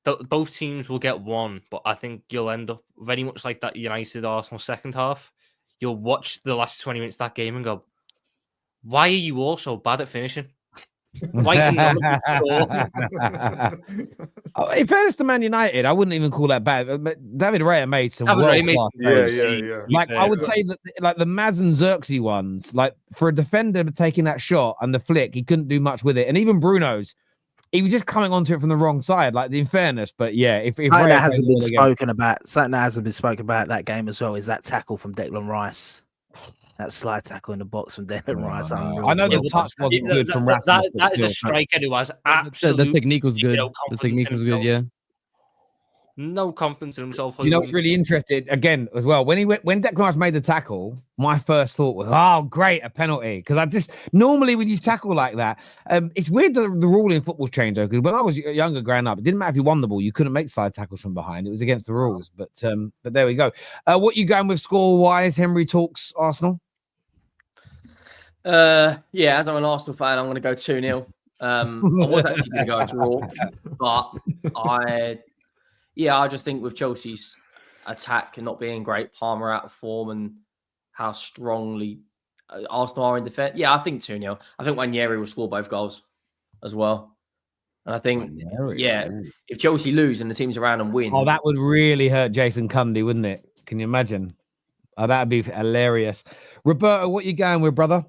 Speaker 4: that both teams will get one, but I think you'll end up very much like that United Arsenal second half. You'll watch the last 20 minutes of that game and go, why are you all so bad at finishing? Why can none of you score?
Speaker 1: In fairness to Man United, I wouldn't even call that bad. David Raya made some world-class saves.
Speaker 3: Yeah.
Speaker 1: Like I would say that, like the Maz and Xerxes ones, like for a defender taking that shot and the flick, he couldn't do much with it. And even Bruno's, he was just coming onto it from the wrong side, like in fairness. But yeah, if
Speaker 5: something that hasn't been spoken about that game as well is that tackle from Declan Rice. That slide tackle in the box from Declan Rice.
Speaker 1: I know the touch wasn't good from Rasmus.
Speaker 4: That is a striker who has absolutely
Speaker 6: the technique was good. The technique was good, yeah.
Speaker 4: No confidence in himself.
Speaker 1: You know what's really interesting again as well? When Declan Rice made the tackle, my first thought was, "Oh, great, a penalty!" Because I just normally when you tackle like that, it's weird that the rule in football's changed though. Because when I was younger, growing up, it didn't matter if you won the ball, you couldn't make side tackles from behind. It was against the rules. But there we go. What you going with score wise? Henry talks Arsenal.
Speaker 2: As I'm an Arsenal fan, I'm going to go 2-0. I was actually going to go a draw, but I just think with Chelsea's attack and not being great, Palmer out of form, and how strongly Arsenal are in defense. Yeah, I think 2-0. I think Wanyeri will score both goals as well. And I think, if Chelsea lose and the teams around them win.
Speaker 1: Oh, that would really hurt Jason Cundy, wouldn't it? Can you imagine? Oh, that'd be hilarious. Roberto, what you going with, brother?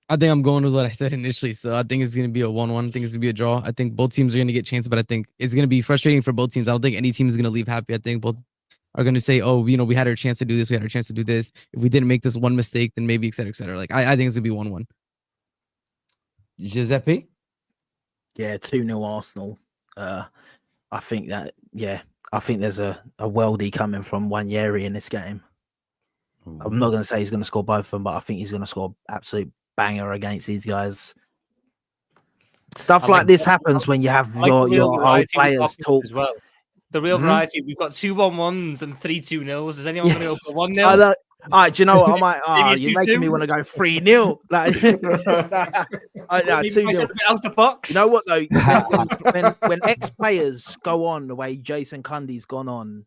Speaker 6: I think I'm going with what I said initially. So I think it's going to be a 1-1. I think it's going to be a draw. I think both teams are going to get chances, but I think it's going to be frustrating for both teams. I don't think any team is going to leave happy. I think both are going to say, oh, we had our chance to do this. We had our chance to do this. If we didn't make this one mistake, then maybe, et cetera, et cetera. Like, I think it's going to be 1-1.
Speaker 1: Giuseppe?
Speaker 5: Yeah, 2-0 Arsenal. I I think that, I think there's a worldie coming from Wanyeri in this game. I'm not going to say he's going to score both of them, but I think he's going to score absolute banger against these guys. Stuff like this happens when you have your old players talk
Speaker 4: as well. The real variety. We've got 2-1-1s and 3 2-0s. Is anyone going to go for 1-0?
Speaker 5: All right, do you know what? I might. You're making me want to go 3-0. Like, 2-0.
Speaker 4: Out the box.
Speaker 5: You know what though? When ex-players go on the way Jason Cundy's gone on,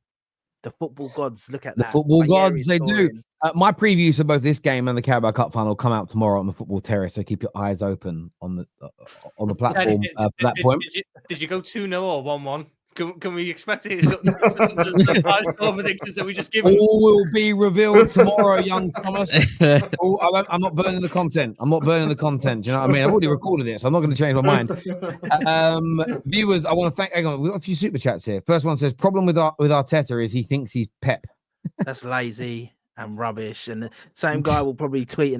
Speaker 5: the football gods look at that.
Speaker 1: The football gods, they do. My previews for both this game and the Carabao Cup final come out tomorrow on the Football Terrace. So keep your eyes open on the platform at that point.
Speaker 4: Did you go 2-0 or 1-1? Can we expect it? The 5-score predictions that we just given?
Speaker 1: All will be revealed tomorrow, young Thomas. I'm not burning the content. I'm not burning the content. Do you know what I mean? I've already recorded it, so I'm not going to change my mind. Viewers, I want to thank. Hang on, we've got a few super chats here. First one says, problem with Arteta is he thinks he's Pep.
Speaker 5: That's lazy and rubbish. And the same guy will probably tweet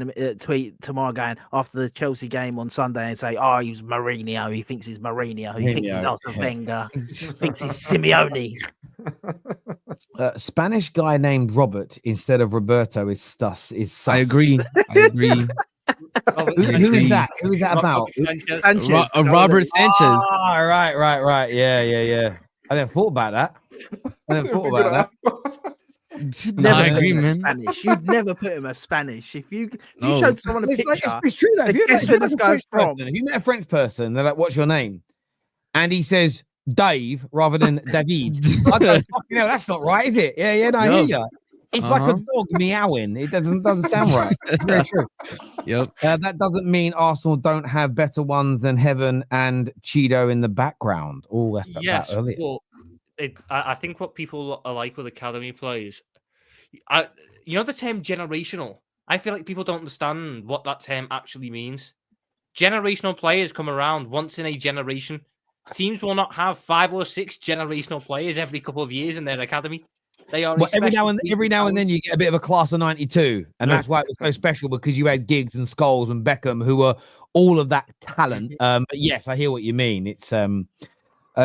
Speaker 5: tomorrow going after the Chelsea game on Sunday and say, "Oh, he was Mourinho. He thinks he's Mourinho. He thinks he's Arsene Wenger. He thinks he's Simeone."
Speaker 1: Spanish guy named Robert instead of Roberto is sus.
Speaker 6: I agree. Who is
Speaker 1: that? Who is that about?
Speaker 5: Sanchez.
Speaker 6: Robert Sanchez.
Speaker 1: Oh, right. Yeah. I never thought about that.
Speaker 5: Never
Speaker 6: I agree, man.
Speaker 5: Spanish. You'd never put him as Spanish. If you
Speaker 6: No.
Speaker 5: showed someone a picture,
Speaker 1: It's true though.
Speaker 5: guess where this guy's from.
Speaker 1: If you met a French person, they're like, "What's your name?" And he says Dave rather than David. I don't fucking know. That's not right, is it? Yeah. No, I hear you. It's like a dog meowing. It doesn't sound right. It's very true.
Speaker 6: Yep.
Speaker 1: That doesn't mean Arsenal don't have better ones than Heaven and Cheeto in the background. Oh, that's
Speaker 4: Yes,
Speaker 1: earlier.
Speaker 4: well, I think what people are like with academy players, you know the term generational? I feel like people don't understand what that term actually means. Generational players come around once in a generation. Teams will not have 5 or 6 generational players every couple of years in their academy. They are
Speaker 1: every now and then you get a bit of a class of 92, and that's why it was so special, because you had Giggs and Scholes and Beckham who were all of that talent. But yes, I hear what you mean. It's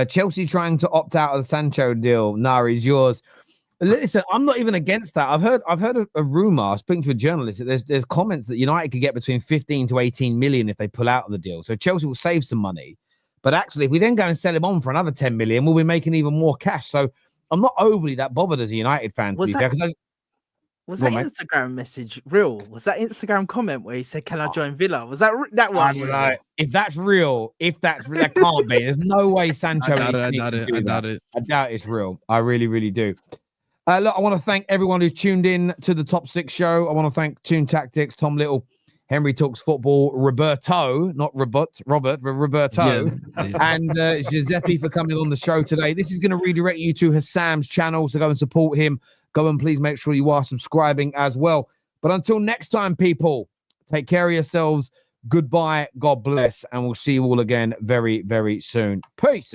Speaker 1: Chelsea trying to opt out of the Sancho deal. Nari's yours. Listen, I'm not even against that. I've heard a rumor. I was speaking to a journalist that there's comments that United could get between 15 to 18 million if they pull out of the deal. So Chelsea will save some money. But actually, if we then go and sell him on for another 10 million, we'll be making even more cash. So I'm not overly that bothered as a United fan.
Speaker 5: Was that Instagram message real? Was that Instagram comment where he said, "Can I join Villa"? Was that one?
Speaker 1: I don't know. If that's real, that can't be. There's no way Sancho.
Speaker 6: I doubt it.
Speaker 1: I doubt it's real. I really, really do. Look, I want to thank everyone who's tuned in to the Top 6 show. I want to thank Toon Tactics, Tom Little, Henry Talks Football, Roberto, not Robert, but Roberto, and Giuseppe for coming on the show today. This is going to redirect you to Hassam's channel, so go and support him. Go and please make sure you are subscribing as well. But until next time, people, take care of yourselves. Goodbye, God bless, and we'll see you all again very, very soon. Peace.